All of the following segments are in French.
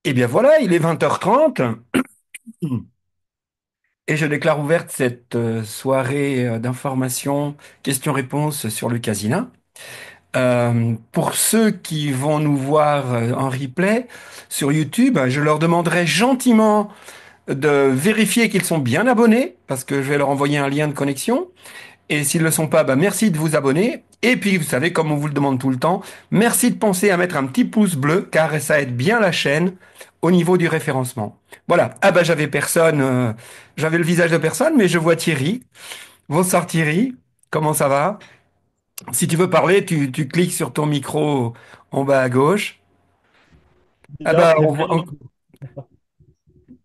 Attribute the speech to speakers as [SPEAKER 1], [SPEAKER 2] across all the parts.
[SPEAKER 1] Eh bien voilà, il est 20h30 et je déclare ouverte cette soirée d'information, questions-réponses sur le casino. Pour ceux qui vont nous voir en replay sur YouTube, je leur demanderai gentiment de vérifier qu'ils sont bien abonnés parce que je vais leur envoyer un lien de connexion. Et s'ils ne le sont pas, bah merci de vous abonner. Et puis, vous savez, comme on vous le demande tout le temps, merci de penser à mettre un petit pouce bleu, car ça aide bien la chaîne au niveau du référencement. Voilà. Ah bah j'avais personne, j'avais le visage de personne, mais je vois Thierry. Bonsoir Thierry, comment ça va? Si tu veux parler, tu cliques sur ton micro en bas à gauche. Ah
[SPEAKER 2] Bien,
[SPEAKER 1] bah
[SPEAKER 2] très bien.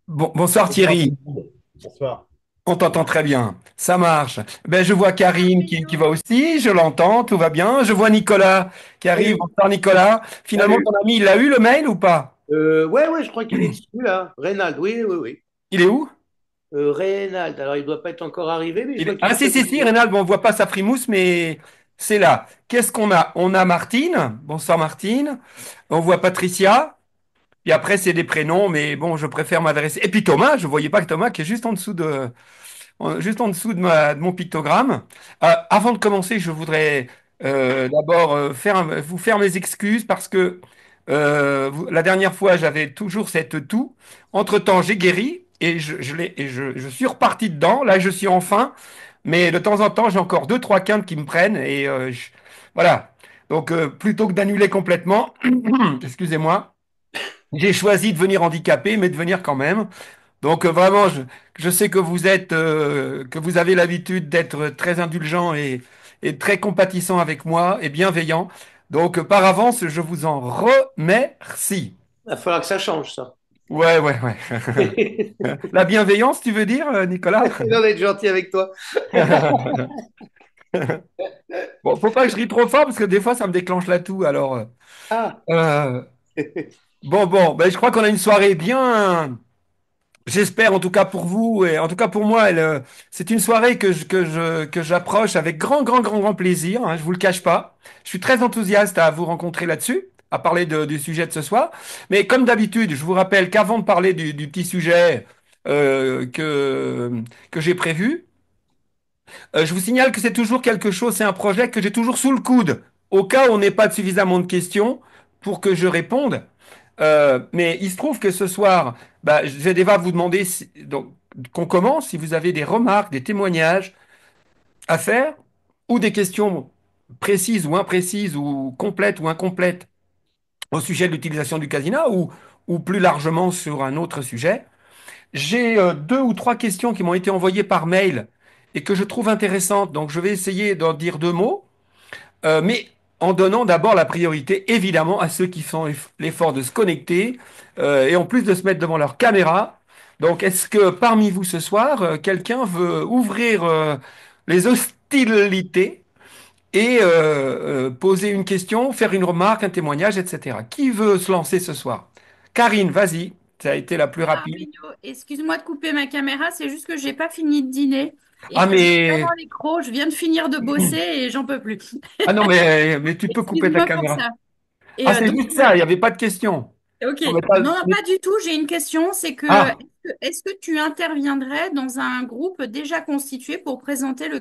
[SPEAKER 1] bonsoir
[SPEAKER 2] Bonsoir tout
[SPEAKER 1] Thierry,
[SPEAKER 2] le monde. Bonsoir.
[SPEAKER 1] on t'entend très bien. Ça marche. Ben je vois Karine qui va aussi, je l'entends, tout va bien. Je vois Nicolas qui arrive.
[SPEAKER 2] Salut.
[SPEAKER 1] Bonsoir Nicolas. Finalement,
[SPEAKER 2] Salut.
[SPEAKER 1] ton ami, il a eu le mail ou pas?
[SPEAKER 2] Ouais, ouais, je crois qu'il est dessus, là. Reynald, oui, oui, oui.
[SPEAKER 1] Il est où?
[SPEAKER 2] Reynald, alors il doit pas être encore arrivé, mais je vois qu'il
[SPEAKER 1] Ah
[SPEAKER 2] est
[SPEAKER 1] si, si, si,
[SPEAKER 2] connecté.
[SPEAKER 1] Rénal, bon, on voit pas sa frimousse, mais c'est là. Qu'est-ce qu'on a? On a Martine. Bonsoir Martine. On voit Patricia. Puis après, c'est des prénoms, mais bon, je préfère m'adresser. Et puis Thomas, je voyais pas que Thomas qui est juste en dessous de mon pictogramme. Avant de commencer, je voudrais d'abord vous faire mes excuses parce que la dernière fois, j'avais toujours cette toux. Entre-temps, j'ai guéri et je suis reparti dedans. Là, je suis enfin. Mais de temps en temps, j'ai encore deux, trois quintes qui me prennent et voilà. Donc, plutôt que d'annuler complètement, excusez-moi, j'ai choisi de venir handicapé, mais de venir quand même. Donc vraiment, je sais que vous avez l'habitude d'être très indulgent et très compatissant avec moi et bienveillant. Donc par avance, je vous en remercie.
[SPEAKER 2] Il va falloir que ça change, ça.
[SPEAKER 1] Ouais, ouais, ouais. La bienveillance, tu veux dire, Nicolas?
[SPEAKER 2] Non, d'être gentil avec toi.
[SPEAKER 1] Bon, faut pas que je rie trop fort parce que des fois, ça me déclenche la toux. Alors,
[SPEAKER 2] Ah,
[SPEAKER 1] euh, bon, ben, je crois qu'on a une soirée bien. J'espère en tout cas pour vous et en tout cas pour moi, c'est une soirée que j'approche avec grand plaisir, hein, je vous le cache pas. Je suis très enthousiaste à vous rencontrer là-dessus, à parler du sujet de ce soir. Mais comme d'habitude, je vous rappelle qu'avant de parler du petit sujet euh, que, que j'ai prévu, je vous signale que c'est toujours quelque chose, c'est un projet que j'ai toujours sous le coude, au cas où on n'ait pas suffisamment de questions pour que je réponde. Mais il se trouve que ce soir, bah, je vais déjà vous demander donc, qu'on commence, si vous avez des remarques, des témoignages à faire, ou des questions précises ou imprécises, ou complètes ou incomplètes au sujet de l'utilisation du casino, ou plus largement sur un autre sujet. J'ai deux ou trois questions qui m'ont été envoyées par mail et que je trouve intéressantes. Donc, je vais essayer d'en dire deux mots, mais en donnant d'abord la priorité, évidemment, à ceux qui font l'effort de se connecter et en plus de se mettre devant leur caméra. Donc, est-ce que parmi vous ce soir, quelqu'un veut ouvrir les hostilités et poser une question, faire une remarque, un témoignage, etc. Qui veut se lancer ce soir? Karine, vas-y. Ça a été la plus rapide.
[SPEAKER 3] Armino, excuse-moi de couper ma caméra, c'est juste que j'ai pas fini de dîner et
[SPEAKER 1] Ah
[SPEAKER 3] que j'ai vraiment
[SPEAKER 1] mais
[SPEAKER 3] les crocs. Je viens de finir de bosser et j'en peux plus.
[SPEAKER 1] ah non mais tu peux couper ta
[SPEAKER 3] Excuse-moi pour
[SPEAKER 1] caméra.
[SPEAKER 3] ça. Et
[SPEAKER 1] Ah c'est
[SPEAKER 3] donc,
[SPEAKER 1] juste ça, il n'y avait pas de question.
[SPEAKER 3] ok.
[SPEAKER 1] Non, mais
[SPEAKER 3] Non, non, pas du tout. J'ai une question. C'est que
[SPEAKER 1] ah
[SPEAKER 3] est-ce que tu interviendrais dans un groupe déjà constitué pour présenter le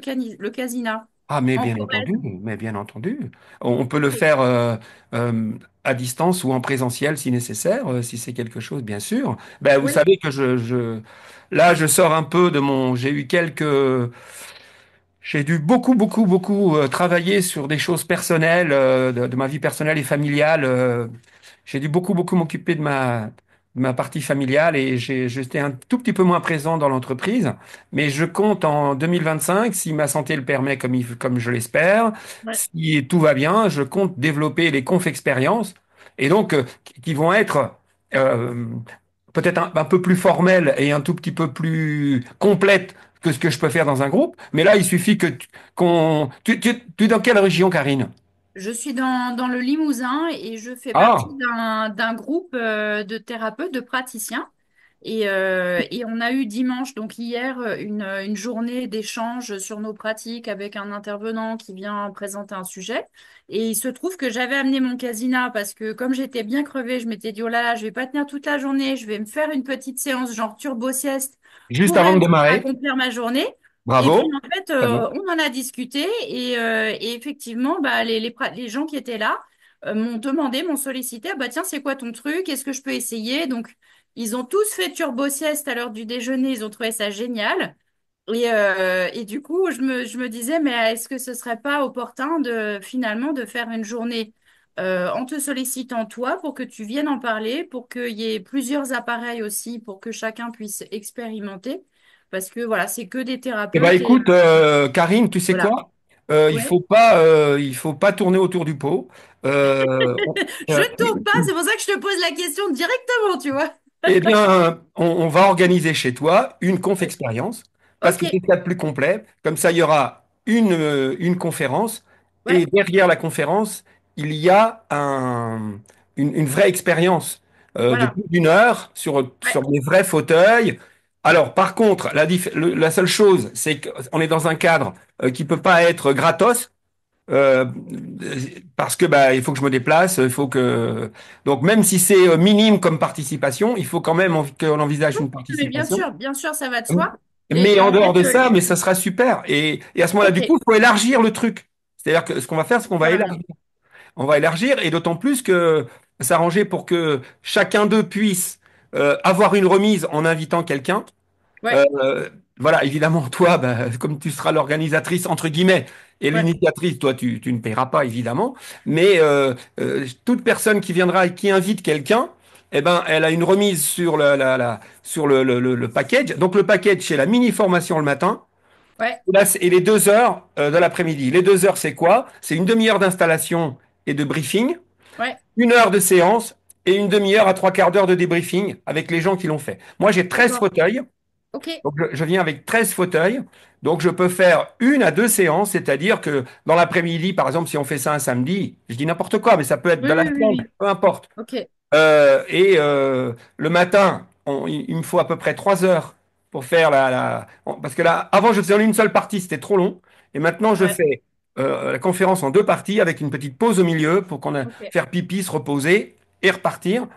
[SPEAKER 3] casina
[SPEAKER 1] mais
[SPEAKER 3] en
[SPEAKER 1] bien
[SPEAKER 3] Corrèze?
[SPEAKER 1] entendu, mais bien entendu. On peut le faire euh, à distance ou en présentiel si nécessaire, si c'est quelque chose, bien sûr. Ben vous
[SPEAKER 3] Oui.
[SPEAKER 1] savez que là je sors un peu de mon, j'ai dû beaucoup travailler sur des choses personnelles, de ma vie personnelle et familiale. J'ai dû beaucoup m'occuper de ma partie familiale et j'étais un tout petit peu moins présent dans l'entreprise. Mais je compte en 2025, si ma santé le permet comme je l'espère,
[SPEAKER 3] Ouais.
[SPEAKER 1] si tout va bien, je compte développer les conf-expériences et donc qui vont être euh, peut-être un peu plus formelles et un tout petit peu plus complètes que ce que je peux faire dans un groupe. Mais là, il suffit tu es dans quelle région, Karine?
[SPEAKER 3] Je suis dans le Limousin et je fais partie
[SPEAKER 1] Ah,
[SPEAKER 3] d'un groupe de thérapeutes, de praticiens. Et on a eu dimanche, donc hier, une journée d'échange sur nos pratiques avec un intervenant qui vient présenter un sujet. Et il se trouve que j'avais amené mon casina parce que comme j'étais bien crevée, je m'étais dit, oh là là, je vais pas tenir toute la journée, je vais me faire une petite séance genre turbo sieste
[SPEAKER 1] Juste
[SPEAKER 3] pour
[SPEAKER 1] avant de
[SPEAKER 3] réussir à
[SPEAKER 1] démarrer.
[SPEAKER 3] accomplir ma journée. Et puis
[SPEAKER 1] Bravo.
[SPEAKER 3] en fait,
[SPEAKER 1] Très bien.
[SPEAKER 3] on en a discuté et effectivement, bah, les gens qui étaient là m'ont demandé, m'ont sollicité, ah bah tiens, c'est quoi ton truc? Est-ce que je peux essayer? Donc ils ont tous fait turbo sieste à l'heure du déjeuner, ils ont trouvé ça génial. Et du coup, je me disais, mais est-ce que ce serait pas opportun de finalement de faire une journée en te sollicitant toi pour que tu viennes en parler, pour qu'il y ait plusieurs appareils aussi, pour que chacun puisse expérimenter, parce que voilà, c'est que des
[SPEAKER 1] Eh ben,
[SPEAKER 3] thérapeutes et
[SPEAKER 1] écoute, Karine, tu sais
[SPEAKER 3] voilà.
[SPEAKER 1] quoi?
[SPEAKER 3] Ouais.
[SPEAKER 1] Il faut pas tourner autour du pot. Euh, on-
[SPEAKER 3] Je
[SPEAKER 1] euh,
[SPEAKER 3] ne tourne pas, c'est pour ça que je te pose la question directement, tu vois.
[SPEAKER 1] eh bien, on va organiser chez toi une conf expérience parce
[SPEAKER 3] Ok,
[SPEAKER 1] que c'est ça le plus complet. Comme ça, il y aura une conférence et
[SPEAKER 3] ouais,
[SPEAKER 1] derrière la conférence, il y a une vraie expérience de
[SPEAKER 3] voilà.
[SPEAKER 1] plus d'une heure
[SPEAKER 3] Ouais,
[SPEAKER 1] sur des vrais fauteuils. Alors, par contre, la seule chose, c'est qu'on est dans un cadre qui peut pas être gratos. Euh, Parce que bah il faut que je me déplace, il faut que donc même si c'est minime comme participation, il faut quand même qu'on envisage une
[SPEAKER 3] mais
[SPEAKER 1] participation.
[SPEAKER 3] bien sûr, ça va de soi.
[SPEAKER 1] Mais
[SPEAKER 3] Et
[SPEAKER 1] en
[SPEAKER 3] en
[SPEAKER 1] dehors
[SPEAKER 3] fait,
[SPEAKER 1] de ça, mais ça sera super. Et à ce moment-là,
[SPEAKER 3] ok,
[SPEAKER 1] du coup, il faut élargir le truc. C'est-à-dire que ce qu'on va faire, c'est qu'on va
[SPEAKER 3] carrément.
[SPEAKER 1] élargir. On va élargir et d'autant plus que s'arranger pour que chacun d'eux puisse avoir une remise en invitant quelqu'un.
[SPEAKER 3] Ouais,
[SPEAKER 1] Euh, voilà, évidemment, toi, bah, comme tu seras l'organisatrice, entre guillemets, et
[SPEAKER 3] ouais,
[SPEAKER 1] l'initiatrice, toi, tu ne paieras pas, évidemment. Mais toute personne qui viendra et qui invite quelqu'un, eh ben, elle a une remise sur sur le package. Donc, le package, c'est la mini-formation le matin.
[SPEAKER 3] ouais,
[SPEAKER 1] Et les 2 heures de l'après-midi. Les 2 heures, c'est quoi? C'est une demi-heure d'installation et de briefing,
[SPEAKER 3] ouais,
[SPEAKER 1] 1 heure de séance et une demi-heure à trois quarts d'heure de débriefing avec les gens qui l'ont fait. Moi, j'ai 13
[SPEAKER 3] d'accord.
[SPEAKER 1] fauteuils.
[SPEAKER 3] Ok,
[SPEAKER 1] Donc, je viens avec 13 fauteuils. Donc, je peux faire 1 à 2 séances, c'est-à-dire que dans l'après-midi, par exemple, si on fait ça un samedi, je dis n'importe quoi, mais ça peut être
[SPEAKER 3] oui,
[SPEAKER 1] de la
[SPEAKER 3] oui, oui,
[SPEAKER 1] semaine,
[SPEAKER 3] oui.
[SPEAKER 1] peu importe.
[SPEAKER 3] Ok,
[SPEAKER 1] Le matin, il me faut à peu près 3 heures pour faire parce que là, avant, je faisais en une seule partie, c'était trop long. Et maintenant, je
[SPEAKER 3] ouais,
[SPEAKER 1] fais la conférence en deux parties avec une petite pause au milieu pour qu'on a
[SPEAKER 3] ok,
[SPEAKER 1] faire pipi, se reposer et repartir.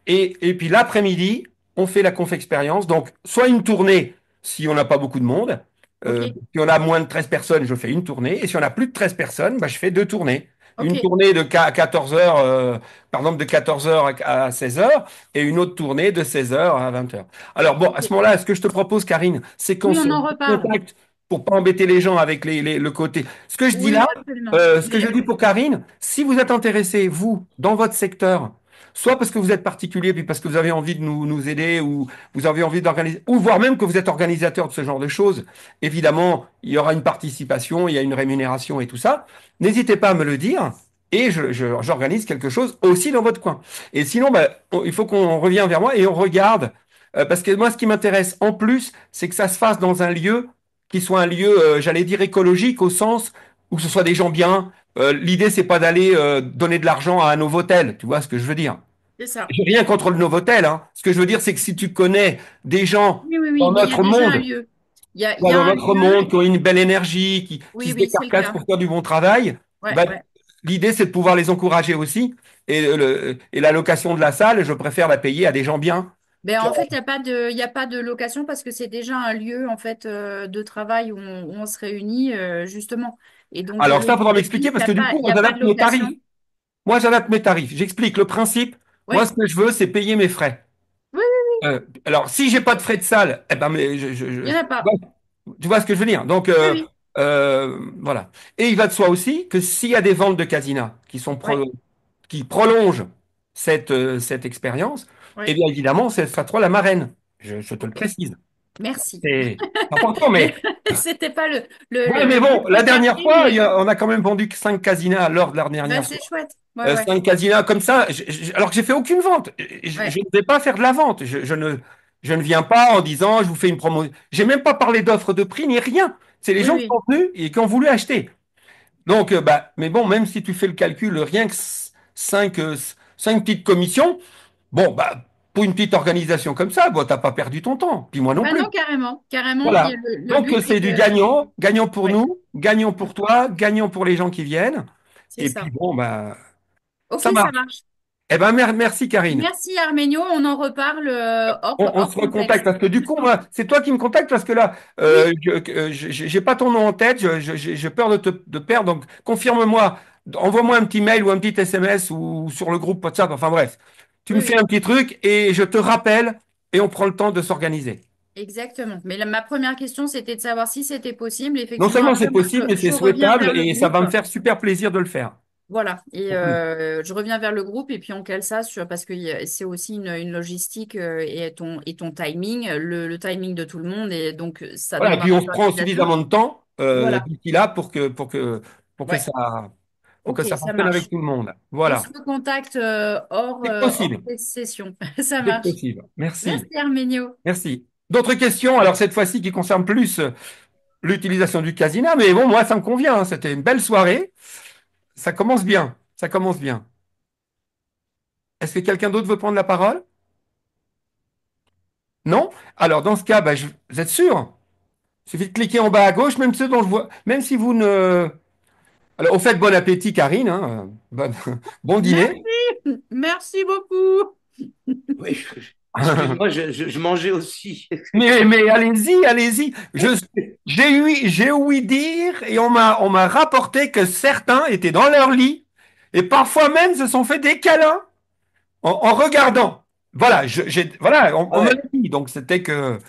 [SPEAKER 1] Et puis l'après-midi, on fait la conf expérience. Donc, soit une tournée si on n'a pas beaucoup de monde.
[SPEAKER 3] ok,
[SPEAKER 1] Si on a moins de 13 personnes, je fais une tournée. Et si on a plus de 13 personnes, bah, je fais deux tournées.
[SPEAKER 3] ok,
[SPEAKER 1] Une tournée de 14 heures, par exemple de 14 heures à 16 heures, et une autre tournée de 16 heures à 20 heures. Alors bon, à
[SPEAKER 3] ok.
[SPEAKER 1] ce moment-là, ce que je te propose, Karine, c'est qu'on
[SPEAKER 3] Oui,
[SPEAKER 1] se
[SPEAKER 3] on en reparle.
[SPEAKER 1] contacte pour pas embêter les gens avec le côté. Ce que je dis
[SPEAKER 3] Oui,
[SPEAKER 1] là,
[SPEAKER 3] absolument.
[SPEAKER 1] ce que je dis pour Karine, si vous êtes intéressé, vous, dans votre secteur, soit parce que vous êtes particulier, puis parce que vous avez envie de nous aider, ou vous avez envie d'organiser, ou voire même que vous êtes organisateur de ce genre de choses, évidemment, il y aura une participation, il y a une rémunération et tout ça. N'hésitez pas à me le dire. Et j'organise quelque chose aussi dans votre coin. Et sinon, bah, il faut qu'on revienne vers moi et on regarde. Parce que moi, ce qui m'intéresse en plus, c'est que ça se fasse dans un lieu qui soit un lieu, j'allais dire, écologique, au sens où ce soit des gens bien. L'idée, c'est pas d'aller donner de l'argent à un Novotel. Tu vois ce que je veux dire?
[SPEAKER 3] C'est ça.
[SPEAKER 1] J'ai rien contre le Novotel, hein. Ce que je veux dire, c'est que si tu connais des gens
[SPEAKER 3] Oui, oui, oui,
[SPEAKER 1] dans
[SPEAKER 3] mais il y a
[SPEAKER 1] notre
[SPEAKER 3] déjà un
[SPEAKER 1] monde,
[SPEAKER 3] lieu. Il y
[SPEAKER 1] dans
[SPEAKER 3] a un
[SPEAKER 1] notre
[SPEAKER 3] lieu.
[SPEAKER 1] monde, qui ont une belle énergie, qui
[SPEAKER 3] Oui,
[SPEAKER 1] se
[SPEAKER 3] oui, c'est le
[SPEAKER 1] décarcassent
[SPEAKER 3] cas.
[SPEAKER 1] pour faire du bon travail,
[SPEAKER 3] Ouais,
[SPEAKER 1] bah,
[SPEAKER 3] ouais.
[SPEAKER 1] l'idée, c'est de pouvoir les encourager aussi. Et la location de la salle, je préfère la payer à des gens bien.
[SPEAKER 3] Ben, en fait, il y a pas de location parce que c'est déjà un lieu en fait de travail où on se réunit justement. Et donc pour
[SPEAKER 1] Alors
[SPEAKER 3] le
[SPEAKER 1] ça, faudra m'expliquer
[SPEAKER 3] débriefing,
[SPEAKER 1] parce que du coup,
[SPEAKER 3] il y
[SPEAKER 1] moi,
[SPEAKER 3] a pas de
[SPEAKER 1] j'adapte mes
[SPEAKER 3] location.
[SPEAKER 1] tarifs. Moi, j'adapte mes tarifs. J'explique le principe. Moi,
[SPEAKER 3] Ouais.
[SPEAKER 1] ce que je veux, c'est payer mes frais.
[SPEAKER 3] Oui, oui,
[SPEAKER 1] Alors, si j'ai pas de frais de salle, eh ben, mais
[SPEAKER 3] il y en a pas.
[SPEAKER 1] ouais, tu vois ce que je veux dire. Donc,
[SPEAKER 3] Oui, oui.
[SPEAKER 1] voilà. Et il va de soi aussi que s'il y a des ventes de casina
[SPEAKER 3] Ouais,
[SPEAKER 1] qui prolongent cette expérience, eh
[SPEAKER 3] ouais.
[SPEAKER 1] bien, évidemment, ce sera toi la marraine. Je te le
[SPEAKER 3] Ok.
[SPEAKER 1] précise.
[SPEAKER 3] Merci.
[SPEAKER 1] C'est important,
[SPEAKER 3] Mais
[SPEAKER 1] mais
[SPEAKER 3] c'était pas
[SPEAKER 1] ouais, mais
[SPEAKER 3] le but
[SPEAKER 1] bon, la dernière
[SPEAKER 3] recherché,
[SPEAKER 1] fois,
[SPEAKER 3] mais
[SPEAKER 1] on a quand même vendu que 5 casinas lors de la
[SPEAKER 3] bah,
[SPEAKER 1] dernière
[SPEAKER 3] c'est
[SPEAKER 1] fois.
[SPEAKER 3] chouette. Ouais, ouais.
[SPEAKER 1] 5 casinas comme ça, alors que j'ai fait aucune vente.
[SPEAKER 3] Ouais.
[SPEAKER 1] Je ne vais pas faire de la vente. Je ne viens pas en disant je vous fais une promo. J'ai même pas parlé d'offre de prix ni rien. C'est les
[SPEAKER 3] Oui,
[SPEAKER 1] gens qui
[SPEAKER 3] oui.
[SPEAKER 1] sont venus et qui ont voulu acheter. Donc, bah, mais bon, même si tu fais le calcul, rien que 5 petites commissions, bon, bah, pour une petite organisation comme ça, bon, t'as pas perdu ton temps, puis moi non
[SPEAKER 3] Bah
[SPEAKER 1] plus.
[SPEAKER 3] non, carrément, carrément. Et
[SPEAKER 1] Voilà.
[SPEAKER 3] le
[SPEAKER 1] Donc,
[SPEAKER 3] but, c'est
[SPEAKER 1] c'est du
[SPEAKER 3] que,
[SPEAKER 1] gagnant, gagnant pour
[SPEAKER 3] ouais,
[SPEAKER 1] nous, gagnant pour toi, gagnant pour les gens qui viennent.
[SPEAKER 3] c'est
[SPEAKER 1] Et puis,
[SPEAKER 3] ça.
[SPEAKER 1] bon, bah,
[SPEAKER 3] Ok,
[SPEAKER 1] ça
[SPEAKER 3] ça
[SPEAKER 1] marche.
[SPEAKER 3] marche.
[SPEAKER 1] Eh ben, merci, Karine.
[SPEAKER 3] Merci Arménio, on en reparle
[SPEAKER 1] On
[SPEAKER 3] hors
[SPEAKER 1] se recontacte
[SPEAKER 3] contexte.
[SPEAKER 1] parce que du coup, moi, c'est toi qui me contactes parce que là,
[SPEAKER 3] Oui,
[SPEAKER 1] j'ai pas ton nom en tête, j'ai peur de perdre. Donc, confirme-moi, envoie-moi un petit mail ou un petit SMS ou sur le groupe WhatsApp. Enfin bref, tu me
[SPEAKER 3] oui,
[SPEAKER 1] fais
[SPEAKER 3] oui,
[SPEAKER 1] un petit truc et je te rappelle et on prend le temps de s'organiser.
[SPEAKER 3] exactement. Mais ma première question, c'était de savoir si c'était possible.
[SPEAKER 1] Non
[SPEAKER 3] Effectivement,
[SPEAKER 1] seulement
[SPEAKER 3] après,
[SPEAKER 1] c'est
[SPEAKER 3] moi,
[SPEAKER 1] possible, mais c'est
[SPEAKER 3] je reviens
[SPEAKER 1] souhaitable
[SPEAKER 3] vers le
[SPEAKER 1] et ça va
[SPEAKER 3] groupe.
[SPEAKER 1] me faire super plaisir de le faire.
[SPEAKER 3] Voilà, et
[SPEAKER 1] En plus.
[SPEAKER 3] je reviens vers le groupe et puis on cale ça parce que c'est aussi une logistique et ton timing, le timing de tout le monde et donc ça
[SPEAKER 1] Voilà, et
[SPEAKER 3] demande un
[SPEAKER 1] puis on
[SPEAKER 3] peu
[SPEAKER 1] se prend
[SPEAKER 3] d'organisation.
[SPEAKER 1] suffisamment de temps
[SPEAKER 3] Voilà,
[SPEAKER 1] d'ici là pour que
[SPEAKER 3] ouais,
[SPEAKER 1] pour que
[SPEAKER 3] ok,
[SPEAKER 1] ça
[SPEAKER 3] ça
[SPEAKER 1] fonctionne avec
[SPEAKER 3] marche.
[SPEAKER 1] tout le monde.
[SPEAKER 3] On se
[SPEAKER 1] Voilà,
[SPEAKER 3] recontacte
[SPEAKER 1] c'est
[SPEAKER 3] hors
[SPEAKER 1] possible,
[SPEAKER 3] cette session. Ça
[SPEAKER 1] c'est
[SPEAKER 3] marche.
[SPEAKER 1] possible. Merci.
[SPEAKER 3] Merci Arménio.
[SPEAKER 1] Merci. D'autres questions, alors cette fois-ci qui concernent plus l'utilisation du casina, mais bon, moi ça me convient, hein. C'était une belle soirée. Ça commence bien. Ça commence bien. Est-ce que quelqu'un d'autre veut prendre la parole? Non? Alors dans ce cas, bah, vous êtes sûr? Il suffit de cliquer en bas à gauche, même ceux dont je vois, même si vous ne. Alors au fait, bon appétit, Karine, hein, bon dîner.
[SPEAKER 3] Merci, merci beaucoup.
[SPEAKER 2] Oui, excuse-moi, je mangeais aussi.
[SPEAKER 1] Mais allez-y, allez-y. J'ai ouï dire et on m'a rapporté que certains étaient dans leur lit et parfois même se sont fait des câlins en regardant. Voilà, voilà,
[SPEAKER 2] Ah
[SPEAKER 1] on me l'a
[SPEAKER 2] ouais,
[SPEAKER 1] dit. Donc c'était que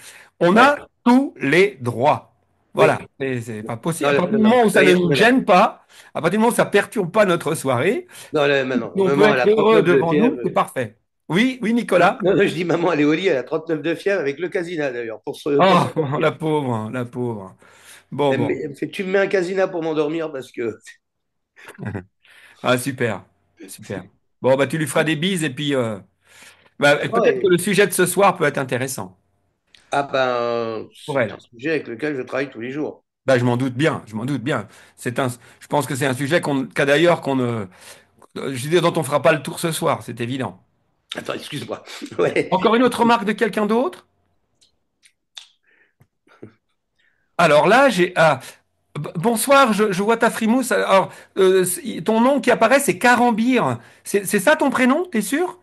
[SPEAKER 1] on
[SPEAKER 2] ouais,
[SPEAKER 1] a tous les droits. Voilà,
[SPEAKER 2] oui.
[SPEAKER 1] c'est pas possible. À
[SPEAKER 2] Non,
[SPEAKER 1] partir
[SPEAKER 2] non,
[SPEAKER 1] du
[SPEAKER 2] non,
[SPEAKER 1] moment où ça
[SPEAKER 2] ça y
[SPEAKER 1] ne
[SPEAKER 2] est,
[SPEAKER 1] nous
[SPEAKER 2] maintenant.
[SPEAKER 1] gêne pas, à partir du moment où ça perturbe pas notre soirée,
[SPEAKER 2] Non, là, maintenant,
[SPEAKER 1] si on peut
[SPEAKER 2] maman, elle
[SPEAKER 1] être
[SPEAKER 2] a
[SPEAKER 1] heureux
[SPEAKER 2] 39 de
[SPEAKER 1] devant nous,
[SPEAKER 2] fièvre.
[SPEAKER 1] c'est parfait. Oui, oui, Nicolas.
[SPEAKER 2] Non, non, je dis maman, elle est au lit, elle a 39 de fièvre avec le casina d'ailleurs, pour
[SPEAKER 1] Oh,
[SPEAKER 2] s'endormir.
[SPEAKER 1] la pauvre, la pauvre. Bon, bon.
[SPEAKER 2] Elle me fait, tu me mets un casina pour m'endormir parce que.
[SPEAKER 1] Ah, super, super. Bon, bah, tu lui feras des bises et puis bah, peut-être que
[SPEAKER 2] Ouais.
[SPEAKER 1] le sujet de ce soir peut être intéressant
[SPEAKER 2] Ah ben,
[SPEAKER 1] pour
[SPEAKER 2] c'est un
[SPEAKER 1] elle.
[SPEAKER 2] sujet avec lequel je travaille tous les jours.
[SPEAKER 1] Bah, je m'en doute bien, je m'en doute bien. Je pense que c'est un sujet qu'a d'ailleurs qu'on ne, je veux dire, dont on fera pas le tour ce soir, c'est évident.
[SPEAKER 2] Attends, excuse-moi. Ouais.
[SPEAKER 1] Encore une autre remarque de quelqu'un d'autre? Alors là, bonsoir, je vois ta frimousse. Alors, ton nom qui apparaît, c'est Carambir. C'est ça ton prénom, t'es sûr?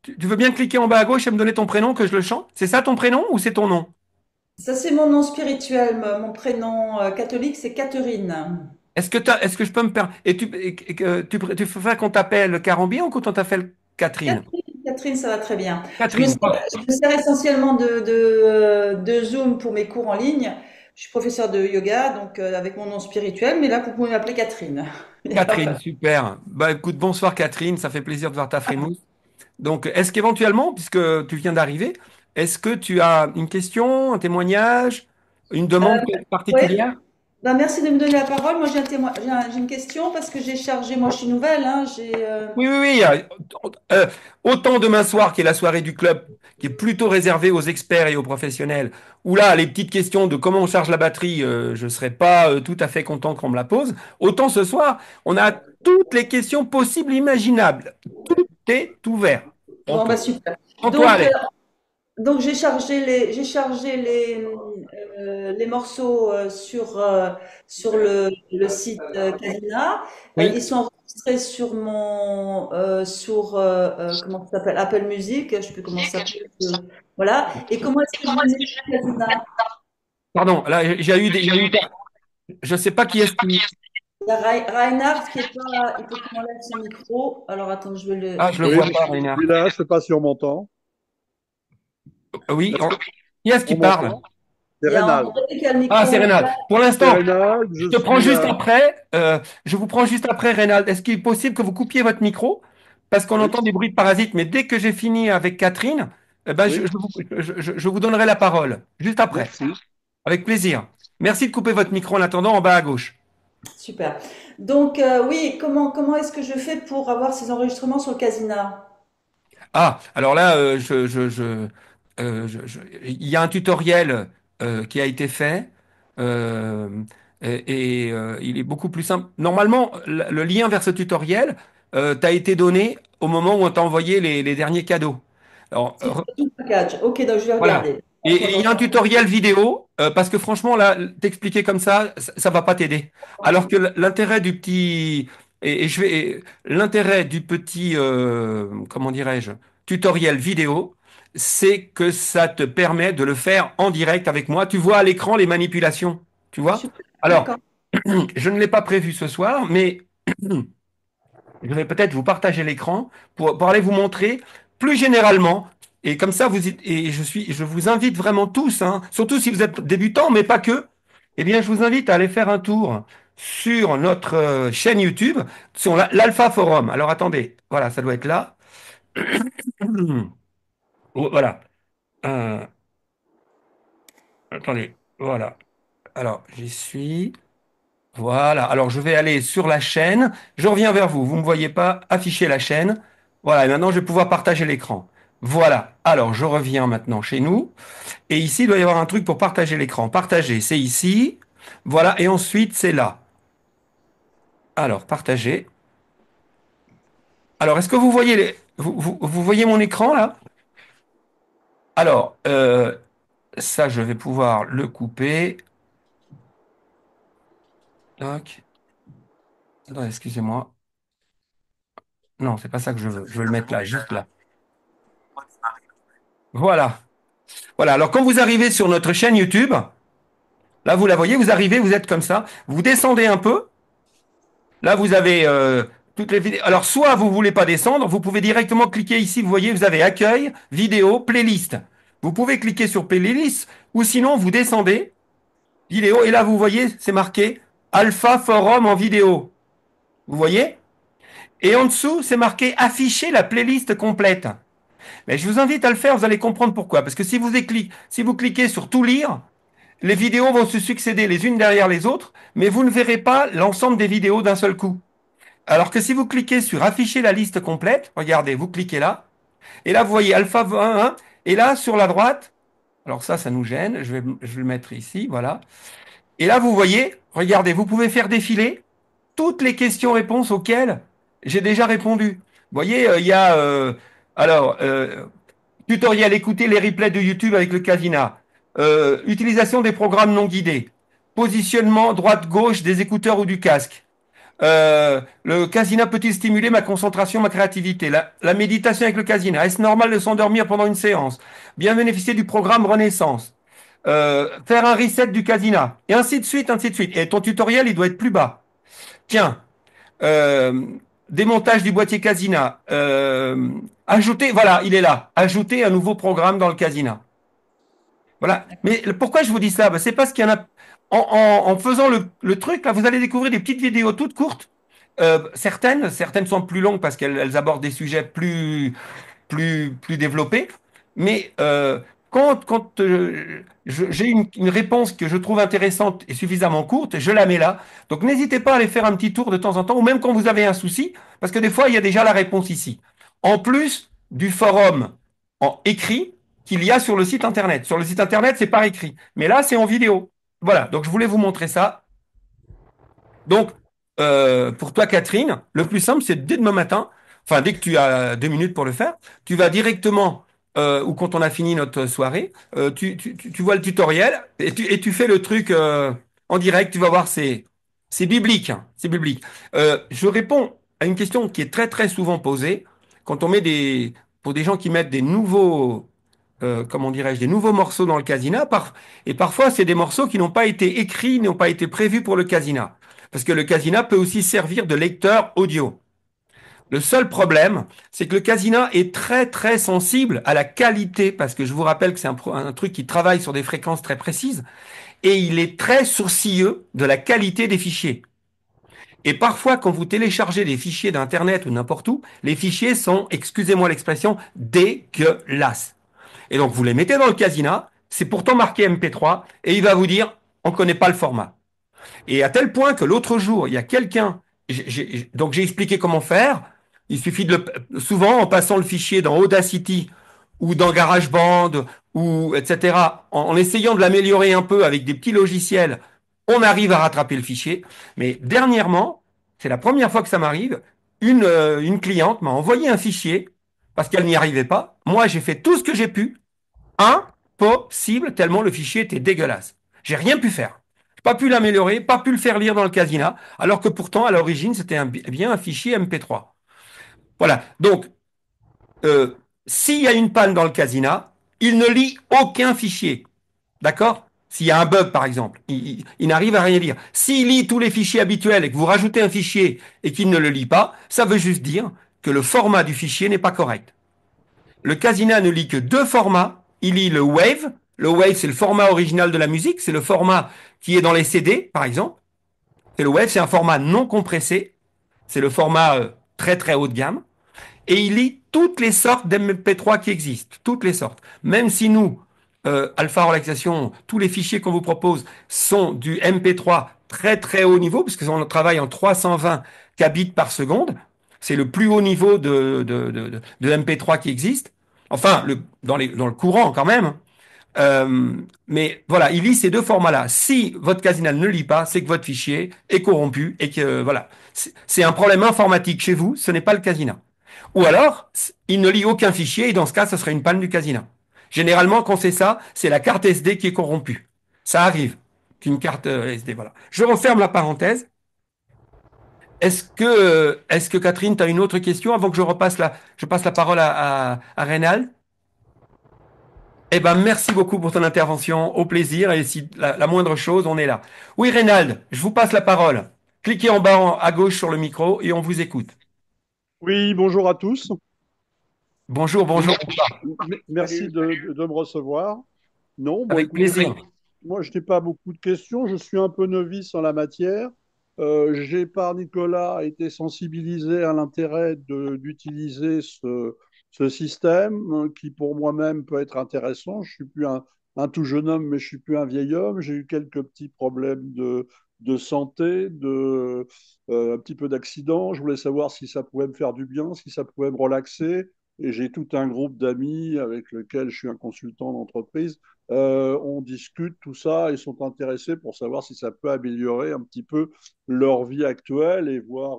[SPEAKER 1] Tu veux bien cliquer en bas à gauche et me donner ton prénom que je le chante? C'est ça ton prénom ou c'est ton nom?
[SPEAKER 4] Ça, c'est mon nom spirituel. Mon prénom catholique, c'est Catherine.
[SPEAKER 1] Est-ce que je peux me permettre? Tu préfères qu'on t'appelle Carambien ou qu'on t'appelle Catherine?
[SPEAKER 4] Catherine, ça va très bien.
[SPEAKER 1] Catherine.
[SPEAKER 4] Je me sers essentiellement de Zoom pour mes cours en ligne. Je suis professeure de yoga, donc avec mon nom spirituel, mais là, vous pouvez m'appeler Catherine. Il y a pas
[SPEAKER 1] Catherine,
[SPEAKER 4] de-
[SPEAKER 1] super. Bah écoute, bonsoir Catherine, ça fait plaisir de voir ta frimousse. Donc, est-ce qu'éventuellement, puisque tu viens d'arriver, est-ce que tu as une question, un témoignage, une demande
[SPEAKER 4] Ouais.
[SPEAKER 1] particulière?
[SPEAKER 4] Ben, merci de me donner la parole. Moi, j'ai une question parce que j'ai chargé, moi, je suis nouvelle, hein,
[SPEAKER 1] Oui, oui, oui. Autant demain soir, qui est la soirée du club, qui est plutôt réservée aux experts et aux professionnels, où là, les petites questions de comment on charge la batterie, je ne serais pas tout à fait content qu'on me la pose. Autant ce soir, on a toutes les questions possibles, imaginables. Tout est ouvert.
[SPEAKER 4] bon, bah,
[SPEAKER 1] Donc,
[SPEAKER 4] super.
[SPEAKER 1] prends-toi à l'aise.
[SPEAKER 4] Donc j'ai chargé les morceaux sur le site Casina.
[SPEAKER 1] Oui.
[SPEAKER 4] Ils sont enregistrés sur comment ça s'appelle, Apple Music. Je sais plus comment ça s'appelle. Voilà. Et comment est-ce que je mets sur Casina?
[SPEAKER 1] Pardon, là, il y a eu, je ne sais pas qui est-ce qui.
[SPEAKER 4] Il y a Reinhard qui est pas. Il faut qu'on enlève son micro. Alors attends, je vais le.
[SPEAKER 1] Ah, je le
[SPEAKER 5] Oui,
[SPEAKER 1] vois
[SPEAKER 5] mais
[SPEAKER 1] pas, Reinhard.
[SPEAKER 5] je suis là, je ne sais pas si on m'entend.
[SPEAKER 1] Oui,
[SPEAKER 5] Est-ce que
[SPEAKER 1] qui est-ce qui
[SPEAKER 5] on
[SPEAKER 1] parle?
[SPEAKER 5] m'entend? C'est
[SPEAKER 4] Il y a
[SPEAKER 5] Rénal.
[SPEAKER 4] André qui a le
[SPEAKER 1] Ah,
[SPEAKER 4] micro
[SPEAKER 1] c'est Rénal.
[SPEAKER 4] ouvert.
[SPEAKER 1] Pour
[SPEAKER 5] C'est
[SPEAKER 1] l'instant,
[SPEAKER 5] Rénal,
[SPEAKER 1] je
[SPEAKER 5] je
[SPEAKER 1] te prends
[SPEAKER 5] suis
[SPEAKER 1] juste après. Je vous prends juste après, Rénal. Est-ce qu'il est possible que vous coupiez votre micro? Parce qu'on
[SPEAKER 5] Oui,
[SPEAKER 1] entend des bruits de parasites. Mais dès que j'ai fini avec Catherine, eh ben,
[SPEAKER 5] oui,
[SPEAKER 1] je vous donnerai la parole. Juste après.
[SPEAKER 5] merci.
[SPEAKER 1] Avec plaisir. Merci de couper votre micro en attendant en bas à gauche.
[SPEAKER 4] Super. Donc, oui, comment est-ce que je fais pour avoir ces enregistrements sur le Casina?
[SPEAKER 1] Ah, alors là, il y a un tutoriel qui a été fait euh, il est beaucoup plus simple. Normalement, le lien vers ce tutoriel t'a été donné au moment où on t'a envoyé les derniers cadeaux. Alors,
[SPEAKER 4] C'est tout le package. Ok, donc je vais
[SPEAKER 1] voilà.
[SPEAKER 4] regarder.
[SPEAKER 1] Et il y a un tutoriel vidéo, parce que franchement, là, t'expliquer comme ça va pas t'aider. Alors que l'intérêt du petit, l'intérêt du petit, comment dirais-je, tutoriel vidéo, c'est que ça te permet de le faire en direct avec moi. Tu vois à l'écran les manipulations, tu vois?
[SPEAKER 4] Super,
[SPEAKER 1] Alors,
[SPEAKER 4] d'accord.
[SPEAKER 1] je ne l'ai pas prévu ce soir, mais je vais peut-être vous partager l'écran pour aller vous montrer plus généralement. Et comme ça, je vous invite vraiment tous, hein, surtout si vous êtes débutants, mais pas que. Eh bien, je vous invite à aller faire un tour sur notre chaîne YouTube, sur l'Alpha Forum. Alors, attendez, voilà, ça doit être là. Voilà. Euh, attendez, voilà. Alors, j'y suis. Voilà. Alors, je vais aller sur la chaîne. Je reviens vers vous. Vous ne me voyez pas afficher la chaîne. Voilà. Et maintenant, je vais pouvoir partager l'écran. Voilà. Alors, je reviens maintenant chez nous. Et ici, il doit y avoir un truc pour partager l'écran. Partager, c'est ici. Voilà. Et ensuite, c'est là. Alors, partager. Alors, est-ce que vous voyez vous voyez mon écran là? Alors, ça, je vais pouvoir le couper. Tac. Attendez, excusez-moi. Non, c'est pas ça que je veux. Je veux le mettre là, juste là. Voilà. Voilà. Alors, quand vous arrivez sur notre chaîne YouTube, là, vous la voyez, vous arrivez, vous êtes comme ça. Vous descendez un peu. Là, vous avez toutes les vidéos. Alors, soit vous voulez pas descendre, vous pouvez directement cliquer ici. Vous voyez, vous avez accueil, vidéo, playlist. Vous pouvez cliquer sur playlist ou sinon vous descendez, vidéo, et là, vous voyez, c'est marqué Alpha Forum en vidéo. Vous voyez? Et en dessous, c'est marqué afficher la playlist complète. Mais je vous invite à le faire, vous allez comprendre pourquoi. Parce que si vous cliquez sur tout lire, les vidéos vont se succéder les unes derrière les autres, mais vous ne verrez pas l'ensemble des vidéos d'un seul coup. Alors que si vous cliquez sur afficher la liste complète, regardez, vous cliquez là, et là vous voyez Alpha 1, et là sur la droite, alors ça nous gêne, je vais le mettre ici, voilà. Et là vous voyez, regardez, vous pouvez faire défiler toutes les questions-réponses auxquelles j'ai déjà répondu. Vous voyez, il y a, alors, tutoriel, écouter les replays de YouTube avec le Casina. Utilisation des programmes non guidés. Positionnement droite-gauche des écouteurs ou du casque. Le casina peut-il stimuler ma concentration, ma créativité? La méditation avec le casina. Est-ce normal de s'endormir pendant une séance? Bien bénéficier du programme Renaissance. Faire un reset du casina. Et ainsi de suite, ainsi de suite. Et ton tutoriel, il doit être plus bas. Tiens, euh, démontage du boîtier casina. Ajouter, voilà, il est là. Ajouter un nouveau programme dans le casina. Voilà. Mais pourquoi je vous dis ça? Ben, c'est parce qu'il y en a. En faisant le truc, là, vous allez découvrir des petites vidéos toutes courtes. Certaines sont plus longues parce qu'elles abordent des sujets plus développé. Mais quand j'ai une réponse que je trouve intéressante et suffisamment courte, je la mets là. Donc n'hésitez pas à aller faire un petit tour de temps en temps, ou même quand vous avez un souci, parce que des fois, il y a déjà la réponse ici. En plus du forum en écrit qu'il y a sur le site Internet. Sur le site Internet, c'est par écrit. Mais là, c'est en vidéo. Voilà, donc je voulais vous montrer ça. Donc, pour toi, Catherine, le plus simple, c'est dès demain matin, enfin, dès que tu as 2 minutes pour le faire, tu vas directement, ou quand on a fini notre soirée, tu vois le tutoriel et tu fais le truc en direct. Tu vas voir, c'est biblique, hein, c'est biblique. Je réponds à une question qui est très, très souvent posée quand on met pour des gens qui mettent des nouveaux, comment dirais-je, des nouveaux morceaux dans le casina, et parfois, c'est des morceaux qui n'ont pas été écrits, n'ont pas été prévus pour le casina. Parce que le Casina peut aussi servir de lecteur audio. Le seul problème, c'est que le Casina est très très sensible à la qualité, parce que je vous rappelle que c'est un truc qui travaille sur des fréquences très précises, et il est très sourcilleux de la qualité des fichiers. Et parfois, quand vous téléchargez des fichiers d'Internet ou n'importe où, les fichiers sont, excusez-moi l'expression, dégueulasses. Et donc vous les mettez dans le Casina, c'est pourtant marqué MP3, et il va vous dire, on ne connaît pas le format. Et à tel point que l'autre jour, il y a quelqu'un, donc j'ai expliqué comment faire. Il suffit souvent en passant le fichier dans Audacity ou dans GarageBand ou etc. En essayant de l'améliorer un peu avec des petits logiciels, on arrive à rattraper le fichier. Mais dernièrement, c'est la première fois que ça m'arrive, une cliente m'a envoyé un fichier parce qu'elle n'y arrivait pas. Moi, j'ai fait tout ce que j'ai pu. Impossible, tellement le fichier était dégueulasse. J'ai rien pu faire. J'ai pas pu l'améliorer, pas pu le faire lire dans le Casina, alors que pourtant, à l'origine, c'était bien un fichier MP3. Voilà. Donc, euh, s'il y a une panne dans le Casina, il ne lit aucun fichier. D'accord? S'il y a un bug, par exemple, il n'arrive à rien lire. S'il lit tous les fichiers habituels et que vous rajoutez un fichier et qu'il ne le lit pas, ça veut juste dire que le format du fichier n'est pas correct. Le Casina ne lit que deux formats. Il lit le Wave. Le Wave, c'est le format original de la musique. C'est le format qui est dans les CD, par exemple. Et le Wave, c'est un format non compressé. C'est le format très très haut de gamme. Et il lit toutes les sortes d'MP3 qui existent. Toutes les sortes. Même si nous, Alpha Relaxation, tous les fichiers qu'on vous propose sont du MP3 très très haut niveau, puisque on travaille en 320 kbits par seconde. C'est le plus haut niveau de MP3 qui existe. Enfin, dans le courant quand même. Mais voilà, il lit ces deux formats-là. Si votre Casinal ne lit pas, c'est que votre fichier est corrompu et que voilà, c'est un problème informatique chez vous, ce n'est pas le Casina. Ou alors, il ne lit aucun fichier et dans ce cas, ce serait une panne du Casina. Généralement, quand c'est ça, c'est la carte SD qui est corrompue. Ça arrive qu'une carte SD, voilà. Je referme la parenthèse. Est-ce que Catherine, tu as une autre question avant que je passe la parole à Reynald? Eh ben, merci beaucoup pour ton intervention. Au plaisir. Et si la moindre chose, on est là. Oui, Reynald, je vous passe la parole. Cliquez en bas à gauche sur le micro et on vous écoute.
[SPEAKER 5] Oui, bonjour à tous.
[SPEAKER 1] Bonjour, bonjour.
[SPEAKER 5] Merci de me recevoir. Non, bon,
[SPEAKER 1] Avec
[SPEAKER 5] écoutez,
[SPEAKER 1] plaisir.
[SPEAKER 5] moi, je n'ai pas beaucoup de questions. Je suis un peu novice en la matière. J'ai, par Nicolas, été sensibilisé à l'intérêt d'utiliser ce système qui, pour moi-même, peut être intéressant. Je suis plus un tout jeune homme, mais je suis plus un vieil homme. J'ai eu quelques petits problèmes de santé, un petit peu d'accident. Je voulais savoir si ça pouvait me faire du bien, si ça pouvait me relaxer. Et j'ai tout un groupe d'amis avec lequel je suis un consultant d'entreprise. On discute tout ça et sont intéressés pour savoir si ça peut améliorer un petit peu leur vie actuelle et voir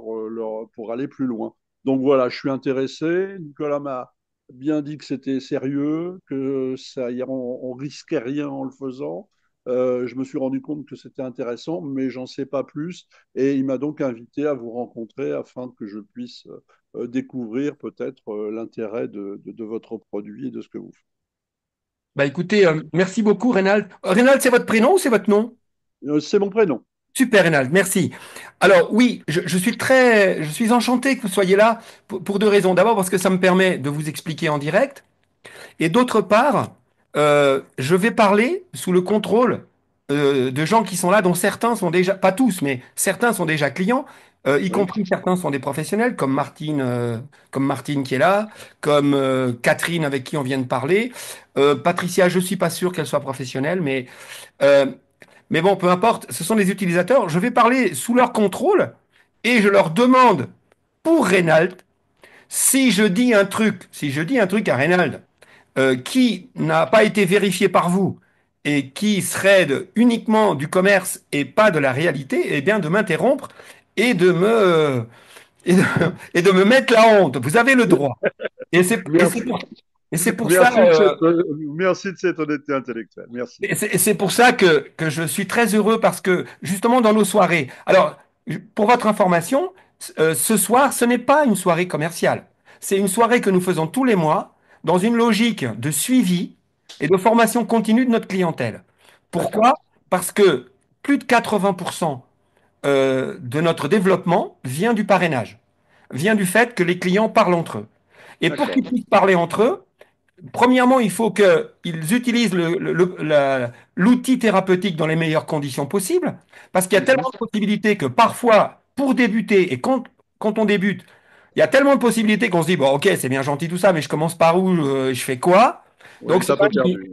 [SPEAKER 5] pour aller plus loin. Donc voilà, je suis intéressé. Nicolas m'a bien dit que c'était sérieux, que ça, on risquait rien en le faisant. Je me suis rendu compte que c'était intéressant, mais j'en sais pas plus. Et il m'a donc invité à vous rencontrer afin que je puisse découvrir peut-être l'intérêt de votre produit et de ce que vous faites.
[SPEAKER 1] Bah écoutez, merci beaucoup, Reynald. Reynald, c'est votre prénom ou c'est votre nom?
[SPEAKER 5] C'est mon prénom.
[SPEAKER 1] Super, Reynald, merci. Alors oui, je suis enchanté que vous soyez là pour deux raisons. D'abord parce que ça me permet de vous expliquer en direct. Et d'autre part, je vais parler sous le contrôle de gens qui sont là, dont certains sont déjà, pas tous, mais certains sont déjà clients, y
[SPEAKER 5] Oui.
[SPEAKER 1] compris certains sont des professionnels, comme Martine qui est là, comme Catherine avec qui on vient de parler. Patricia, je suis pas sûr qu'elle soit professionnelle, euh, mais bon, peu importe, ce sont des utilisateurs. Je vais parler sous leur contrôle et je leur demande pour Reynald, si je dis un truc à Reynald, qui n'a pas été vérifié par vous et qui serait uniquement du commerce et pas de la réalité, eh bien de m'interrompre et de me et de, et de me mettre la honte. Vous avez le droit.
[SPEAKER 5] Merci,
[SPEAKER 1] Et c'est pour ça
[SPEAKER 5] merci merci de cette honnêteté intellectuelle. Merci.
[SPEAKER 1] et c'est pour ça que je suis très heureux parce que justement dans nos soirées. Alors pour votre information, ce soir ce n'est pas une soirée commerciale. C'est une soirée que nous faisons tous les mois dans une logique de suivi et de formation continue de notre clientèle.
[SPEAKER 5] D'accord.
[SPEAKER 1] Pourquoi? Parce que plus de 80% de notre développement vient du parrainage, vient du fait que les clients parlent entre eux. Et pour
[SPEAKER 5] D'accord.
[SPEAKER 1] qu'ils puissent parler entre eux, premièrement, il faut qu'ils utilisent l'outil thérapeutique dans les meilleures conditions possibles, parce qu'il y a
[SPEAKER 5] Mhm.
[SPEAKER 1] tellement de possibilités que parfois, pour débuter, et quand on débute, il y a tellement de possibilités qu'on se dit, bon, ok, c'est bien gentil tout ça, mais je commence par où, je fais quoi?
[SPEAKER 5] Oui,
[SPEAKER 1] Donc,
[SPEAKER 5] c'est un peu perdu.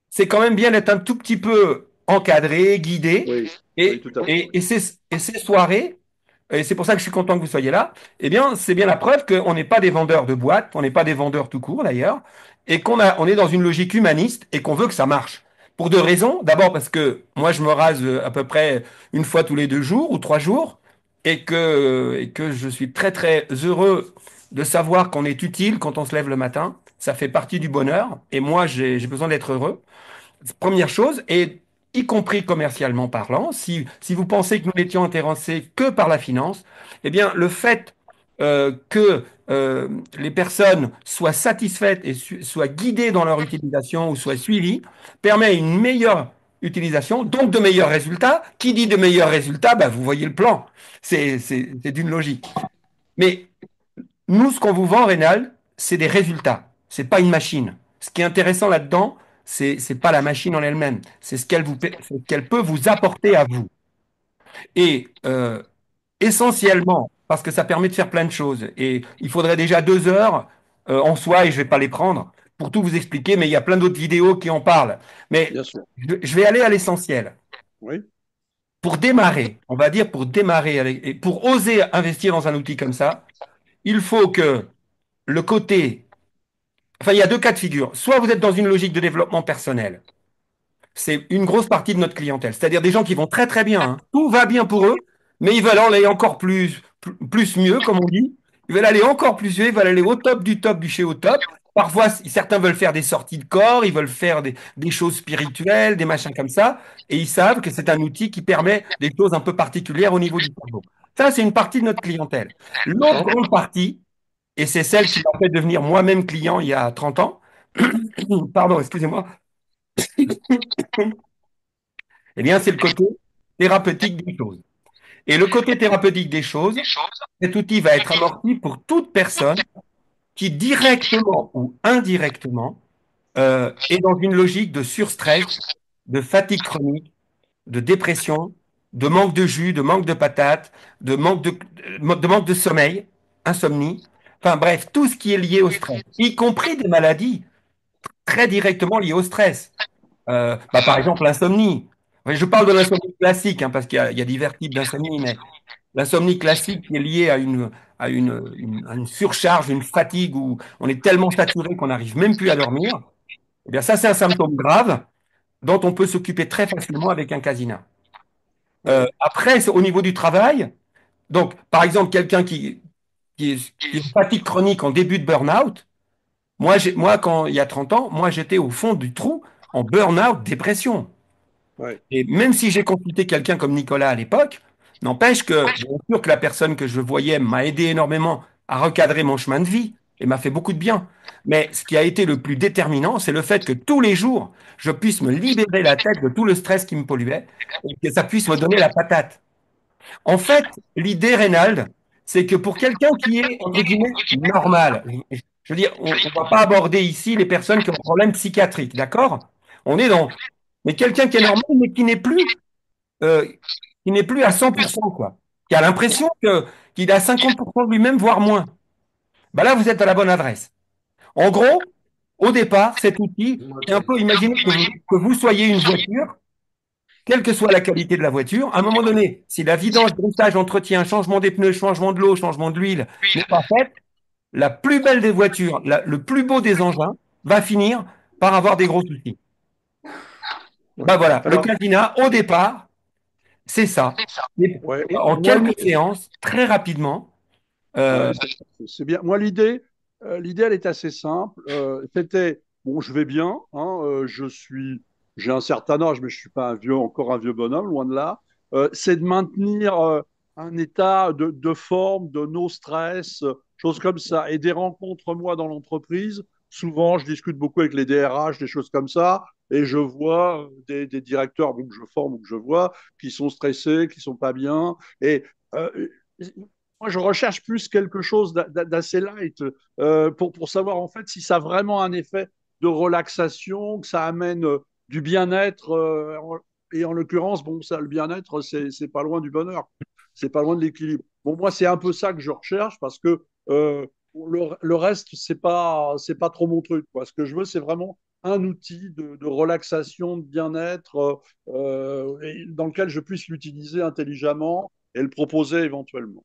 [SPEAKER 1] c'est quand même bien d'être un tout petit peu encadré, guidé,
[SPEAKER 5] Oui, oui,
[SPEAKER 1] et,
[SPEAKER 5] tout à fait.
[SPEAKER 1] et ces soirées, et c'est pour ça que je suis content que vous soyez là, eh bien, c'est bien la preuve qu'on n'est pas des vendeurs de boîtes, on n'est pas des vendeurs tout court d'ailleurs, et on est dans une logique humaniste et qu'on veut que ça marche. Pour deux raisons. D'abord parce que moi, je me rase à peu près une fois tous les 2 jours ou 3 jours, et que je suis très très heureux de savoir qu'on est utile quand on se lève le matin. Ça fait partie du bonheur. Et moi, j'ai besoin d'être heureux. Première chose, et y compris commercialement parlant, si vous pensez que nous n'étions intéressés que par la finance, eh bien, le fait que les personnes soient satisfaites et soient guidées dans leur utilisation ou soient suivies permet une meilleure utilisation, donc de meilleurs résultats. Qui dit de meilleurs résultats, bah, vous voyez le plan. C'est d'une logique. Mais nous, ce qu'on vous vend, Rénal, c'est des résultats. C'est pas une machine. Ce qui est intéressant là-dedans, c'est pas la machine en elle-même. C'est ce qu'elle peut vous apporter à vous. Et essentiellement, parce que ça permet de faire plein de choses. Et il faudrait déjà 2 heures en soi, et je vais pas les prendre pour tout vous expliquer, mais il y a plein d'autres vidéos qui en parlent. Mais
[SPEAKER 5] Bien sûr.
[SPEAKER 1] je vais aller à l'essentiel.
[SPEAKER 5] Oui,
[SPEAKER 1] Pour démarrer, on va dire pour démarrer, et pour oser investir dans un outil comme ça, il faut que le côté. Enfin, il y a deux cas de figure. Soit vous êtes dans une logique de développement personnel. C'est une grosse partie de notre clientèle. C'est-à-dire des gens qui vont très très bien, hein. Tout va bien pour eux, mais ils veulent aller encore plus mieux, comme on dit. Ils veulent aller encore plus mieux, ils veulent aller au top du chez au top. Parfois, certains veulent faire des sorties de corps, ils veulent faire des choses spirituelles, des machins comme ça, et ils savent que c'est un outil qui permet des choses un peu particulières au niveau du cerveau. Ça, c'est une partie de notre clientèle. L'autre
[SPEAKER 5] d'accord.
[SPEAKER 1] grande partie, et c'est celle qui m'a fait devenir moi-même client il y a 30 ans. Pardon, excusez-moi. Eh bien, c'est le côté thérapeutique des choses. Et le côté thérapeutique des choses, cet outil va être amorti pour toute personne qui, directement ou indirectement, est dans une logique de surstress, de fatigue chronique, de dépression, de manque de jus, de manque de patates, de manque de sommeil, insomnie. Enfin bref, tout ce qui est lié au stress, y compris des maladies très directement liées au stress. Bah, par exemple, l'insomnie. Ouais, je parle de l'insomnie classique, hein, parce qu'il y a divers types d'insomnie, mais l'insomnie classique qui est liée à une surcharge, une fatigue où on est tellement saturé qu'on n'arrive même plus à dormir, eh bien ça, c'est un symptôme grave dont on peut s'occuper très facilement avec un casina.
[SPEAKER 5] Oui,
[SPEAKER 1] Après, c'est au niveau du travail. Donc, par exemple, quelqu'un qui est fatigue chronique en début de burn-out, moi, quand il y a 30 ans, moi, j'étais au fond du trou en burn-out, dépression.
[SPEAKER 5] oui,
[SPEAKER 1] Et même si j'ai consulté quelqu'un comme Nicolas à l'époque, n'empêche que, bien sûr que la personne que je voyais m'a aidé énormément à recadrer mon chemin de vie et m'a fait beaucoup de bien. Mais ce qui a été le plus déterminant, c'est le fait que tous les jours, je puisse me libérer la tête de tout le stress qui me polluait et que ça puisse me donner la patate. En fait, l'idée, Reynald, c'est que pour quelqu'un qui est, entre guillemets, normal, je veux dire, on ne va pas aborder ici les personnes qui ont un problème psychiatrique, d'accord? On est dans. Mais quelqu'un qui est normal, mais euh, qui n'est plus à 100%, quoi. Qui a l'impression qu'il est à 50% de lui-même, voire moins. Ben là, vous êtes à la bonne adresse. En gros, au départ, cet outil, c'est un peu, imaginez que vous soyez une voiture, quelle que soit la qualité de la voiture, à un moment donné, si la vidange, brossage, entretien, changement des pneus, changement de l'eau, changement de l'huile n'est pas fait, la plus belle des voitures, le plus beau des engins, va finir par avoir des gros soucis.
[SPEAKER 5] oui.
[SPEAKER 1] Ben voilà, le
[SPEAKER 5] Alors,
[SPEAKER 1] Casina, au départ, c'est ça. Et
[SPEAKER 5] ouais,
[SPEAKER 1] en
[SPEAKER 5] moi,
[SPEAKER 1] quelques séances, très rapidement, euh,
[SPEAKER 5] ouais, c'est bien. Moi, l'idée, elle est assez simple. C'était, bon, je vais bien, hein, j'ai un certain âge, mais je suis pas encore un vieux bonhomme, loin de là. C'est de maintenir un état de forme, de no stress, choses comme ça. Et des rencontres, moi, dans l'entreprise, souvent, je discute beaucoup avec les DRH, des choses comme ça, et je vois des directeurs bon, que je forme ou que je vois qui sont stressés, qui sont pas bien. Et euh, moi, je recherche plus quelque chose d'assez light pour savoir en fait si ça a vraiment un effet de relaxation, que ça amène du bien-être. Et en l'occurrence, bon, ça, le bien-être, c'est pas loin du bonheur, c'est pas loin de l'équilibre. Bon, moi, c'est un peu ça que je recherche parce que le reste, c'est pas trop mon truc, quoi. Ce que je veux, c'est vraiment un outil de relaxation, de bien-être, dans lequel je puisse l'utiliser intelligemment et le proposer éventuellement.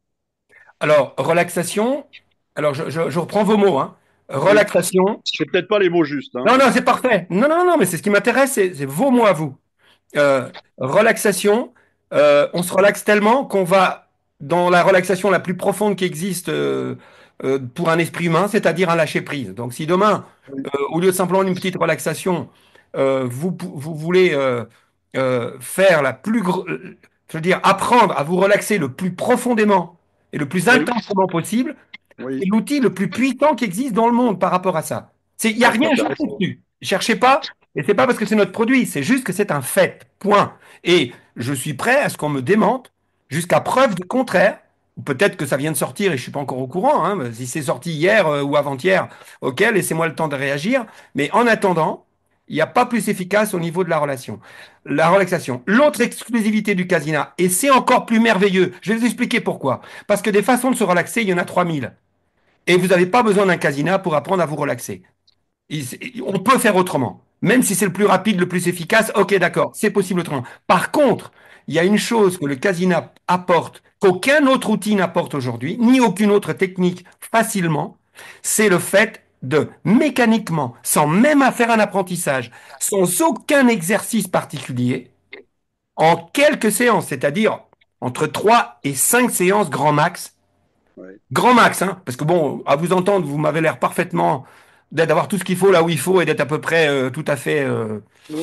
[SPEAKER 1] alors, relaxation, alors je reprends vos mots, hein.
[SPEAKER 5] Oui,
[SPEAKER 1] Relaxation,
[SPEAKER 5] c'est peut-être pas les mots justes, hein.
[SPEAKER 1] non, non, c'est parfait. Non, non, non, mais c'est ce qui m'intéresse, c'est vos mots à vous. Relaxation, on se relaxe tellement qu'on va dans la relaxation la plus profonde qui existe. pour un esprit humain, c'est-à-dire un lâcher-prise. Donc si demain,
[SPEAKER 5] Oui,
[SPEAKER 1] au lieu de simplement une petite relaxation, vous voulez faire je veux dire, apprendre à vous relaxer le plus profondément et le plus
[SPEAKER 5] oui,
[SPEAKER 1] intensément possible, c'est
[SPEAKER 5] oui.
[SPEAKER 1] l'outil le plus puissant qui existe dans le monde par rapport à ça. Il n'y a
[SPEAKER 5] Ah, c'est
[SPEAKER 1] rien à chercher
[SPEAKER 5] intéressant.
[SPEAKER 1] dessus. Cherchez pas, et c'est pas parce que c'est notre produit, c'est juste que c'est un fait. Point. Et je suis prêt à ce qu'on me démente jusqu'à preuve du contraire. Ou peut-être que ça vient de sortir et je suis pas encore au courant, hein. Si c'est sorti hier ou avant-hier, ok, laissez-moi le temps de réagir. Mais en attendant, il n'y a pas plus efficace au niveau de la relation. La relaxation. L'autre exclusivité du casina, et c'est encore plus merveilleux, je vais vous expliquer pourquoi. Parce que des façons de se relaxer, il y en a 3000. Et vous n'avez pas besoin d'un casina pour apprendre à vous relaxer. On peut faire autrement. Même si c'est le plus rapide, le plus efficace, ok, d'accord, c'est possible autrement. Par contre, il y a une chose que le casina apporte, qu'aucun autre outil n'apporte aujourd'hui, ni aucune autre technique facilement, c'est le fait de mécaniquement, sans même faire un apprentissage, sans aucun exercice particulier, en quelques séances, c'est-à-dire entre 3 et 5 séances grand max,
[SPEAKER 5] Oui.
[SPEAKER 1] grand max, hein, parce que bon, à vous entendre, vous m'avez l'air parfaitement d'avoir tout ce qu'il faut là où il faut et d'être à peu près tout à fait.
[SPEAKER 5] Oui,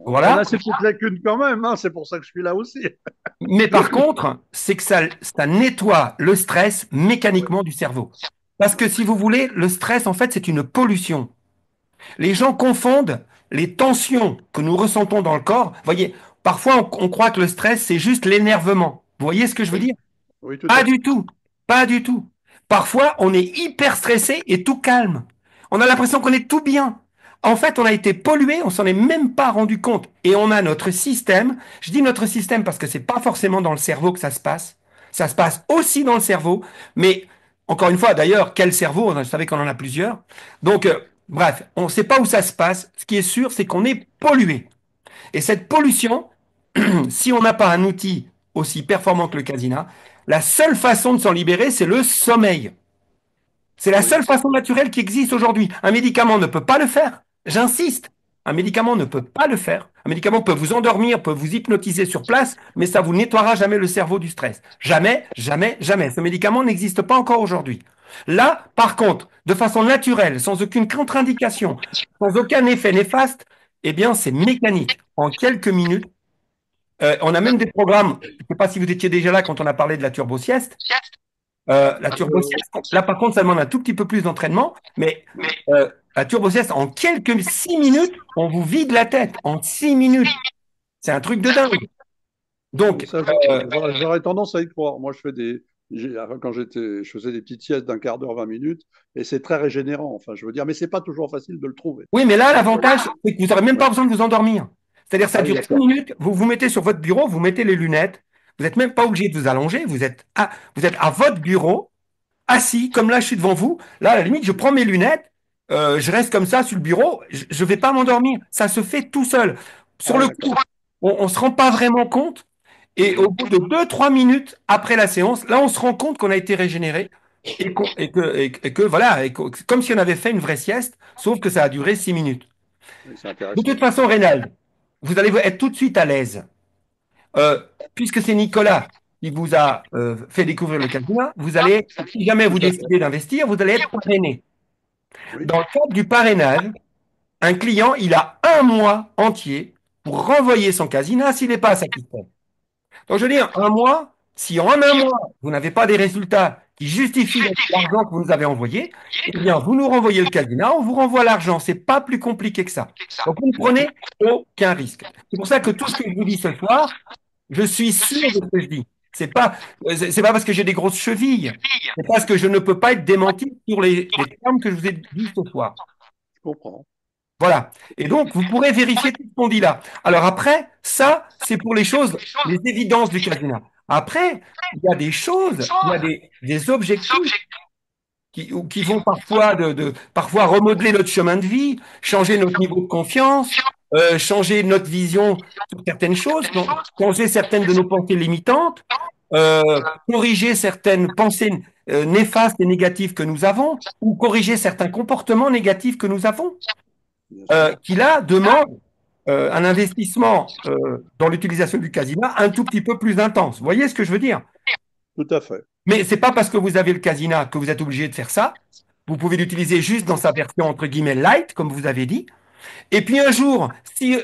[SPEAKER 5] on
[SPEAKER 1] Voilà.
[SPEAKER 5] a ces petites lacunes quand même, hein, c'est pour ça que je suis là aussi.
[SPEAKER 1] Mais par contre, c'est que ça nettoie le stress
[SPEAKER 5] Oui,
[SPEAKER 1] mécaniquement du cerveau. Parce que
[SPEAKER 5] oui,
[SPEAKER 1] si vous voulez, le stress, en fait, c'est une pollution. Les gens confondent les tensions que nous ressentons dans le corps. Vous voyez, parfois, on croit que le stress, c'est juste l'énervement. Vous voyez ce que je veux
[SPEAKER 5] oui,
[SPEAKER 1] dire?
[SPEAKER 5] oui, tout
[SPEAKER 1] Pas
[SPEAKER 5] à fait.
[SPEAKER 1] du tout. Pas du tout. Parfois, on est hyper stressé et tout calme. On a l'impression qu'on est tout bien. En fait, on a été pollué, on s'en est même pas rendu compte. Et on a notre système. Je dis notre système parce que c'est pas forcément dans le cerveau que ça se passe. Ça se passe aussi dans le cerveau. Mais encore une fois, d'ailleurs, quel cerveau? Vous savez qu'on en a plusieurs. Donc, bref, on ne sait pas où ça se passe. Ce qui est sûr, c'est qu'on est pollué. Et cette pollution, si on n'a pas un outil aussi performant que le casina, la seule façon de s'en libérer, c'est le sommeil. C'est la
[SPEAKER 5] Oui,
[SPEAKER 1] seule façon naturelle qui existe aujourd'hui. Un médicament ne peut pas le faire. J'insiste. Un médicament ne peut pas le faire. Un médicament peut vous endormir, peut vous hypnotiser sur place, mais ça vous nettoiera jamais le cerveau du stress. Jamais, jamais, jamais. Ce médicament n'existe pas encore aujourd'hui. Là, par contre, de façon naturelle, sans aucune contre-indication, sans aucun effet néfaste, eh bien, c'est mécanique. En quelques minutes, on a même des programmes. Je ne sais pas si vous étiez déjà là quand on a parlé de la turbo-sieste. La
[SPEAKER 5] euh,
[SPEAKER 1] turbo-sieste, là par contre, ça demande un tout petit peu plus d'entraînement, mais la turbo-sieste, en quelques 6 minutes, on vous vide la tête. En 6 minutes. C'est un truc de dingue.
[SPEAKER 5] oui,
[SPEAKER 1] Donc,
[SPEAKER 5] ça, j'aurais tendance à y croire. Moi, quand je faisais des petites siestes d'un quart d'heure, 20 minutes, et c'est très régénérant. Enfin, je veux dire, mais c'est pas toujours facile de le trouver.
[SPEAKER 1] oui, mais là, l'avantage, c'est que vous n'aurez même
[SPEAKER 5] Ouais.
[SPEAKER 1] pas besoin de vous endormir. C'est-à-dire, ça
[SPEAKER 5] Ah oui,
[SPEAKER 1] dure six
[SPEAKER 5] d'accord.
[SPEAKER 1] minutes, vous vous mettez sur votre bureau, vous mettez les lunettes, vous n'êtes même pas obligé de vous allonger, vous êtes à votre bureau, assis, comme là, je suis devant vous. Là, à la limite, je prends mes lunettes, je reste comme ça sur le bureau, je ne vais pas m'endormir. Ça se fait tout seul.
[SPEAKER 5] Ah
[SPEAKER 1] Sur
[SPEAKER 5] oui,
[SPEAKER 1] le
[SPEAKER 5] d'accord.
[SPEAKER 1] coup, on ne se rend pas vraiment compte. Et au
[SPEAKER 5] Mhm.
[SPEAKER 1] bout de 2, 3 minutes après la séance, là, on se rend compte qu'on a été régénéré voilà, comme si on avait fait une vraie sieste, sauf que ça a duré 6 minutes.
[SPEAKER 5] Oui, c'est
[SPEAKER 1] De
[SPEAKER 5] intéressant.
[SPEAKER 1] toute façon, Reynald, vous allez être tout de suite à l'aise. Euh, Puisque c'est Nicolas qui vous a fait découvrir le casino, vous allez, si jamais
[SPEAKER 5] Tout
[SPEAKER 1] vous
[SPEAKER 5] à fait.
[SPEAKER 1] décidez d'investir, vous allez être parrainé.
[SPEAKER 5] Oui.
[SPEAKER 1] Dans le cadre du parrainage, un client, il a un mois entier pour renvoyer son casino s'il n'est pas satisfait. Donc, je veux dire, un mois, si en un mois, vous n'avez pas des résultats qui justifient l'argent que vous nous avez envoyé, eh bien, vous nous renvoyez le casino, on vous renvoie l'argent. C'est pas plus compliqué que ça. Donc, vous ne prenez aucun risque. C'est pour ça que tout ce que je vous dis ce soir, je suis sûr de ce que je dis. C'est pas parce que j'ai des grosses chevilles. C'est parce que je ne peux pas être démenti sur les termes que je vous ai dit ce soir.
[SPEAKER 5] Je comprends.
[SPEAKER 1] Voilà. Et donc, vous pourrez vérifier tout ce qu'on dit là. Alors après, ça, c'est pour les choses, les évidences du casino. Après, il y a des choses, il y a des objectifs qui vont parfois parfois remodeler notre chemin de vie, changer notre niveau de confiance, changer notre vision sur certaines choses, changer certaines de nos pensées limitantes, corriger certaines pensées néfastes et négatives que nous avons, ou corriger certains comportements négatifs que nous avons,
[SPEAKER 5] Bien sûr.
[SPEAKER 1] qui là demandent un investissement dans l'utilisation du casino un tout petit peu plus intense. Vous voyez ce que je veux dire?
[SPEAKER 5] tout à fait.
[SPEAKER 1] Mais c'est pas parce que vous avez le casina que vous êtes obligé de faire ça. Vous pouvez l'utiliser juste dans sa version entre guillemets light, comme vous avez dit. Et puis un jour, si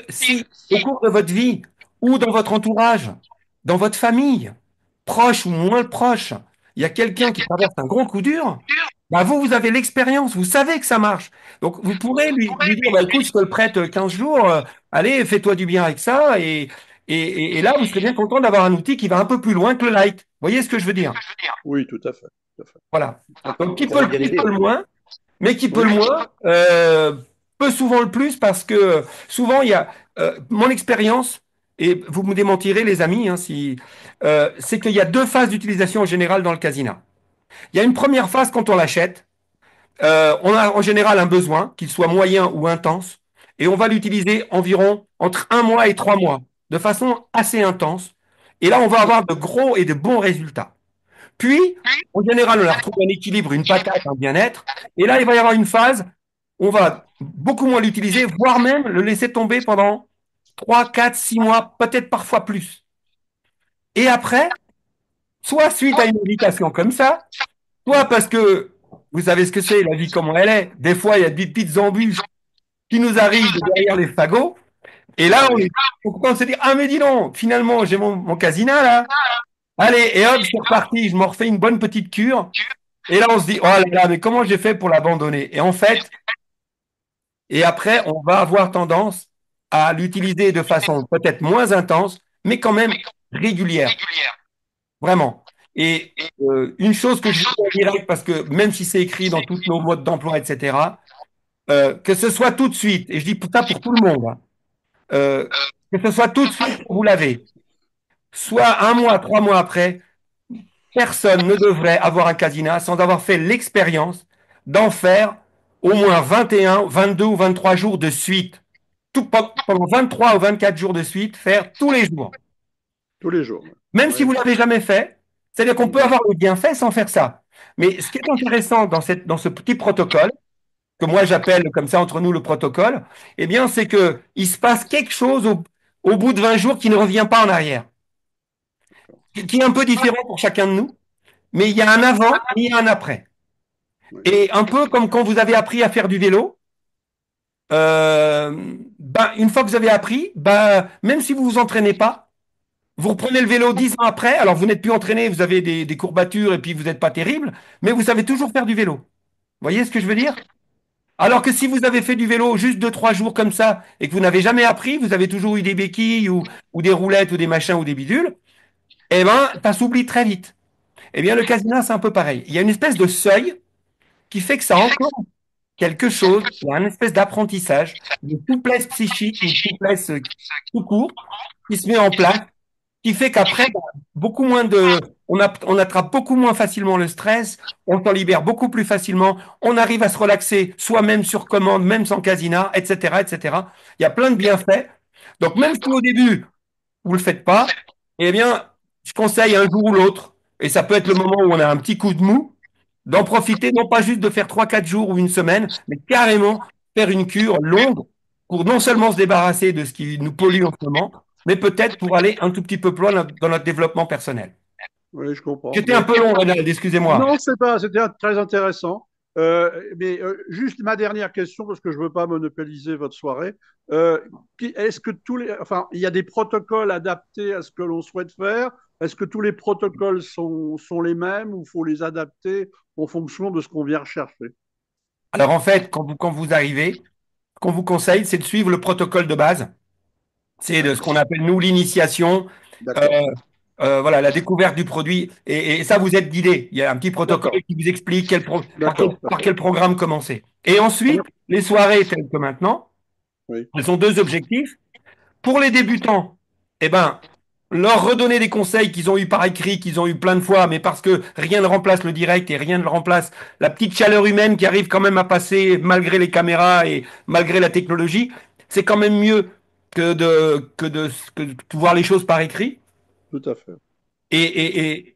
[SPEAKER 1] au cours de votre vie ou dans votre entourage, dans votre famille, proche ou moins proche, il y a quelqu'un qui traverse un gros coup dur, bah vous, vous avez l'expérience, vous savez que ça marche. Donc vous pourrez lui dire, bah, écoute, je te le prête 15 jours, allez, fais-toi du bien avec ça. Et là, vous serez bien content d'avoir un outil qui va un peu plus loin que le light. Vous voyez ce que je veux dire?
[SPEAKER 5] Oui, tout à fait. Tout à fait.
[SPEAKER 1] Voilà.
[SPEAKER 2] Ah,
[SPEAKER 1] Donc qui
[SPEAKER 2] ça
[SPEAKER 1] peut
[SPEAKER 2] va
[SPEAKER 1] le
[SPEAKER 2] bien
[SPEAKER 1] plus,
[SPEAKER 2] aider.
[SPEAKER 1] peut le moins. Mais qui peut
[SPEAKER 5] Oui,
[SPEAKER 1] le moins, peut souvent le plus parce que souvent il y a mon expérience, et vous me démentirez les amis, hein, si, c'est qu'il y a deux phases d'utilisation en général dans le casino. Il y a une première phase quand on l'achète. On a en général un besoin, qu'il soit moyen ou intense, et on va l'utiliser environ entre 1 mois et 3 mois, de façon assez intense. Et là, on va avoir de gros et de bons résultats. Puis, en général, on la retrouve un équilibre, une patate, un bien-être. Et là, il va y avoir une phase où on va beaucoup moins l'utiliser, voire même le laisser tomber pendant 3, 4, 6 mois, peut-être parfois plus. Et après, soit suite à une méditation comme ça, soit parce que vous savez ce que c'est, la vie comment elle est. Des fois, il y a des petites embûches qui nous arrivent de derrière les fagots. Et là,
[SPEAKER 2] Ah oui.
[SPEAKER 1] on commence à se dire, ah mais dis donc, finalement, j'ai mon casina là. Allez, et hop, c'est reparti. Je me refais une bonne petite cure. Et là, on se dit, oh là là, mais comment j'ai fait pour l'abandonner? Et en fait, et après, on va avoir tendance à l'utiliser de façon peut-être moins intense, mais quand même régulière, vraiment. Et une chose que je dis en direct, parce que même si c'est écrit dans tous nos modes d'emploi, etc., que ce soit tout de suite, et je dis ça pour tout le monde, hein, euh, que ce soit tout de suite que vous l'avez, soit 1 mois, 3 mois après, personne ne devrait avoir un casina sans avoir fait l'expérience d'en faire au moins 21, 22 ou 23 jours de suite. Pendant 23 ou 24 jours de suite, faire tous les jours.
[SPEAKER 5] tous les jours.
[SPEAKER 1] Même si
[SPEAKER 5] Ouais.
[SPEAKER 1] vous ne l'avez jamais fait, c'est-à-dire qu'on peut avoir le bienfait sans faire ça. Mais ce qui est intéressant dans ce petit protocole, que moi j'appelle comme ça entre nous le protocole, eh bien, c'est que il se passe quelque chose au bout de 20 jours qui ne revient pas en arrière, qui est un peu différent pour chacun de nous, mais il y a un avant et il y a un après.
[SPEAKER 5] Ouais.
[SPEAKER 1] Et un peu comme quand vous avez appris à faire du vélo, ben, une fois que vous avez appris, ben, même si vous vous entraînez pas, vous reprenez le vélo 10 ans après, alors vous n'êtes plus entraîné, vous avez des courbatures et puis vous n'êtes pas terrible, mais vous savez toujours faire du vélo. Vous voyez ce que je veux dire? Alors que si vous avez fait du vélo juste 2, 3 jours comme ça et que vous n'avez jamais appris, vous avez toujours eu des béquilles ou des roulettes ou des machins ou des bidules, eh ben, ça s'oublie très vite. Eh bien, le casino, c'est un peu pareil. Il y a une espèce de seuil qui fait que ça ancre quelque chose, il y a une espèce d'apprentissage, de souplesse psychique, une souplesse tout court, qui se met en place, qui fait qu'après, bah, on attrape beaucoup moins facilement le stress, on s'en libère beaucoup plus facilement, on arrive à se relaxer soi-même sur commande, même sans casina, etc., etc. Il y a plein de bienfaits. Donc, même si au début, vous le faites pas, eh bien, je conseille un jour ou l'autre, et ça peut être le moment où on a un petit coup de mou, d'en profiter, non pas juste de faire 3, 4 jours ou une semaine, mais carrément faire une cure longue pour non seulement se débarrasser de ce qui nous pollue en ce moment, mais peut-être pour aller un tout petit peu plus loin dans notre développement personnel.
[SPEAKER 5] Oui, je comprends.
[SPEAKER 1] J'étais un peu long, Renald, excusez-moi.
[SPEAKER 5] Non, c'était très intéressant. Juste ma dernière question, parce que je ne veux pas monopoliser votre soirée. Est-ce que enfin, il y a des protocoles adaptés à ce que l'on souhaite faire? Est-ce que tous les protocoles sont les mêmes ou faut les adapter en fonction de ce qu'on vient rechercher?
[SPEAKER 1] Alors en fait, quand vous arrivez, ce qu'on vous conseille, c'est de suivre le protocole de base. C'est de ce qu'on appelle, nous, l'initiation, euh,
[SPEAKER 5] D'accord,
[SPEAKER 1] voilà, la découverte du produit. Et ça, vous êtes guidé. Il y a un petit protocole
[SPEAKER 5] d'accord,
[SPEAKER 1] qui vous explique
[SPEAKER 5] d'accord,
[SPEAKER 1] par
[SPEAKER 5] d'accord.
[SPEAKER 1] quel programme commencer. Et ensuite, les soirées telles que maintenant,
[SPEAKER 5] Oui,
[SPEAKER 1] elles ont deux objectifs. Pour les débutants, eh ben, leur redonner des conseils qu'ils ont eu par écrit, qu'ils ont eu plein de fois, mais parce que rien ne remplace le direct et rien ne remplace la petite chaleur humaine qui arrive quand même à passer malgré les caméras et malgré la technologie, c'est quand même mieux que de voir les choses par écrit.
[SPEAKER 5] tout à fait.
[SPEAKER 1] Et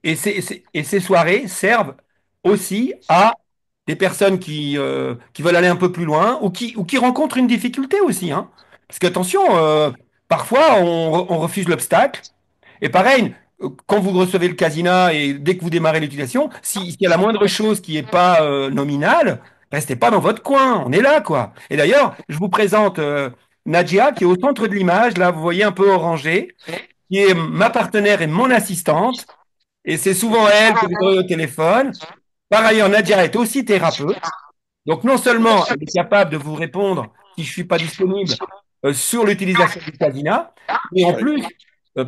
[SPEAKER 1] ces soirées servent aussi à des personnes qui veulent aller un peu plus loin ou qui rencontrent une difficulté aussi, hein. Parce qu'attention, parfois on refuse l'obstacle. Et pareil, quand vous recevez le casina et dès que vous démarrez l'utilisation, s'il y a la moindre chose qui n'est pas nominale, restez pas dans votre coin, on est là, quoi. Et d'ailleurs, je vous présente Nadia, qui est au centre de l'image, là, vous voyez un peu orangé, qui est ma partenaire et mon assistante, et c'est souvent elle que vous aurez au téléphone. Par ailleurs, Nadia est aussi thérapeute, donc non seulement elle est capable de vous répondre si je suis pas disponible sur l'utilisation du casina, mais en plus,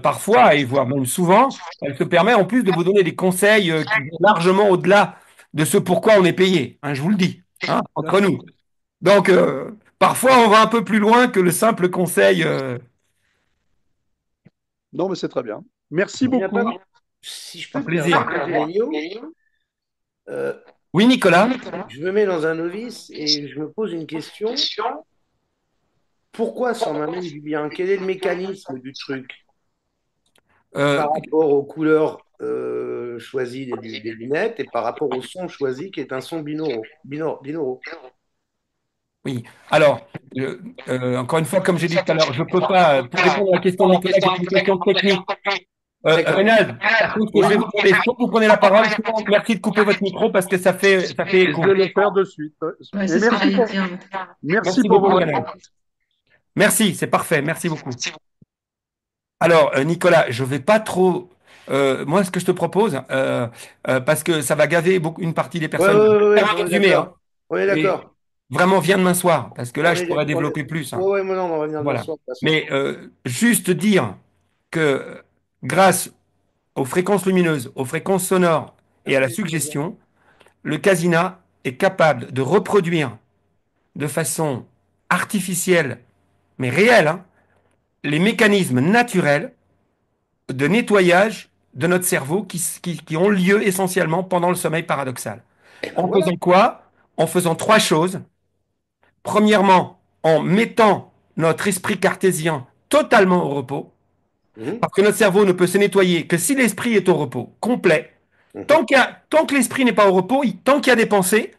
[SPEAKER 1] parfois, et voire même souvent, elle se permet en plus de vous donner des conseils qui vont largement au-delà de ce pourquoi on est payé, hein, je vous le dis, hein, entre nous. Donc, parfois, on va un peu plus loin que le simple conseil.
[SPEAKER 5] Non, mais c'est très bien. Merci
[SPEAKER 2] Il n'y a pas,
[SPEAKER 5] beaucoup.
[SPEAKER 2] si je
[SPEAKER 1] Un
[SPEAKER 2] peux te
[SPEAKER 1] plaisir.
[SPEAKER 2] permettre, Benigno, euh,
[SPEAKER 1] Oui, Nicolas?
[SPEAKER 2] je me mets dans un novice et je me pose une question. Pourquoi ça m'amène du bien? Quel est le mécanisme du truc
[SPEAKER 1] Euh,
[SPEAKER 2] par rapport aux couleurs choisies des lunettes et par rapport au son choisi qui est un son binauraux?
[SPEAKER 1] oui. Alors, encore une fois, comme j'ai dit tout à l'heure, je peux pas, pour répondre à la question de Nicolas, qui est une question technique.
[SPEAKER 2] D'accord.
[SPEAKER 1] Reynald, par contre, ce que je vais vous demander, soit vous prenez la parole, soit merci de couper votre micro parce que ça fait
[SPEAKER 5] Je
[SPEAKER 1] écho.
[SPEAKER 5] vais le faire de suite.
[SPEAKER 3] Ouais,
[SPEAKER 5] Et
[SPEAKER 3] c'est ce que j'allais dire.
[SPEAKER 5] merci
[SPEAKER 1] Merci
[SPEAKER 5] pour
[SPEAKER 1] beaucoup,
[SPEAKER 5] vos
[SPEAKER 1] Reynald.
[SPEAKER 5] réponses.
[SPEAKER 1] Merci, c'est parfait. Merci beaucoup. Alors, Nicolas, je vais pas trop. Moi, ce que je te propose, parce que ça va gaver une partie des
[SPEAKER 2] Ouais, ouais,
[SPEAKER 1] personnes,
[SPEAKER 2] ouais,
[SPEAKER 1] faire
[SPEAKER 2] ouais,
[SPEAKER 1] un
[SPEAKER 2] on est
[SPEAKER 1] résumé, hein,
[SPEAKER 2] d'accord. On est
[SPEAKER 1] et
[SPEAKER 2] d'accord.
[SPEAKER 1] vraiment, viens demain soir, parce que là,
[SPEAKER 2] On
[SPEAKER 1] je
[SPEAKER 2] est,
[SPEAKER 1] pourrais
[SPEAKER 2] on est-
[SPEAKER 1] développer plus,
[SPEAKER 2] Ouais,
[SPEAKER 1] hein.
[SPEAKER 2] ouais, mais non, on va venir demain
[SPEAKER 1] Voilà.
[SPEAKER 2] soir de toute façon.
[SPEAKER 1] Mais juste dire que grâce aux fréquences lumineuses, aux fréquences sonores et à la suggestion, le casina est capable de reproduire de façon artificielle, mais réelle, hein, les mécanismes naturels de nettoyage de notre cerveau qui ont lieu essentiellement pendant le sommeil paradoxal.
[SPEAKER 2] Et ben
[SPEAKER 1] En
[SPEAKER 2] voilà.
[SPEAKER 1] faisant quoi? En faisant trois choses. Premièrement, en mettant notre esprit cartésien totalement au repos,
[SPEAKER 2] Mhm,
[SPEAKER 1] parce que notre cerveau ne peut se nettoyer que si l'esprit est au repos complet.
[SPEAKER 2] mhm,
[SPEAKER 1] Tant que l'esprit n'est pas au repos, tant qu'il y a des pensées,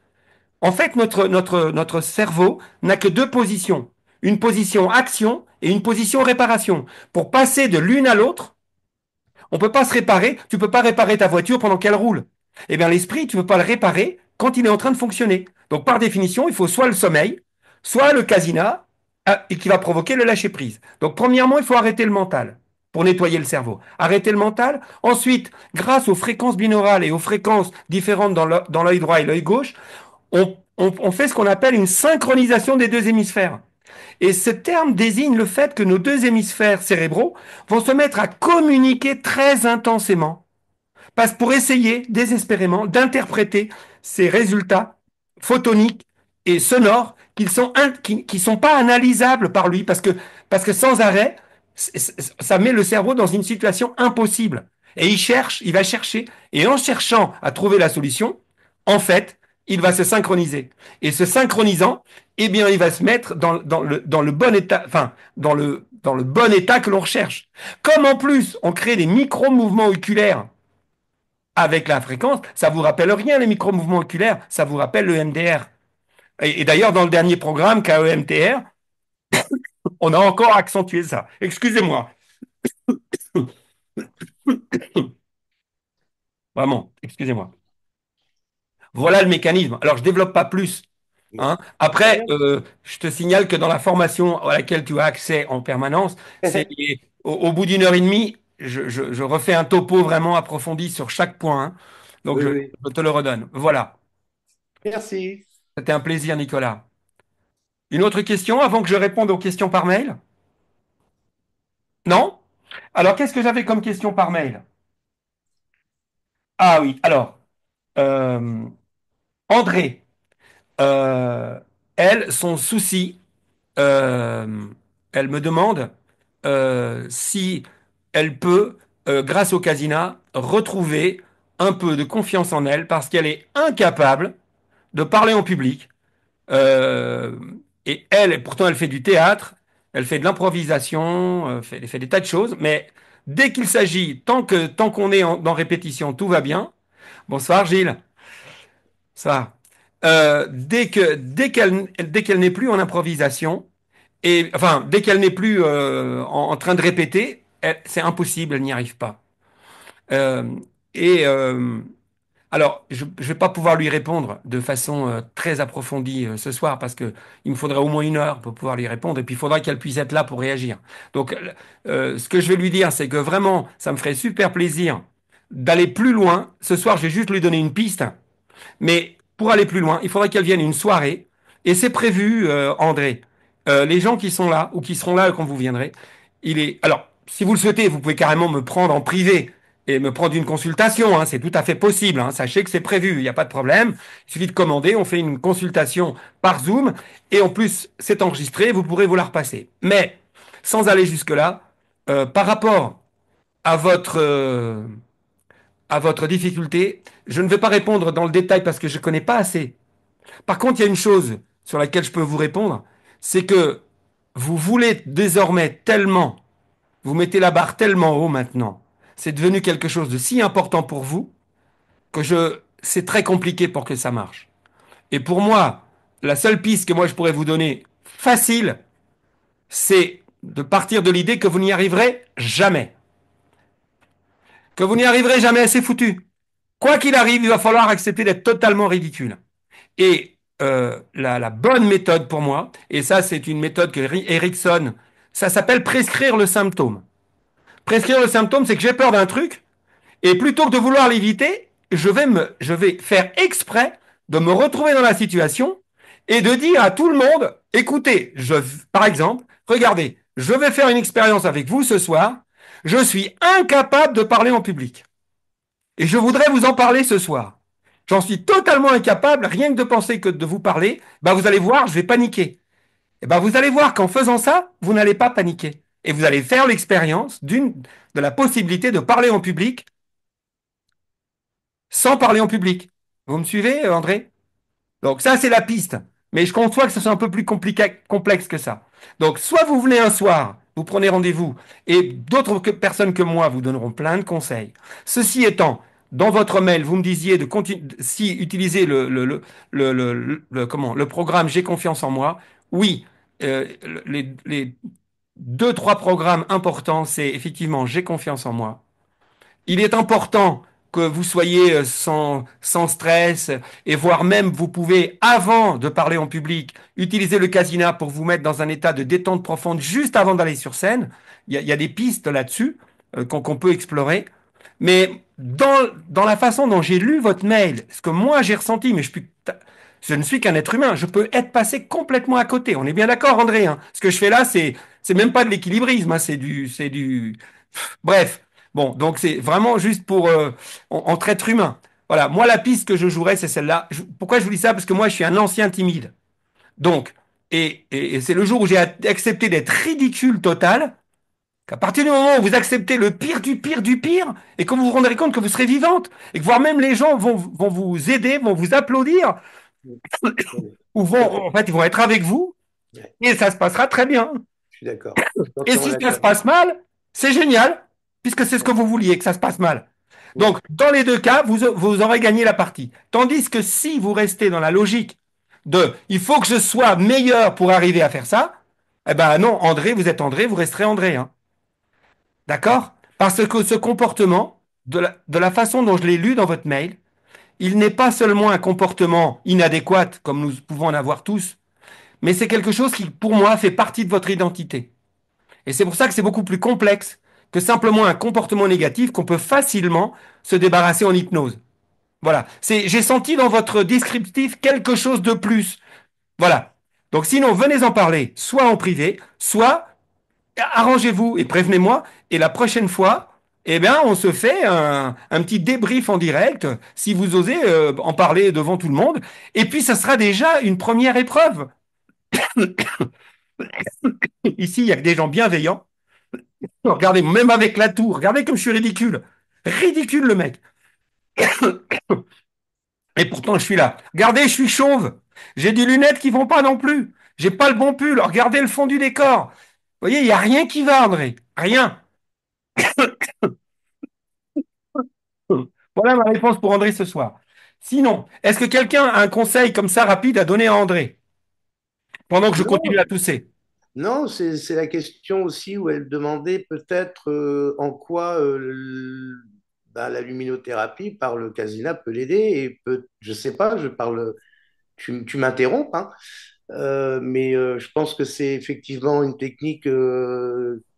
[SPEAKER 1] en fait, notre cerveau n'a que deux positions. Une position action et une position réparation. Pour passer de l'une à l'autre, on ne peut pas se réparer. Tu ne peux pas réparer ta voiture pendant qu'elle roule. Eh bien, l'esprit, tu ne peux pas le réparer quand il est en train de fonctionner. Donc, par définition, il faut soit le sommeil, soit le casina, et qui va provoquer le lâcher-prise. Donc, premièrement, il faut arrêter le mental pour nettoyer le cerveau. Arrêter le mental. Ensuite, grâce aux fréquences binaurales et aux fréquences différentes dans l'œil droit et l'œil gauche, on fait ce qu'on appelle une synchronisation des deux hémisphères. Et ce terme désigne le fait que nos deux hémisphères cérébraux vont se mettre à communiquer très intensément, parce pour essayer désespérément d'interpréter ces résultats photoniques et sonores qui sont pas analysables par lui, parce que sans arrêt, ça met le cerveau dans une situation impossible. Et il va chercher, et en cherchant à trouver la solution, en fait, il va se synchroniser. Et se synchronisant, eh bien, il va se mettre dans le bon état, enfin, dans le bon état que l'on recherche. Comme en plus, on crée des micro-mouvements oculaires avec la fréquence, ça vous rappelle rien les micro-mouvements oculaires, ça vous rappelle le MDR. Et d'ailleurs, dans le dernier programme KEMTR, on a encore accentué ça. Excusez-moi. Vraiment, excusez-moi. Voilà le mécanisme. Alors, je développe pas plus,
[SPEAKER 2] Mais
[SPEAKER 1] hein.
[SPEAKER 2] c'est
[SPEAKER 1] Après,
[SPEAKER 2] rien.
[SPEAKER 1] je te signale que dans la formation à laquelle tu as accès en permanence, c'est au bout d'une heure et demie, je refais un topo vraiment approfondi sur chaque point, hein. Donc,
[SPEAKER 2] Oui, oui.
[SPEAKER 1] je te le redonne. Voilà.
[SPEAKER 2] Merci.
[SPEAKER 1] C'était un plaisir, Nicolas. Une autre question avant que je réponde aux questions par mail? Non? Alors, qu'est-ce que j'avais comme question par mail? Ah oui, alors, euh, André, euh, elle, son souci, euh, elle me demande si elle peut, grâce au Casina, retrouver un peu de confiance en elle parce qu'elle est incapable de parler en public. Euh, et elle, pourtant, elle fait du théâtre, elle fait de l'improvisation, elle fait des tas de choses, mais dès qu'il s'agit, tant qu'on est dans répétition, tout va bien. Bonsoir Gilles. Ça. Dès qu'elle n'est plus en improvisation, et enfin, dès qu'elle n'est plus en train de répéter, c'est impossible, elle n'y arrive pas. Euh, et alors, je ne vais pas pouvoir lui répondre de façon très approfondie ce soir parce que il me faudrait au moins 1 heure pour pouvoir lui répondre et puis il faudra qu'elle puisse être là pour réagir. Donc, ce que je vais lui dire, c'est que vraiment, ça me ferait super plaisir d'aller plus loin. Ce soir, je vais juste lui donner une piste. Mais pour aller plus loin, il faudrait qu'elle vienne une soirée. Et c'est prévu, André. Les gens qui sont là ou qui seront là quand vous viendrez, il est. Alors, si vous le souhaitez, vous pouvez carrément me prendre en privé et me prendre une consultation. Hein, c'est tout à fait possible. Hein. Sachez que c'est prévu. Il n'y a pas de problème. Il suffit de commander. On fait une consultation par Zoom. Et en plus, c'est enregistré. Vous pourrez vous la repasser. Mais sans aller jusque-là, par rapport à votre difficulté, je ne vais pas répondre dans le détail parce que je ne connais pas assez. Par contre, il y a une chose sur laquelle je peux vous répondre, c'est que vous voulez désormais tellement, vous mettez la barre tellement haut maintenant, c'est devenu quelque chose de si important pour vous que c'est très compliqué pour que ça marche. Et pour moi, la seule piste que moi je pourrais vous donner facile, c'est de partir de l'idée que vous n'y arriverez jamais. Que vous n'y arriverez jamais, c'est foutu. Quoi qu'il arrive, il va falloir accepter d'être totalement ridicule. Et la bonne méthode pour moi, et ça c'est une méthode que Erickson, ça s'appelle prescrire le symptôme. Prescrire le symptôme, c'est que j'ai peur d'un truc, et plutôt que de vouloir l'éviter, je vais faire exprès de me retrouver dans la situation et de dire à tout le monde, écoutez, par exemple, regardez, je vais faire une expérience avec vous ce soir, je suis incapable de parler en public. Et je voudrais vous en parler ce soir. J'en suis totalement incapable, rien que de penser que de vous parler, bah vous allez voir, je vais paniquer. Et ben vous allez voir qu'en faisant ça, vous n'allez pas paniquer. Et vous allez faire l'expérience de la possibilité de parler en public sans parler en public. Vous me suivez, André? Donc ça, c'est la piste. Mais je conçois que ce soit un peu plus complexe que ça. Donc soit vous venez un soir, vous prenez rendez-vous, et d'autres personnes que moi vous donneront plein de conseils. Ceci étant, dans votre mail, vous me disiez de si utiliser le programme J'ai confiance en moi. Oui, les 2, 3 programmes importants, c'est effectivement J'ai confiance en moi. Il est important que vous soyez sans stress et voire même vous pouvez, avant de parler en public, utiliser le casina pour vous mettre dans un état de détente profonde juste avant d'aller sur scène. Il y a des pistes là-dessus qu'on peut explorer. Mais dans la façon dont j'ai lu votre mail, ce que moi j'ai ressenti, mais je ne suis qu'un être humain, je peux être passé complètement à côté. On est bien d'accord, André, hein. Ce que je fais là, c'est même pas de l'équilibrisme, hein, c'est du. Bref, bon, donc c'est vraiment juste pour entre êtres humains. Voilà, moi la piste que je jouerais, c'est celle-là. Pourquoi je vous dis ça? Parce que moi je suis un ancien timide. Donc, et c'est le jour où j'ai accepté d'être ridicule total, qu'à partir du moment où vous acceptez le pire du pire du pire, et que vous vous rendrez compte que vous serez vivante, et que voire même les gens vont vous aider, vont vous applaudir, ou
[SPEAKER 2] D'accord.
[SPEAKER 1] en fait, ils vont être avec vous,
[SPEAKER 2] Ouais,
[SPEAKER 1] et ça se passera très bien.
[SPEAKER 2] je suis d'accord. Je suis
[SPEAKER 1] Et
[SPEAKER 2] entièrement
[SPEAKER 1] si ça se
[SPEAKER 2] d'accord.
[SPEAKER 1] passe mal, c'est génial, puisque c'est ce que vous vouliez, que ça se passe mal.
[SPEAKER 2] Oui,
[SPEAKER 1] Donc, dans les 2 cas, vous aurez gagné la partie. Tandis que si vous restez dans la logique de il faut que je sois meilleur pour arriver à faire ça, eh ben non, André, vous êtes André, vous resterez André. Hein. D'accord? Parce que ce comportement, de la façon dont je l'ai lu dans votre mail, il n'est pas seulement un comportement inadéquat, comme nous pouvons en avoir tous, mais c'est quelque chose qui, pour moi, fait partie de votre identité. Et c'est pour ça que c'est beaucoup plus complexe que simplement un comportement négatif qu'on peut facilement se débarrasser en hypnose. Voilà. J'ai senti dans votre descriptif quelque chose de plus. Voilà. Donc sinon, venez en parler, soit en privé, soit arrangez-vous et prévenez-moi. Et la prochaine fois, eh bien, on se fait un petit débrief en direct, si vous osez en parler devant tout le monde. Et puis, ça sera déjà une première épreuve. Ici, il y a que des gens bienveillants. Regardez, même avec la tour, regardez comme je suis ridicule. Ridicule, le mec. Et pourtant, je suis là. Regardez, je suis chauve. J'ai des lunettes qui vont pas non plus. J'ai pas le bon pull. Regardez le fond du décor. Vous voyez, il n'y a rien qui va, André. Rien. Voilà ma réponse pour André ce soir. Sinon, est-ce que quelqu'un a un conseil comme ça rapide à donner à André pendant que je continue
[SPEAKER 2] non,
[SPEAKER 1] à tousser?
[SPEAKER 2] non, c'est la question aussi où elle demandait peut-être en quoi ben, la luminothérapie par le casina peut l'aider et peut, je sais pas, je parle, tu m'interromps, hein, mais je pense que c'est effectivement une technique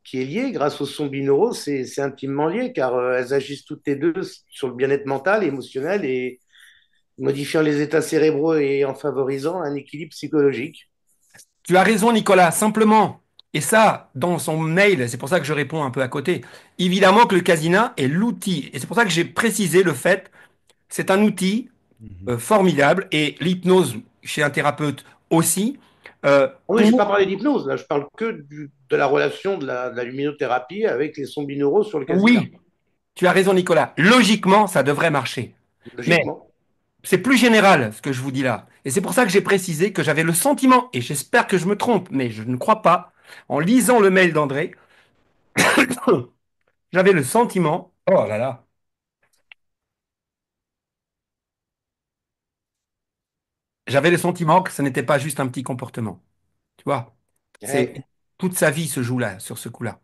[SPEAKER 2] qui est liée grâce aux sons binauraux, c'est intimement lié car elles agissent toutes les deux sur le bien-être mental et émotionnel et modifiant les états cérébraux et en favorisant un équilibre psychologique.
[SPEAKER 1] Tu as raison, Nicolas, simplement. Et ça, dans son mail, c'est pour ça que je réponds un peu à côté. Évidemment que le casina est l'outil. Et c'est pour ça que j'ai précisé le fait, c'est un outil
[SPEAKER 6] Mhm.
[SPEAKER 1] formidable. Et l'hypnose chez un thérapeute aussi.
[SPEAKER 2] Oui, je n'ai pas
[SPEAKER 1] Pour...
[SPEAKER 2] parlé d'hypnose, là, je parle que de la relation de la luminothérapie avec les sons binauraux sur le casina,
[SPEAKER 1] Oui, tu as raison, Nicolas. Logiquement, ça devrait marcher. Mais
[SPEAKER 2] logiquement.
[SPEAKER 1] c'est plus général ce que je vous dis là. Et c'est pour ça que j'ai précisé que j'avais le sentiment, et j'espère que je me trompe, mais je ne crois pas, en lisant le mail d'André, j'avais le sentiment, oh là là, j'avais le sentiment que ce n'était pas juste un petit comportement. Tu vois, c'est
[SPEAKER 2] Ouais.
[SPEAKER 1] toute sa vie se joue là, sur ce coup-là.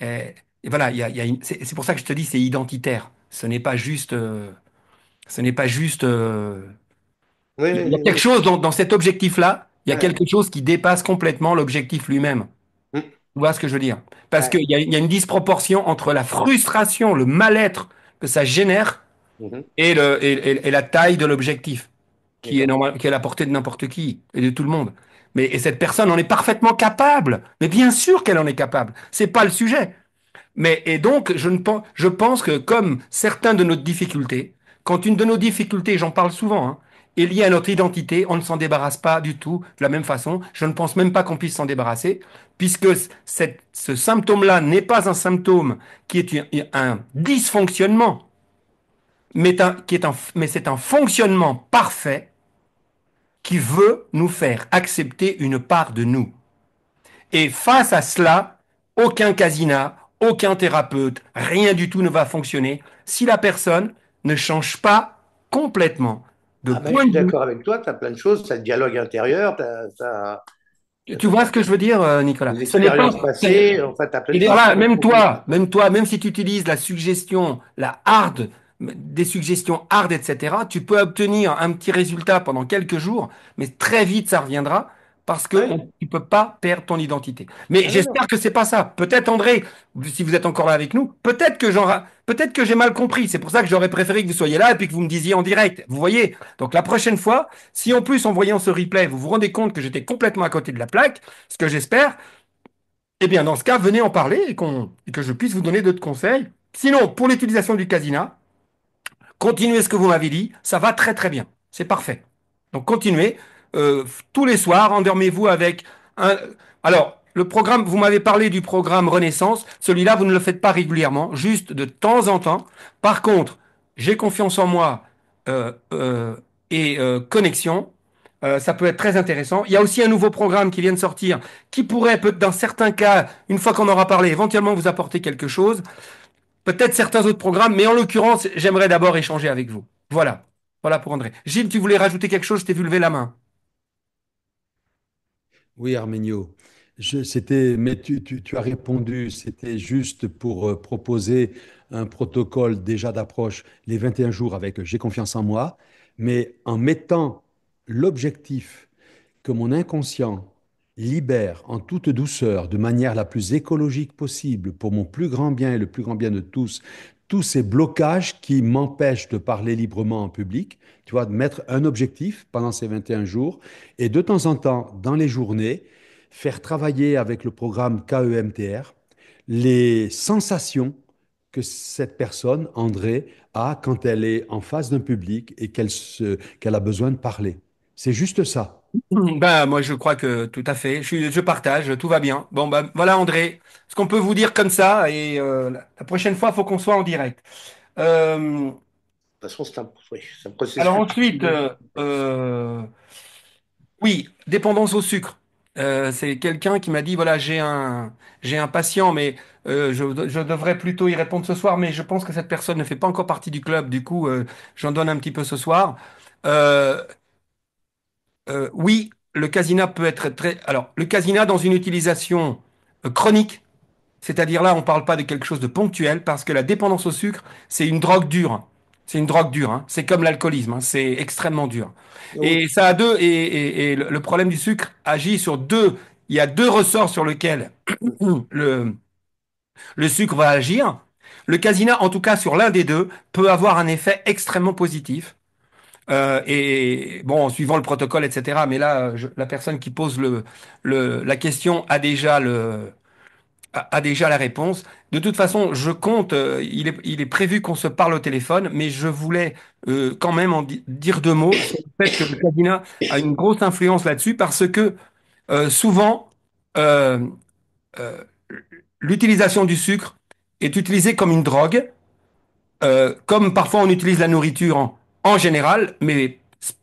[SPEAKER 1] Et voilà, c'est pour ça que je te dis, c'est identitaire. Ce n'est pas juste, ce n'est pas juste.
[SPEAKER 2] Oui,
[SPEAKER 1] Il y a
[SPEAKER 2] oui,
[SPEAKER 1] quelque
[SPEAKER 2] oui.
[SPEAKER 1] chose dans cet objectif-là. Il y a
[SPEAKER 2] Ouais.
[SPEAKER 1] quelque chose qui dépasse complètement l'objectif lui-même.
[SPEAKER 2] Mm.
[SPEAKER 1] Tu vois ce que je veux dire? Parce
[SPEAKER 2] Ouais.
[SPEAKER 1] qu'il y a une disproportion entre la frustration, le mal-être que ça génère
[SPEAKER 2] Mhm.
[SPEAKER 1] et la taille de l'objectif, qui est
[SPEAKER 2] D'accord.
[SPEAKER 1] normal, qui est à la portée de n'importe qui et de tout le monde. Mais et cette personne en est parfaitement capable. Mais bien sûr qu'elle en est capable. C'est pas le sujet. Mais et donc je pense que comme certaines de nos difficultés, quand une de nos difficultés, j'en parle souvent, hein, est liée à notre identité, on ne s'en débarrasse pas du tout de la même façon. Je ne pense même pas qu'on puisse s'en débarrasser, puisque ce symptôme-là n'est pas un symptôme qui est un dysfonctionnement, mais c'est un fonctionnement parfait qui veut nous faire accepter une part de nous. Et face à cela, aucun casina, aucun thérapeute, rien du tout ne va fonctionner si la personne ne change pas complètement de
[SPEAKER 2] Ah ben, je
[SPEAKER 1] point
[SPEAKER 2] suis
[SPEAKER 1] de vue.
[SPEAKER 2] d'accord avec toi, tu as plein de choses, tu as le dialogue intérieur, tu as,
[SPEAKER 1] Tu vois ce que je veux dire, Nicolas?
[SPEAKER 2] des
[SPEAKER 1] Ce n'est pas.
[SPEAKER 2] expériences passées, en fait, tu as plein de
[SPEAKER 1] Et
[SPEAKER 2] choses qui
[SPEAKER 1] voilà,
[SPEAKER 2] vont contribuer.
[SPEAKER 1] même toi, même si tu utilises la suggestion, la hard, des suggestions hard, etc., tu peux obtenir un petit résultat pendant quelques jours, mais très vite ça reviendra parce que
[SPEAKER 2] Ouais.
[SPEAKER 1] tu peux pas perdre ton identité. Mais
[SPEAKER 2] Ah non, non.
[SPEAKER 1] j'espère que c'est pas ça. Peut-être André, si vous êtes encore là avec nous, peut-être que j'ai mal compris. C'est pour ça que j'aurais préféré que vous soyez là et puis que vous me disiez en direct. Vous voyez? Donc la prochaine fois, si en plus en voyant ce replay, vous vous rendez compte que j'étais complètement à côté de la plaque, ce que j'espère, eh bien, dans ce cas, venez en parler et que je puisse vous donner d'autres conseils. Sinon, pour l'utilisation du casina, continuez ce que vous m'avez dit, ça va très très bien. C'est parfait. Donc continuez. Tous les soirs, endormez-vous avec un... Alors, le programme, vous m'avez parlé du programme Renaissance. Celui-là, vous ne le faites pas régulièrement, juste de temps en temps. Par contre, j'ai confiance en moi connexion. Ça peut être très intéressant. Il y a aussi un nouveau programme qui vient de sortir qui pourrait, dans certains cas, une fois qu'on aura parlé, éventuellement vous apporter quelque chose. Peut-être certains autres programmes, mais en l'occurrence, j'aimerais d'abord échanger avec vous. Voilà. Voilà pour André. Gilles, tu voulais rajouter quelque chose? Je t'ai vu lever la main.
[SPEAKER 6] Oui, Armenio. Mais tu as répondu, c'était juste pour proposer un protocole déjà d'approche les 21 jours avec J'ai confiance en moi, mais en mettant l'objectif que mon inconscient libère en toute douceur, de manière la plus écologique possible, pour mon plus grand bien et le plus grand bien de tous ces blocages qui m'empêchent de parler librement en public, tu vois, de mettre un objectif pendant ces 21 jours et de temps en temps, dans les journées, faire travailler avec le programme KEMTR les sensations que cette personne, André, a quand elle est en face d'un public et qu'elle a besoin de parler. C'est juste ça.
[SPEAKER 1] Bah, moi, je crois que tout à fait. Je partage, tout va bien. Bon, bah, voilà, André. Ce qu'on peut vous dire comme ça, et la prochaine fois, il faut qu'on soit en direct. Euh,
[SPEAKER 2] De toute façon, oui, c'est un
[SPEAKER 1] alors
[SPEAKER 2] processus.
[SPEAKER 1] ensuite, oui, dépendance au sucre. C'est quelqu'un qui m'a dit, voilà, j'ai un patient, mais je devrais plutôt y répondre ce soir, mais je pense que cette personne ne fait pas encore partie du club, du coup, j'en donne un petit peu ce soir. Euh, oui, le casina peut être très... Alors, le casina dans une utilisation chronique, C'est-à-dire là, on ne parle pas de quelque chose de ponctuel parce que la dépendance au sucre, c'est une drogue dure. C'est une drogue dure, hein. C'est comme l'alcoolisme, hein. C'est extrêmement dur.
[SPEAKER 2] Oui.
[SPEAKER 1] Et ça a deux, et le problème du sucre agit sur deux. Il y a deux ressorts sur lesquels le, le sucre va agir. Le casina, en tout cas sur l'un des deux, peut avoir un effet extrêmement positif. Et bon, en suivant le protocole, etc. Mais là, la personne qui pose la question a déjà la réponse. De toute façon, je compte, il est prévu qu'on se parle au téléphone, mais je voulais quand même dire deux mots sur le fait que le cabinet a une grosse influence là-dessus parce que souvent, euh, euh, l'utilisation du sucre est utilisée comme une drogue, comme parfois on utilise la nourriture en général, mais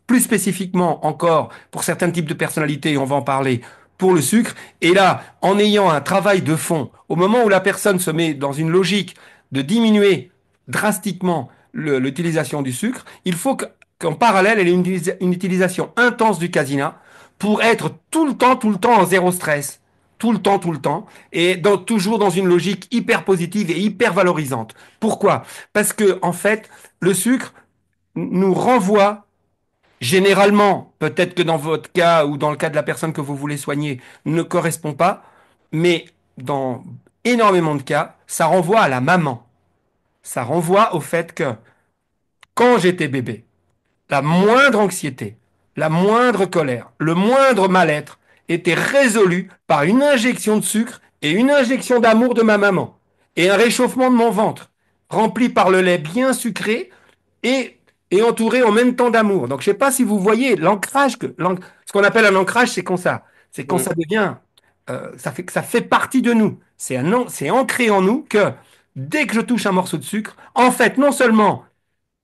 [SPEAKER 1] plus spécifiquement encore pour certains types de personnalités, et on va en parler, pour le sucre. Et là, en ayant un travail de fond, au moment où la personne se met dans une logique de diminuer drastiquement l'utilisation du sucre, il faut qu'en parallèle, elle ait une utilisation intense du casina pour être tout le temps en zéro stress. Tout le temps, et toujours dans une logique hyper positive et hyper valorisante. Pourquoi? Parce que, en fait, le sucre nous renvoie généralement, peut-être que dans votre cas ou dans le cas de la personne que vous voulez soigner, ne correspond pas, mais dans énormément de cas, ça renvoie à la maman. Ça renvoie au fait que quand j'étais bébé, la moindre anxiété, la moindre colère, le moindre mal-être était résolu par une injection de sucre et une injection d'amour de ma maman et un réchauffement de mon ventre, rempli par le lait bien sucré et, et entouré en même temps d'amour. Donc je ne sais pas si vous voyez l'ancrage ce qu'on appelle un ancrage, c'est quand ça, c'est quand
[SPEAKER 2] Mm.
[SPEAKER 1] ça devient, ça fait partie de nous. C'est ancré en nous que dès que je touche un morceau de sucre, en fait, non seulement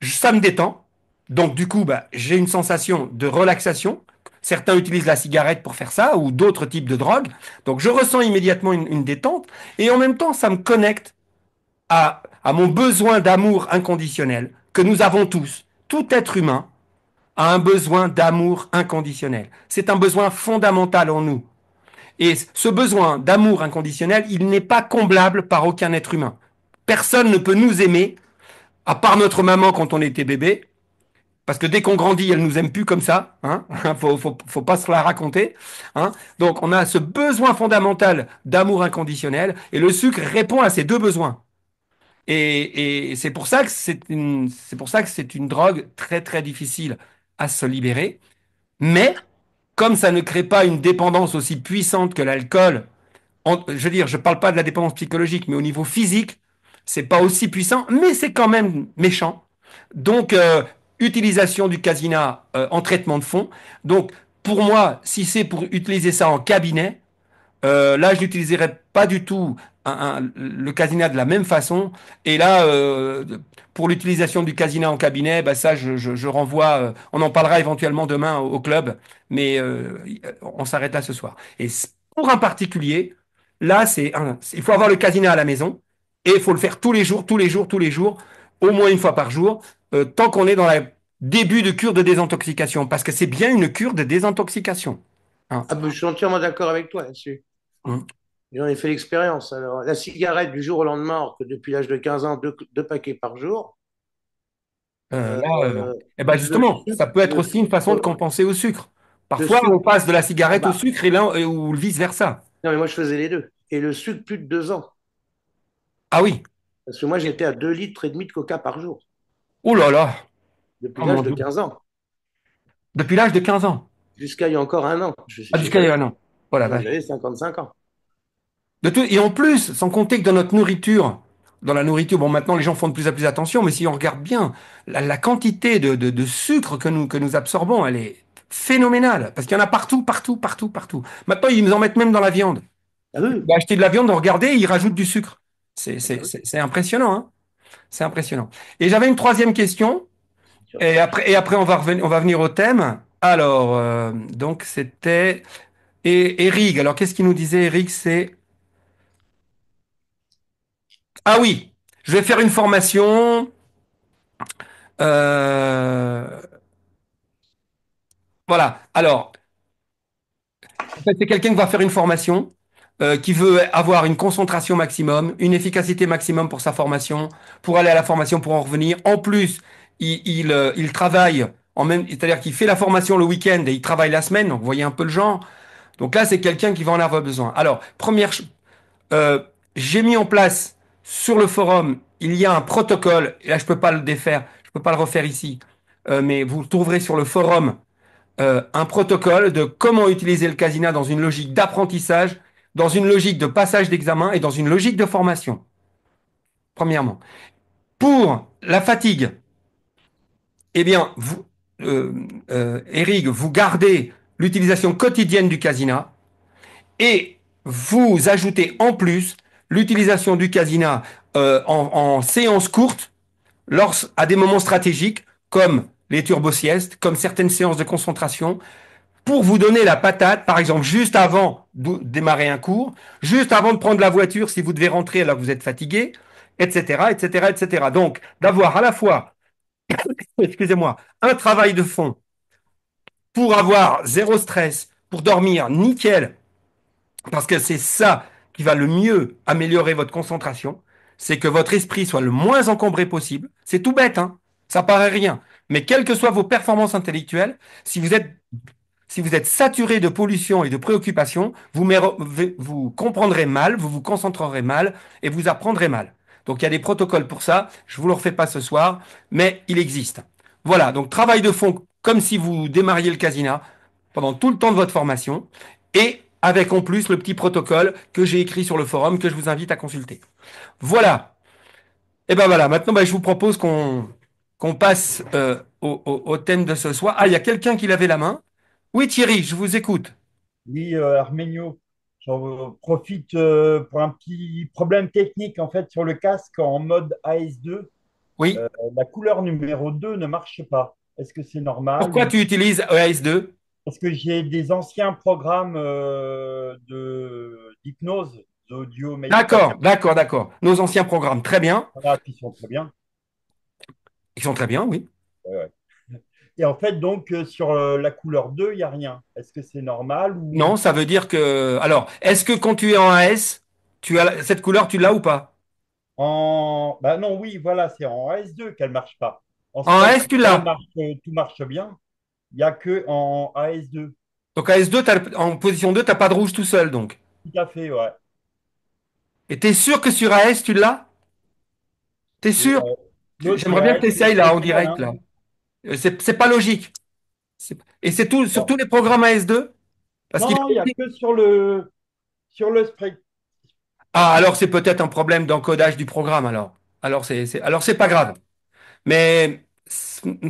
[SPEAKER 1] ça me détend. Donc, du coup, bah, j'ai une sensation de relaxation. Certains utilisent la cigarette pour faire ça ou d'autres types de drogues. Donc, je ressens immédiatement une détente. Et en même temps, ça me connecte à mon besoin d'amour inconditionnel que nous avons tous. Tout être humain a un besoin d'amour inconditionnel. C'est un besoin fondamental en nous. Et ce besoin d'amour inconditionnel, il n'est pas comblable par aucun être humain. Personne ne peut nous aimer, à part notre maman quand on était bébé, parce que dès qu'on grandit, elle nous aime plus comme ça. Hein. Faut pas se la raconter. Hein. Donc, on a ce besoin fondamental d'amour inconditionnel, et le sucre répond à ces deux besoins. Et c'est pour ça que c'est pour ça que c'est une drogue très très difficile à se libérer. Mais comme ça ne crée pas une dépendance aussi puissante que l'alcool, je veux dire, je parle pas de la dépendance psychologique, mais au niveau physique, c'est pas aussi puissant, mais c'est quand même méchant. Donc, utilisation du casina en traitement de fond. Donc, pour moi, si c'est pour utiliser ça en cabinet, là, je n'utiliserai pas du tout le casina de la même façon. Et là, pour l'utilisation du casina en cabinet, bah ça, je renvoie. On en parlera éventuellement demain au club, mais on s'arrête là ce soir. Et pour un particulier, là, il faut avoir le casina à la maison et il faut le faire tous les jours, tous les jours, tous les jours, au moins une fois par jour, tant qu'on est dans le début de cure de désintoxication, parce que c'est bien une cure de désintoxication. Hein.
[SPEAKER 2] Ah ben, je suis entièrement d'accord avec toi là-dessus.
[SPEAKER 1] Hum.
[SPEAKER 2] J'en ai fait l'expérience. Alors, la cigarette du jour au lendemain, alors que depuis l'âge de 15 ans, deux paquets par jour.
[SPEAKER 1] Là,
[SPEAKER 2] Euh,
[SPEAKER 1] eh ben
[SPEAKER 2] le
[SPEAKER 1] justement, ça peut être
[SPEAKER 2] le
[SPEAKER 1] aussi une façon de
[SPEAKER 2] sucre,
[SPEAKER 1] compenser au sucre.
[SPEAKER 2] le
[SPEAKER 1] Parfois, on
[SPEAKER 2] sucre,
[SPEAKER 1] passe de la cigarette au
[SPEAKER 2] bah,
[SPEAKER 1] sucre ou vice-versa.
[SPEAKER 2] non, mais moi, je faisais les deux. Et le sucre, plus de 2 ans.
[SPEAKER 1] Ah oui.
[SPEAKER 2] Parce que moi, j'étais à 2,5 litres de coca par jour,
[SPEAKER 1] Oh là là.
[SPEAKER 2] depuis
[SPEAKER 1] Oh mon
[SPEAKER 2] l'âge de
[SPEAKER 1] Dieu.
[SPEAKER 2] 15 ans,
[SPEAKER 1] Depuis l'âge de 15 ans.
[SPEAKER 2] jusqu'à il y a encore un an.
[SPEAKER 1] Ah, jusqu'à il y a un an. Oh la vache.
[SPEAKER 2] J'avais 55 ans.
[SPEAKER 1] Et en plus, sans compter que dans notre nourriture, dans la nourriture, bon, maintenant les gens font de plus en plus attention, mais si on regarde bien, la quantité de sucre que nous absorbons, elle est phénoménale. Parce qu'il y en a partout, partout, partout, partout. Maintenant, ils nous en mettent même dans la viande.
[SPEAKER 2] Ah oui,
[SPEAKER 1] Bah, acheter de la viande, regardez, ils rajoutent du sucre.
[SPEAKER 2] ah bah oui.
[SPEAKER 1] C'est impressionnant, hein. C'est impressionnant. Et j'avais une troisième question, et après on va venir au thème. Alors, donc c'était Eric. Alors, qu'est-ce qu'il nous disait, Eric? C'est ah oui, je vais faire une formation. euh, voilà. Alors, en fait, c'est quelqu'un qui va faire une formation qui veut avoir une concentration maximum, une efficacité maximum pour sa formation, pour aller à la formation, pour en revenir. En plus, il travaille en même, c'est-à-dire qu'il fait la formation le week-end et il travaille la semaine. Donc, vous voyez un peu le genre. Donc là, c'est quelqu'un qui va en avoir besoin. Alors, euh, j'ai mis en place sur le forum, il y a un protocole. Et là, je peux pas le défaire, je peux pas le refaire ici, mais vous le trouverez sur le forum un protocole de comment utiliser le Casina dans une logique d'apprentissage, dans une logique de passage d'examen et dans une logique de formation, premièrement. Pour la fatigue, eh bien, Eric, vous gardez l'utilisation quotidienne du Casina et vous ajoutez en plus l'utilisation du Casina en séance courte à des moments stratégiques comme les turbosiestes, comme certaines séances de concentration, pour vous donner la patate, par exemple, juste avant de démarrer un cours, juste avant de prendre la voiture si vous devez rentrer alors que vous êtes fatigué, etc., etc., etc. Donc, d'avoir à la fois, excusez-moi, un travail de fond pour avoir zéro stress, pour dormir nickel, parce que c'est ça qui va le mieux améliorer votre concentration, c'est que votre esprit soit le moins encombré possible. C'est tout bête, hein? Ça paraît rien. Mais quelles que soient vos performances intellectuelles, si vous êtes saturé de pollution et de préoccupations, vous comprendrez mal, vous vous concentrerez mal et vous apprendrez mal. Donc il y a des protocoles pour ça. Je ne vous le refais pas ce soir, mais il existe. Voilà, donc travail de fond comme si vous démarriez le casina pendant tout le temps de votre formation et avec en plus le petit protocole que j'ai écrit sur le forum que je vous invite à consulter. Voilà. Et ben voilà, maintenant ben, je vous propose qu'on passe au thème de ce soir. Ah, il y a quelqu'un qui levait la main. Oui, Thierry, je vous écoute.
[SPEAKER 7] Oui, Arménio, j'en profite pour un petit problème technique en fait sur le casque en mode AS2.
[SPEAKER 1] Oui.
[SPEAKER 7] euh, la couleur numéro 2 ne marche pas. Est-ce que c'est normal
[SPEAKER 1] Pourquoi
[SPEAKER 7] ou
[SPEAKER 1] tu utilises EAS2?
[SPEAKER 7] parce que j'ai des anciens programmes de d'hypnose, d'audio méditation,
[SPEAKER 1] D'accord, d'accord, d'accord. Nos anciens programmes, très bien.
[SPEAKER 7] voilà, qui sont très bien.
[SPEAKER 1] Ils sont très bien, oui.
[SPEAKER 7] Ouais, ouais. Et en fait, donc, sur la couleur 2 il n'y a rien. Est-ce que c'est normal ou
[SPEAKER 1] Non, ça veut dire que. Alors, est-ce que quand tu es en AS, cette couleur, tu l'as ou pas?
[SPEAKER 7] en... Bah non, oui, voilà, c'est en AS2 qu'elle marche pas. En
[SPEAKER 1] En AS, tu
[SPEAKER 7] spectral,
[SPEAKER 1] l'as.
[SPEAKER 7] tout marche bien. Il n'y a que en AS2.
[SPEAKER 1] Donc AS2, en position 2, t'as pas de rouge tout seul, donc.
[SPEAKER 7] Tout à fait, ouais.
[SPEAKER 1] Et t'es sûr que sur AS, tu l'as? T'es
[SPEAKER 7] Et,
[SPEAKER 1] sûr?
[SPEAKER 7] l'autre, c'est
[SPEAKER 1] J'aimerais bien que tu
[SPEAKER 7] AS
[SPEAKER 1] essayes là en
[SPEAKER 7] spectral,
[SPEAKER 1] direct
[SPEAKER 7] hein.
[SPEAKER 1] là. C'est pas logique. Et c'est tout sur
[SPEAKER 7] Bon.
[SPEAKER 1] tous les programmes AS2? Parce
[SPEAKER 7] Non,
[SPEAKER 1] qu'il
[SPEAKER 7] non, il n'y a que sur le spectral.
[SPEAKER 1] Ah, alors c'est peut-être un problème d'encodage du programme alors. Alors c'est pas grave. Mais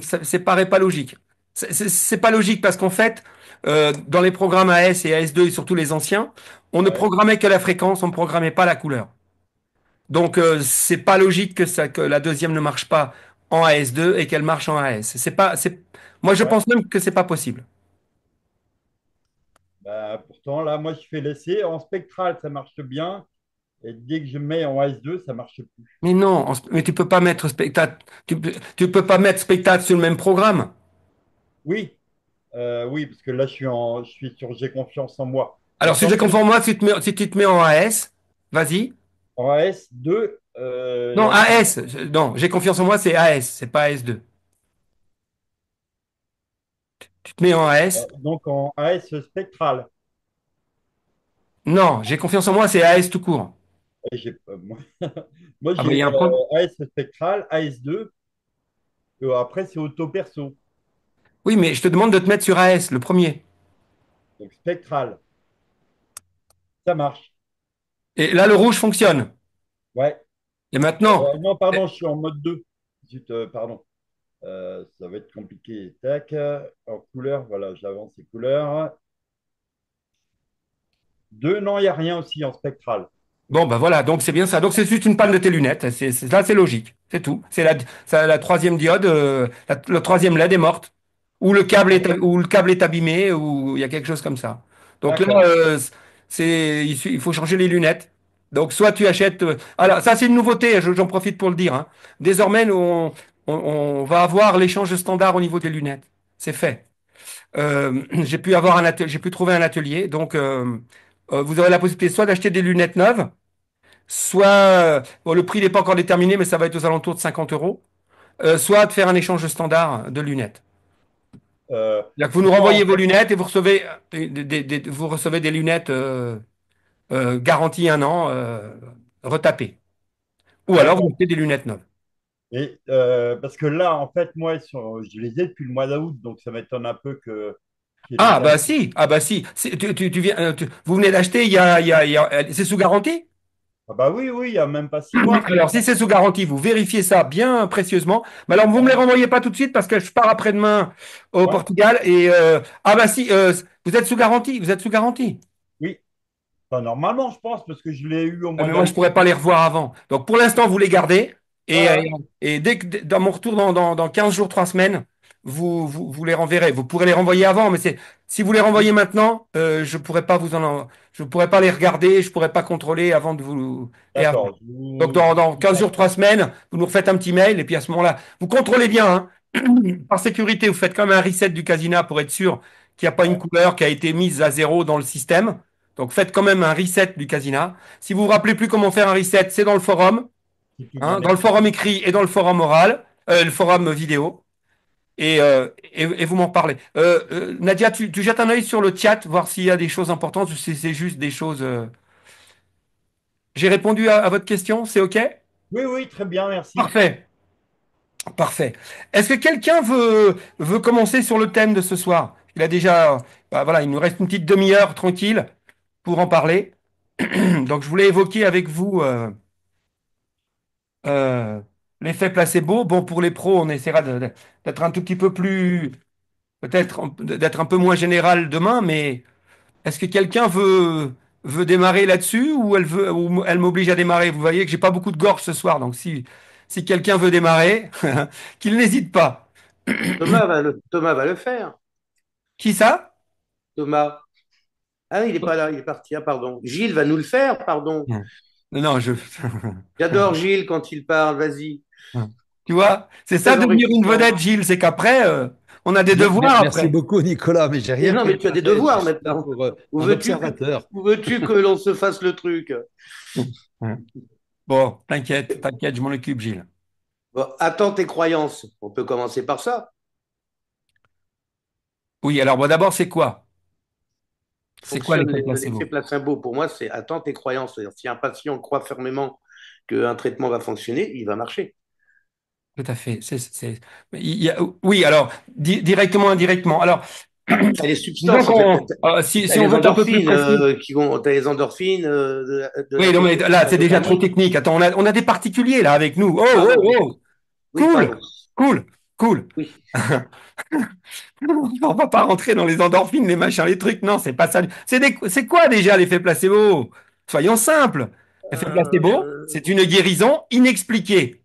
[SPEAKER 1] ça paraît pas logique. C'est pas logique parce qu'en fait, dans les programmes AS et AS2 et surtout les anciens, on ne
[SPEAKER 7] Ouais,
[SPEAKER 1] programmait que la fréquence, on ne programmait pas la couleur. Donc c'est pas logique que la deuxième ne marche pas en AS2 et qu'elle marche en AS. Moi je
[SPEAKER 7] ouais.
[SPEAKER 1] pense même que c'est pas possible.
[SPEAKER 7] Bah, pourtant, là, moi, je fais l'essai. En spectral, ça marche bien. Et dès que je mets en AS2, ça marche plus.
[SPEAKER 1] Mais non, mais tu peux pas mettre spectacle, tu peux pas mettre spectacle sur le même programme.
[SPEAKER 7] Oui, oui, parce que là, je suis sur J'ai confiance en moi.
[SPEAKER 1] Alors, si
[SPEAKER 7] Maintenant,
[SPEAKER 1] je comprends moi, si tu te mets en AS, vas-y.
[SPEAKER 7] en AS2,
[SPEAKER 1] Non, AS. Non, j'ai confiance en moi, c'est AS, c'est pas AS2. Tu te mets en AS?
[SPEAKER 7] donc en AS spectral.
[SPEAKER 1] Non, j'ai confiance en moi, c'est AS tout court.
[SPEAKER 7] Et moi,
[SPEAKER 1] Ah ben, il y
[SPEAKER 7] j'ai
[SPEAKER 1] a un problème.
[SPEAKER 7] AS spectral, AS2. Après, c'est auto perso.
[SPEAKER 1] Oui, mais je te demande de te mettre sur AS, le premier.
[SPEAKER 7] Donc spectral, ça marche.
[SPEAKER 1] Et là, le rouge fonctionne.
[SPEAKER 7] Ouais.
[SPEAKER 1] Et maintenant,
[SPEAKER 7] Non, pardon, je suis en mode 2. Zut, pardon. Ça va être compliqué. Tac. En couleur, voilà, j'avance les couleurs. 2, non, il n'y a rien aussi en spectral.
[SPEAKER 1] bon, ben voilà, donc c'est bien ça. Donc c'est juste une panne de tes lunettes. Là, c'est logique. C'est tout. C'est la troisième diode, le troisième LED est morte. Ou le câble est abîmé, ou il y a quelque chose comme ça. Donc là,
[SPEAKER 7] D'accord.
[SPEAKER 1] il faut changer les lunettes. Donc soit tu achètes. Alors ça, c'est une nouveauté, j'en profite pour le dire, hein. Désormais, on va avoir l'échange standard au niveau des lunettes. C'est fait. J'ai pu trouver un atelier, donc vous aurez la possibilité soit d'acheter des lunettes neuves, soit, bon, le prix n'est pas encore déterminé, mais ça va être aux alentours de 50 euros, soit de faire un échange standard de lunettes.
[SPEAKER 7] Euh,
[SPEAKER 1] C'est-à-dire que vous nous
[SPEAKER 7] Moi,
[SPEAKER 1] renvoyez
[SPEAKER 7] en
[SPEAKER 1] vos
[SPEAKER 7] fait,
[SPEAKER 1] lunettes et vous recevez, vous recevez des lunettes garanties 1 an, retapées. Ou alors vous
[SPEAKER 7] d'accord.
[SPEAKER 1] achetez des lunettes neuves.
[SPEAKER 7] Et parce que là, en fait, moi, je les ai depuis le mois d'août, donc ça m'étonne un peu qu'il y ait des
[SPEAKER 1] Ah bah
[SPEAKER 7] tarifs.
[SPEAKER 1] si, ah bah si. Tu viens, vous venez d'acheter, c'est sous garantie?
[SPEAKER 7] Ah bah oui, oui, il y a même pas 6 mois.
[SPEAKER 1] Alors si c'est sous garantie, vous vérifiez ça bien précieusement. Mais alors vous me les renvoyez pas tout de suite parce que je pars après-demain au
[SPEAKER 7] Ouais,
[SPEAKER 1] Portugal et ah bah si, vous êtes sous garantie, vous êtes sous garantie.
[SPEAKER 7] oui. Enfin, normalement, je pense, parce que je l'ai eu au
[SPEAKER 1] Ah,
[SPEAKER 7] mois
[SPEAKER 1] mais moi je
[SPEAKER 7] d'août.
[SPEAKER 1] pourrais pas les revoir avant. Donc pour l'instant vous les gardez et,
[SPEAKER 7] Ouais,
[SPEAKER 1] euh,
[SPEAKER 7] ouais,
[SPEAKER 1] et dans mon retour dans 15 jours, 3 semaines, vous les renverrez. Vous pourrez les renvoyer avant, mais si vous les renvoyez maintenant, je pourrais pas les regarder, je pourrais pas contrôler avant de vous.
[SPEAKER 7] d'accord.
[SPEAKER 1] Donc, dans 15 jours, 3 semaines, vous nous refaites un petit mail et puis à ce moment-là, vous contrôlez bien, hein. Par sécurité, vous faites quand même un reset du Casina pour être sûr qu'il n'y a pas une
[SPEAKER 7] Ouais,
[SPEAKER 1] couleur qui a été mise à zéro dans le système. Donc, faites quand même un reset du Casina. Si vous vous rappelez plus comment faire un reset, c'est dans le forum,
[SPEAKER 7] si tu me
[SPEAKER 1] hein,
[SPEAKER 7] l'en
[SPEAKER 1] dans le forum
[SPEAKER 7] expliques.
[SPEAKER 1] écrit et dans le forum oral, le forum vidéo. Et vous m'en parlez. Nadia, tu jettes un œil sur le chat, voir s'il y a des choses importantes ou si c'est juste des choses. J'ai répondu à votre question, c'est OK?
[SPEAKER 7] Oui, oui, très bien, merci.
[SPEAKER 1] Parfait. Parfait. Est-ce que quelqu'un veut commencer sur le thème de ce soir? Il a déjà, bah voilà, il nous reste une petite demi-heure tranquille pour en parler. Donc, je voulais évoquer avec vous euh, l'effet placebo. Bon, pour les pros, on essaiera d'être un tout petit peu plus, peut-être d'être un peu moins général demain, mais est-ce que quelqu'un veut démarrer là-dessus ou elle m'oblige à démarrer? Vous voyez que j'ai pas beaucoup de gorge ce soir, donc si quelqu'un veut démarrer, qu'il n'hésite pas.
[SPEAKER 2] Thomas va le faire.
[SPEAKER 1] Qui ça?
[SPEAKER 2] Thomas. Ah, il n'est pas là, il est parti. Ah, pardon. Gilles va nous le faire, pardon.
[SPEAKER 1] Non, non,
[SPEAKER 2] J'adore Gilles quand il parle, vas-y.
[SPEAKER 1] Tu vois, c'est ça
[SPEAKER 2] Très
[SPEAKER 1] devenir une
[SPEAKER 2] enrichissant.
[SPEAKER 1] vedette, Gilles, c'est qu'après, on a des devoirs
[SPEAKER 6] Merci
[SPEAKER 1] après.
[SPEAKER 6] beaucoup, Nicolas, mais j'ai
[SPEAKER 2] Mais
[SPEAKER 6] rien
[SPEAKER 2] non,
[SPEAKER 6] fait,
[SPEAKER 2] mais tu as
[SPEAKER 6] pas
[SPEAKER 2] des
[SPEAKER 6] fait. Je
[SPEAKER 2] devoirs
[SPEAKER 6] suis là
[SPEAKER 2] maintenant.
[SPEAKER 6] pour
[SPEAKER 2] Où
[SPEAKER 6] un
[SPEAKER 2] veux-tu
[SPEAKER 6] observateur.
[SPEAKER 2] où veux-tu que l'on se fasse le truc?
[SPEAKER 1] Bon, t'inquiète, t'inquiète, je m'en occupe, Gilles.
[SPEAKER 2] Bon, attends tes croyances. On peut commencer par ça.
[SPEAKER 1] Oui, alors bon, d'abord, c'est quoi? C'est quoi
[SPEAKER 2] Fonctionne
[SPEAKER 1] l'effet
[SPEAKER 2] l'effet
[SPEAKER 1] placebo?
[SPEAKER 2] placebo. Pour moi, c'est attends tes croyances. C'est-à-dire, si un patient croit fermement qu'un traitement va fonctionner, il va marcher.
[SPEAKER 1] Tout à fait. Oui, alors, directement, indirectement. Alors,
[SPEAKER 2] T'as les
[SPEAKER 1] disons
[SPEAKER 2] substances, en fait.
[SPEAKER 1] qu'on, si,
[SPEAKER 2] T'as
[SPEAKER 1] si on
[SPEAKER 2] les
[SPEAKER 1] veut être un peu plus
[SPEAKER 2] endorphines
[SPEAKER 1] précis.
[SPEAKER 2] t'as les endorphines de la
[SPEAKER 1] Oui, non, mais là, c'est déjà trop
[SPEAKER 2] dopamine.
[SPEAKER 1] technique. Attends, on a des particuliers là avec nous. Oh, oh,
[SPEAKER 2] Pardon.
[SPEAKER 1] oh.
[SPEAKER 2] Oui,
[SPEAKER 1] Cool,
[SPEAKER 2] pardon.
[SPEAKER 1] cool, cool.
[SPEAKER 2] Oui.
[SPEAKER 1] On va pas rentrer dans les endorphines, les machins, les trucs. Non, c'est pas ça. C'est quoi déjà l'effet placebo? Soyons simples. L'effet placebo,
[SPEAKER 2] Euh,
[SPEAKER 1] c'est une guérison inexpliquée.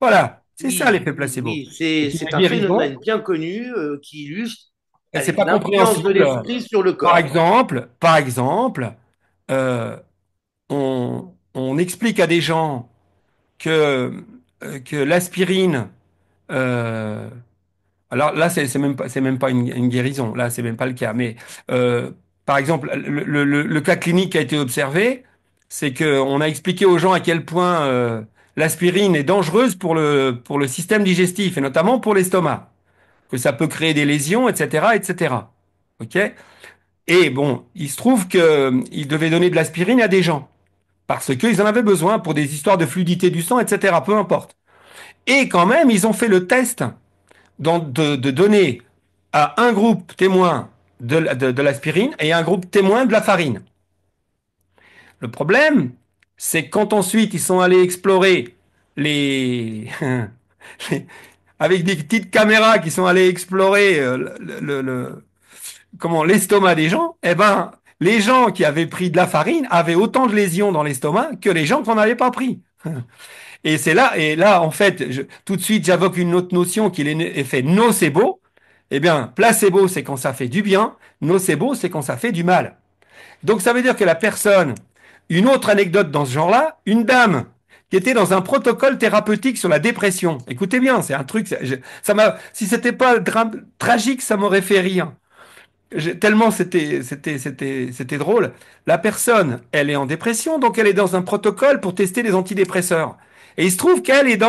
[SPEAKER 1] Voilà, c'est ça
[SPEAKER 2] oui,
[SPEAKER 1] l'effet
[SPEAKER 2] oui,
[SPEAKER 1] placebo.
[SPEAKER 2] oui.
[SPEAKER 1] C'est une
[SPEAKER 2] C'est un
[SPEAKER 1] guérison
[SPEAKER 2] phénomène bien connu qui illustre
[SPEAKER 1] et c'est
[SPEAKER 2] allez,
[SPEAKER 1] pas
[SPEAKER 2] l'influence de
[SPEAKER 1] compréhensible.
[SPEAKER 2] l'esprit sur le
[SPEAKER 1] Par
[SPEAKER 2] corps.
[SPEAKER 1] exemple, par exemple, euh, on explique à des gens que l'aspirine, euh, alors là, c'est même pas une guérison. Là, c'est même pas le cas. Mais euh, par exemple, le cas clinique qui a été observé, c'est qu'on a expliqué aux gens à quel point l'aspirine est dangereuse pour le système digestif et notamment pour l'estomac, que ça peut créer des lésions, etc., etc. Ok? Et bon, il se trouve qu'ils devaient donner de l'aspirine à des gens parce qu'ils en avaient besoin pour des histoires de fluidité du sang, etc. Peu importe. Et quand même, ils ont fait le test de donner à un groupe témoin de l'aspirine et à un groupe témoin de la farine. Le problème, c'est que quand ensuite ils sont allés explorer les, avec des petites caméras qui sont allés explorer comment l'estomac des gens, eh ben les gens qui avaient pris de la farine avaient autant de lésions dans l'estomac que les gens qui n'en avaient pas pris. Et là, en fait, tout de suite, j'invoque une autre notion qui est l'effet nocebo. Eh bien, placebo, c'est quand ça fait du bien. Nocebo, c'est quand ça fait du mal. Donc, ça veut dire que la personne, une autre anecdote dans ce genre-là, une dame qui était dans un protocole thérapeutique sur la dépression. Écoutez bien, c'est un truc, ça m'a, si c'était pas tragique, ça m'aurait fait rire. tellement c'était drôle. La personne, elle est en dépression, donc elle est dans un protocole pour tester les antidépresseurs. Et il se trouve qu'elle est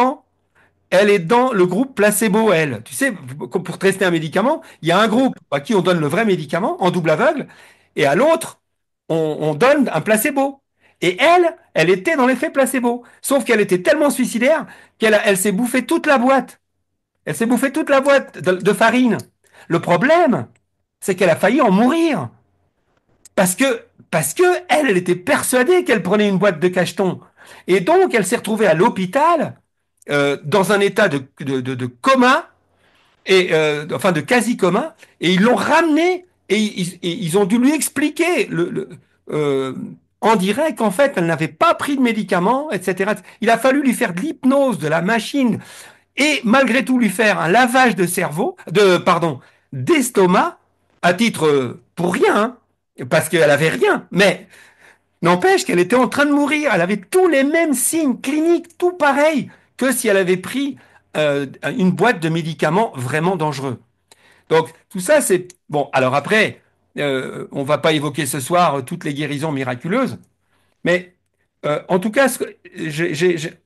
[SPEAKER 1] elle est dans le groupe placebo, elle. Tu sais, pour tester un médicament, il y a un groupe à qui on donne le vrai médicament en double aveugle, et à l'autre, on donne un placebo. Et elle était dans l'effet placebo. Sauf qu'elle était tellement suicidaire elle s'est bouffé toute la boîte. Elle s'est bouffé toute la boîte de farine. Le problème, c'est qu'elle a failli en mourir. Parce que, parce que elle était persuadée qu'elle prenait une boîte de cacheton. Et donc, elle s'est retrouvée à l'hôpital dans un état de coma, enfin de quasi-coma, et ils l'ont ramenée et ils ont dû lui expliquer euh, en direct qu'en fait, elle n'avait pas pris de médicaments, etc. Il a fallu lui faire de l'hypnose, de la machine, et malgré tout lui faire un lavage de cerveau, pardon, d'estomac, à titre pour rien, hein, parce qu'elle avait rien, mais n'empêche qu'elle était en train de mourir. Elle avait tous les mêmes signes cliniques, tout pareil, que si elle avait pris une boîte de médicaments vraiment dangereux. Donc tout ça, c'est bon. Alors après, on va pas évoquer ce soir toutes les guérisons miraculeuses, mais en tout cas,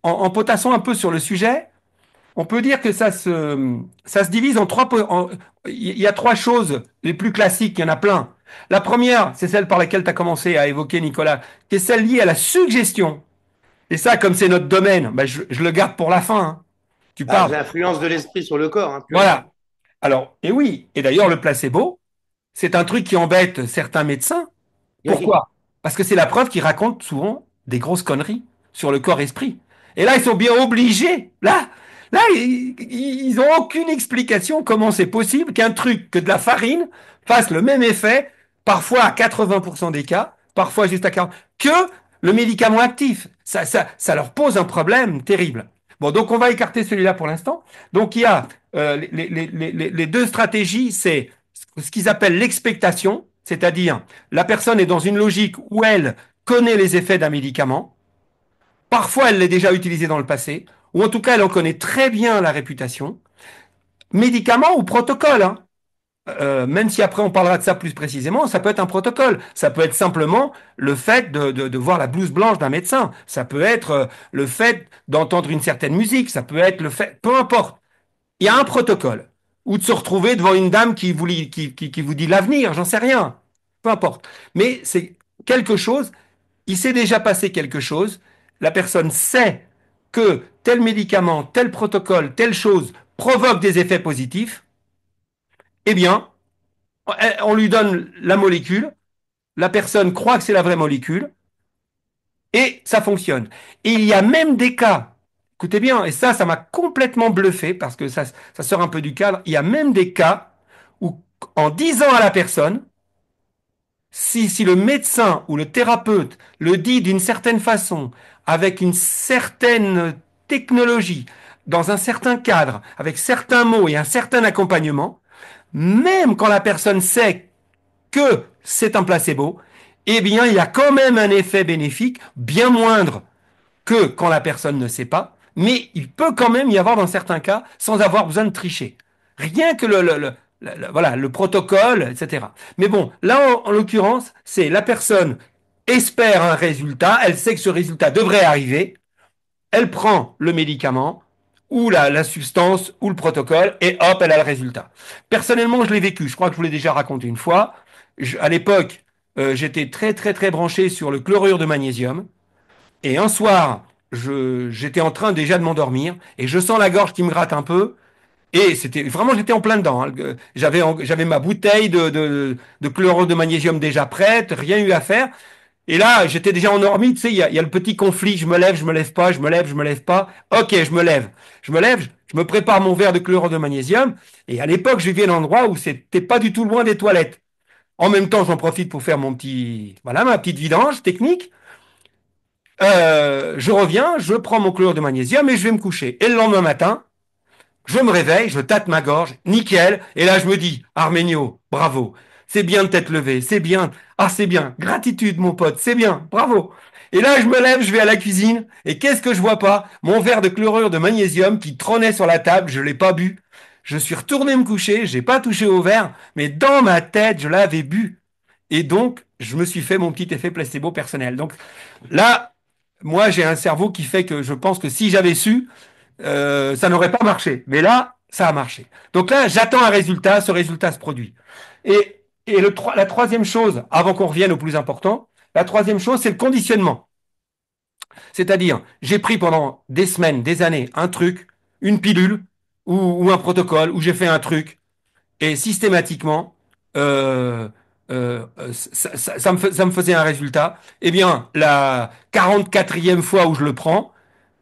[SPEAKER 1] en potassant un peu sur le sujet, on peut dire que ça se divise en il y a trois choses les plus classiques, il y en a plein. La première, c'est celle par laquelle tu as commencé à évoquer, Nicolas, qui est celle liée à la suggestion. Et ça, comme c'est notre domaine, ben, je le garde pour la fin, hein. Tu
[SPEAKER 2] Ah,
[SPEAKER 1] parles.
[SPEAKER 2] l'influence de l'esprit sur le corps, hein, purement.
[SPEAKER 1] Voilà. Alors, et oui, et d'ailleurs, le placebo, c'est un truc qui embête certains médecins.
[SPEAKER 2] Oui.
[SPEAKER 1] Pourquoi? Parce que c'est la preuve qu'ils racontent souvent des grosses conneries sur le corps-esprit. Et là, ils sont bien obligés. Là, ils ont aucune explication comment c'est possible qu'un truc, que de la farine, fasse le même effet, parfois à 80% des cas, parfois juste à 40%, que le médicament actif. Ça leur pose un problème terrible. Bon, donc on va écarter celui-là pour l'instant. Donc il y a les deux stratégies, c'est ce qu'ils appellent l'expectation, c'est-à-dire la personne est dans une logique où elle connaît les effets d'un médicament, parfois elle l'a déjà utilisé dans le passé, ou en tout cas elle en connaît très bien la réputation, médicament ou protocole, hein. Même si après on parlera de ça plus précisément, ça peut être un protocole. Ça peut être simplement le fait de voir la blouse blanche d'un médecin. Ça peut être le fait d'entendre une certaine musique. Ça peut être le fait, peu importe. Il y a un protocole. Ou de se retrouver devant une dame qui vous dit l'avenir, j'en sais rien. Peu importe. Mais c'est quelque chose, il s'est déjà passé quelque chose, la personne sait que tel médicament, tel protocole, telle chose provoque des effets positifs, eh bien, on lui donne la molécule, la personne croit que c'est la vraie molécule, et ça fonctionne. Et il y a même des cas, écoutez bien, et ça m'a complètement bluffé parce que ça sort un peu du cadre. Il y a même des cas où, en disant à la personne, si le médecin ou le thérapeute le dit d'une certaine façon, avec une certaine technologie, dans un certain cadre, avec certains mots et un certain accompagnement, même quand la personne sait que c'est un placebo, eh bien, il y a quand même un effet bénéfique bien moindre que quand la personne ne sait pas, mais il peut quand même y avoir dans certains cas sans avoir besoin de tricher. Rien que voilà, le protocole, etc. Mais bon, là, en l'occurrence, c'est la personne espère un résultat, elle sait que ce résultat devrait arriver, elle prend le médicament ou la substance ou le protocole et hop, elle a le résultat. Personnellement, je l'ai vécu. Je crois que je vous l'ai déjà raconté une fois. À l'époque, j'étais très très très branché sur le chlorure de magnésium. Et un soir, j'étais en train déjà de m'endormir et je sens la gorge qui me gratte un peu. Et c'était vraiment, j'étais en plein dedans, hein. J'avais ma bouteille de chlorure de magnésium déjà prête, rien eu à faire. Et là, j'étais déjà endormi, tu sais, il y a le petit conflit, je me lève pas, je me lève, je me lève pas. Ok, je me lève. Je me lève, je me prépare mon verre de chlorure de magnésium. Et à l'époque, je vivais à un endroit où c'était pas du tout loin des toilettes. En même temps, j'en profite pour faire voilà, ma petite vidange technique. Je reviens, je prends mon chlorure de magnésium et je vais me coucher. Et le lendemain matin, je me réveille, je tâte ma gorge, nickel. Et là, je me dis, Arménio, bravo. C'est bien de t'être levé, c'est bien. Ah, c'est bien. Gratitude, mon pote, c'est bien. Bravo. Et là, je me lève, je vais à la cuisine. Et qu'est-ce que je vois pas? Mon verre de chlorure de magnésium qui trônait sur la table, je l'ai pas bu. Je suis retourné me coucher, j'ai pas touché au verre, mais dans ma tête, je l'avais bu. Et donc, je me suis fait mon petit effet placebo personnel. Donc là, moi, j'ai un cerveau qui fait que je pense que si j'avais su, ça n'aurait pas marché. Mais là, ça a marché. Donc là, j'attends un résultat, ce résultat se produit. La troisième chose, avant qu'on revienne au plus important, la troisième chose, c'est le conditionnement. C'est-à-dire, j'ai pris pendant des semaines, des années, un truc, une pilule ou un protocole, où j'ai fait un truc, et systématiquement, euh, ça me faisait un résultat. Eh bien, la 44e fois où je le prends,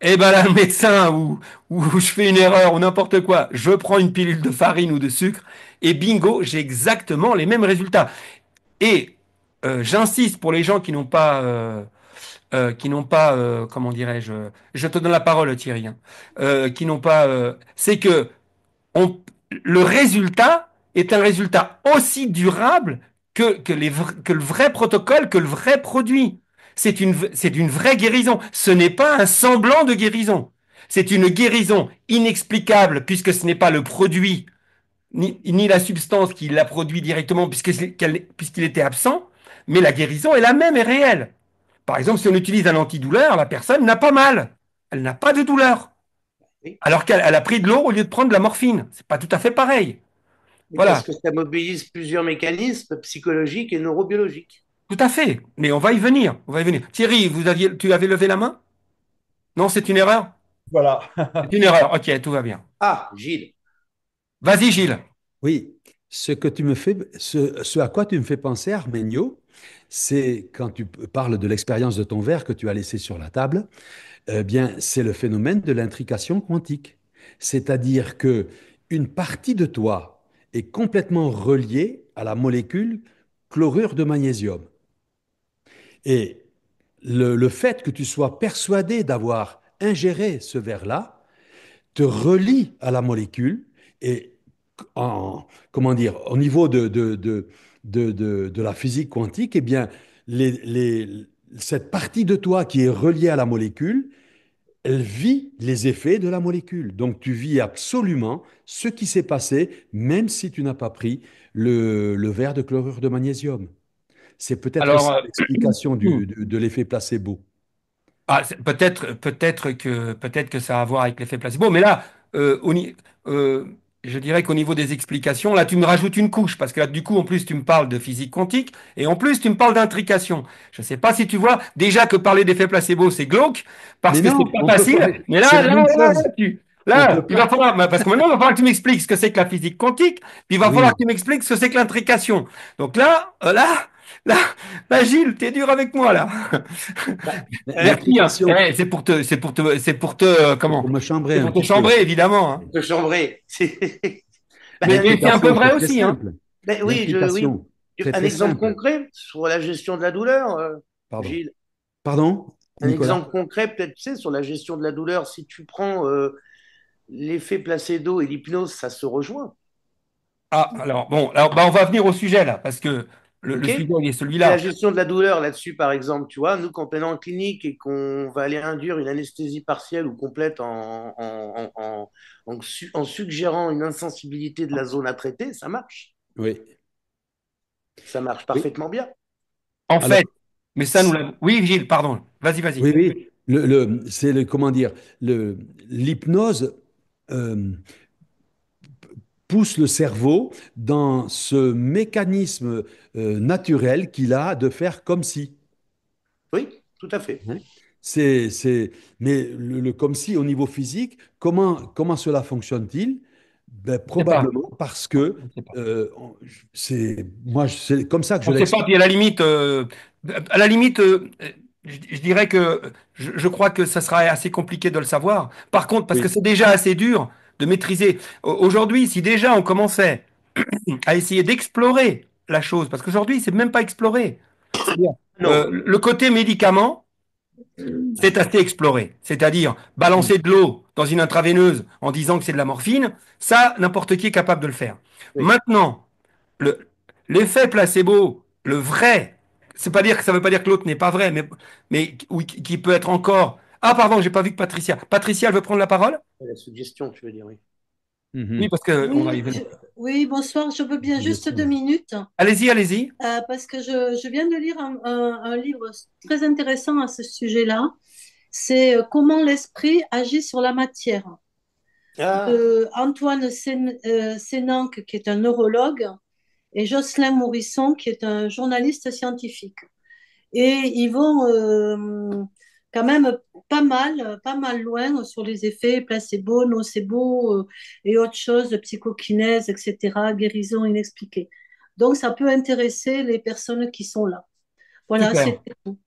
[SPEAKER 1] eh ben là, le médecin ou je fais une erreur ou n'importe quoi, je prends une pilule de farine ou de sucre, et bingo, j'ai exactement les mêmes résultats. Et j'insiste pour les gens qui n'ont pas, comment dirais-je, je te donne la parole, Thierry, hein, qui n'ont pas, c'est que on- le résultat est un résultat aussi durable que le vrai protocole, que le vrai produit. C'est une vraie guérison. Ce n'est pas un semblant de guérison. C'est une guérison inexplicable puisque ce n'est pas le produit ni la substance qui l'a produit directement puisqu'il était absent, mais la guérison est la même et réelle. Par exemple, si on utilise un antidouleur, la personne n'a pas mal. Elle n'a pas de douleur.
[SPEAKER 2] Oui,
[SPEAKER 1] Alors qu'elle a pris de l'eau au lieu de prendre de la morphine. C'est pas tout à fait pareil.
[SPEAKER 2] oui, parce
[SPEAKER 1] Voilà,
[SPEAKER 2] que ça mobilise plusieurs mécanismes psychologiques et neurobiologiques.
[SPEAKER 1] tout à fait. Mais on va y venir. On va y venir. Thierry, tu avais levé la main? Non, c'est une erreur?
[SPEAKER 7] Voilà.
[SPEAKER 1] C'est une erreur. Ok, tout va bien.
[SPEAKER 2] Ah, Gilles,
[SPEAKER 1] Vas-y, Gilles.
[SPEAKER 6] Oui, ce à quoi tu me fais penser, Armenio, c'est quand tu parles de l'expérience de ton verre que tu as laissé sur la table, bien, c'est le phénomène de l'intrication quantique. C'est-à-dire que une partie de toi est complètement reliée à la molécule chlorure de magnésium. Et le fait que tu sois persuadé d'avoir ingéré ce verre-là te relie à la molécule et comment dire, au niveau de la physique quantique, eh bien, cette partie de toi qui est reliée à la molécule, elle vit les effets de la molécule. Donc, tu vis absolument ce qui s'est passé, même si tu n'as pas pris le verre de chlorure de magnésium. C'est peut-être
[SPEAKER 1] Alors,
[SPEAKER 6] ça l'explication de l'effet placebo.
[SPEAKER 1] peut-être que ça a à voir avec l'effet placebo, mais là, euh, au ni- euh, je dirais qu'au niveau des explications, là, tu me rajoutes une couche, parce que là, du coup, en plus, tu me parles de physique quantique, et en plus, tu me parles d'intrication. Je ne sais pas si tu vois, déjà que parler d'effet placebo, c'est glauque, parce
[SPEAKER 6] Mais
[SPEAKER 1] que c'est
[SPEAKER 6] non,
[SPEAKER 1] pas
[SPEAKER 6] on peut pas.
[SPEAKER 1] facile, mais
[SPEAKER 6] C'est la même chose. On peut
[SPEAKER 1] il va
[SPEAKER 6] pas.
[SPEAKER 1] falloir, parce que maintenant, il va falloir que tu m'expliques ce que c'est que la physique quantique, puis il va falloir que
[SPEAKER 6] Oui.
[SPEAKER 1] tu m'expliques ce que c'est que l'intrication. Donc là, là, Gilles, t'es dur avec moi, là. Merci, hein.
[SPEAKER 6] L'intrication,
[SPEAKER 1] C'est pour te,
[SPEAKER 6] c'est
[SPEAKER 1] comment?
[SPEAKER 6] pour me chambrer
[SPEAKER 1] C'est
[SPEAKER 6] un
[SPEAKER 1] pour te
[SPEAKER 6] petit peu.
[SPEAKER 1] chambrer, évidemment, hein.
[SPEAKER 2] de chambrer. Bah,
[SPEAKER 1] Mais c'est un peu
[SPEAKER 6] L'intrication, c'est
[SPEAKER 1] vrai
[SPEAKER 6] très
[SPEAKER 1] aussi, hein.
[SPEAKER 6] simple.
[SPEAKER 2] ben oui, oui.
[SPEAKER 6] L'intrication, très
[SPEAKER 2] Un
[SPEAKER 6] très
[SPEAKER 2] exemple
[SPEAKER 6] simple.
[SPEAKER 2] concret sur la gestion de la douleur,
[SPEAKER 6] Pardon.
[SPEAKER 2] Gilles.
[SPEAKER 6] Pardon,
[SPEAKER 2] Un
[SPEAKER 6] Nicolas?
[SPEAKER 2] exemple concret, peut-être, tu sais, sur la gestion de la douleur. Si tu prends l'effet placebo et l'hypnose, ça se rejoint.
[SPEAKER 1] Ah, alors, bon, alors, bah, on va venir au sujet, là, parce que le
[SPEAKER 2] OK?
[SPEAKER 1] sujet, il est
[SPEAKER 2] Et la
[SPEAKER 1] celui-là.
[SPEAKER 2] gestion de la douleur là-dessus, par exemple, tu vois, nous, quand on est en clinique et qu'on va aller induire une anesthésie partielle ou complète en suggérant une insensibilité de la zone à traiter, ça marche.
[SPEAKER 6] Oui.
[SPEAKER 2] Ça marche
[SPEAKER 6] Oui.
[SPEAKER 2] parfaitement bien.
[SPEAKER 1] En
[SPEAKER 6] Alors,
[SPEAKER 1] fait, mais ça, nous l'avons. Oui, Gilles, pardon. Vas-y, vas-y.
[SPEAKER 6] oui, oui. C'est comment dire, l'hypnose euh, pousse le cerveau dans ce mécanisme naturel qu'il a de faire comme si.
[SPEAKER 2] Oui, tout à fait.
[SPEAKER 6] Hein. Mais le comme si au niveau physique, comment cela fonctionne-t-il? Ben,
[SPEAKER 1] Je sais pas.
[SPEAKER 6] probablement parce que
[SPEAKER 1] Je sais pas.
[SPEAKER 6] c'est comme ça que je
[SPEAKER 1] On ne sait pas,
[SPEAKER 6] l'explique.
[SPEAKER 1] puis à la limite, je dirais que je crois que ça sera assez compliqué de le savoir. Par contre, parce que
[SPEAKER 6] Oui.
[SPEAKER 1] c'est déjà assez dur de maîtriser. Aujourd'hui, si déjà on commençait à essayer d'explorer la chose, parce qu'aujourd'hui, c'est même pas exploré. C'est-à-dire,
[SPEAKER 2] Non.
[SPEAKER 1] le côté médicament, c'est assez exploré. C'est-à-dire, balancer de l'eau dans une intraveineuse en disant que c'est de la morphine, ça, n'importe qui est capable de le faire.
[SPEAKER 2] Oui.
[SPEAKER 1] Maintenant, le, l'effet placebo, le vrai, c'est pas dire que ça veut pas dire que l'autre n'est pas vrai, mais oui, qui peut être encore. Ah, pardon, j'ai pas vu que Patricia. Patricia, elle veut prendre la parole?
[SPEAKER 2] La suggestion, tu veux dire, oui.
[SPEAKER 1] Oui,
[SPEAKER 6] Mhm.
[SPEAKER 1] parce que on va y
[SPEAKER 8] Oui,
[SPEAKER 1] venir.
[SPEAKER 8] oui, bonsoir. Je veux bien juste
[SPEAKER 6] Gestion.
[SPEAKER 8] 2 minutes
[SPEAKER 1] Allez-y, allez-y.
[SPEAKER 8] parce que je viens de lire un livre très intéressant à ce sujet-là. C'est Comment l'esprit agit sur la matière
[SPEAKER 2] Ah,
[SPEAKER 8] de Antoine Sénanque, qui est un neurologue, et Jocelyn Morisson, qui est un journaliste scientifique. Et ils vont quand même pas mal loin sur les effets placebo, nocebo et autres choses, de psychokinèse, etc., guérison inexpliquée. Donc, ça peut intéresser les personnes qui sont là. Voilà,
[SPEAKER 1] Super.
[SPEAKER 8] c'est tout.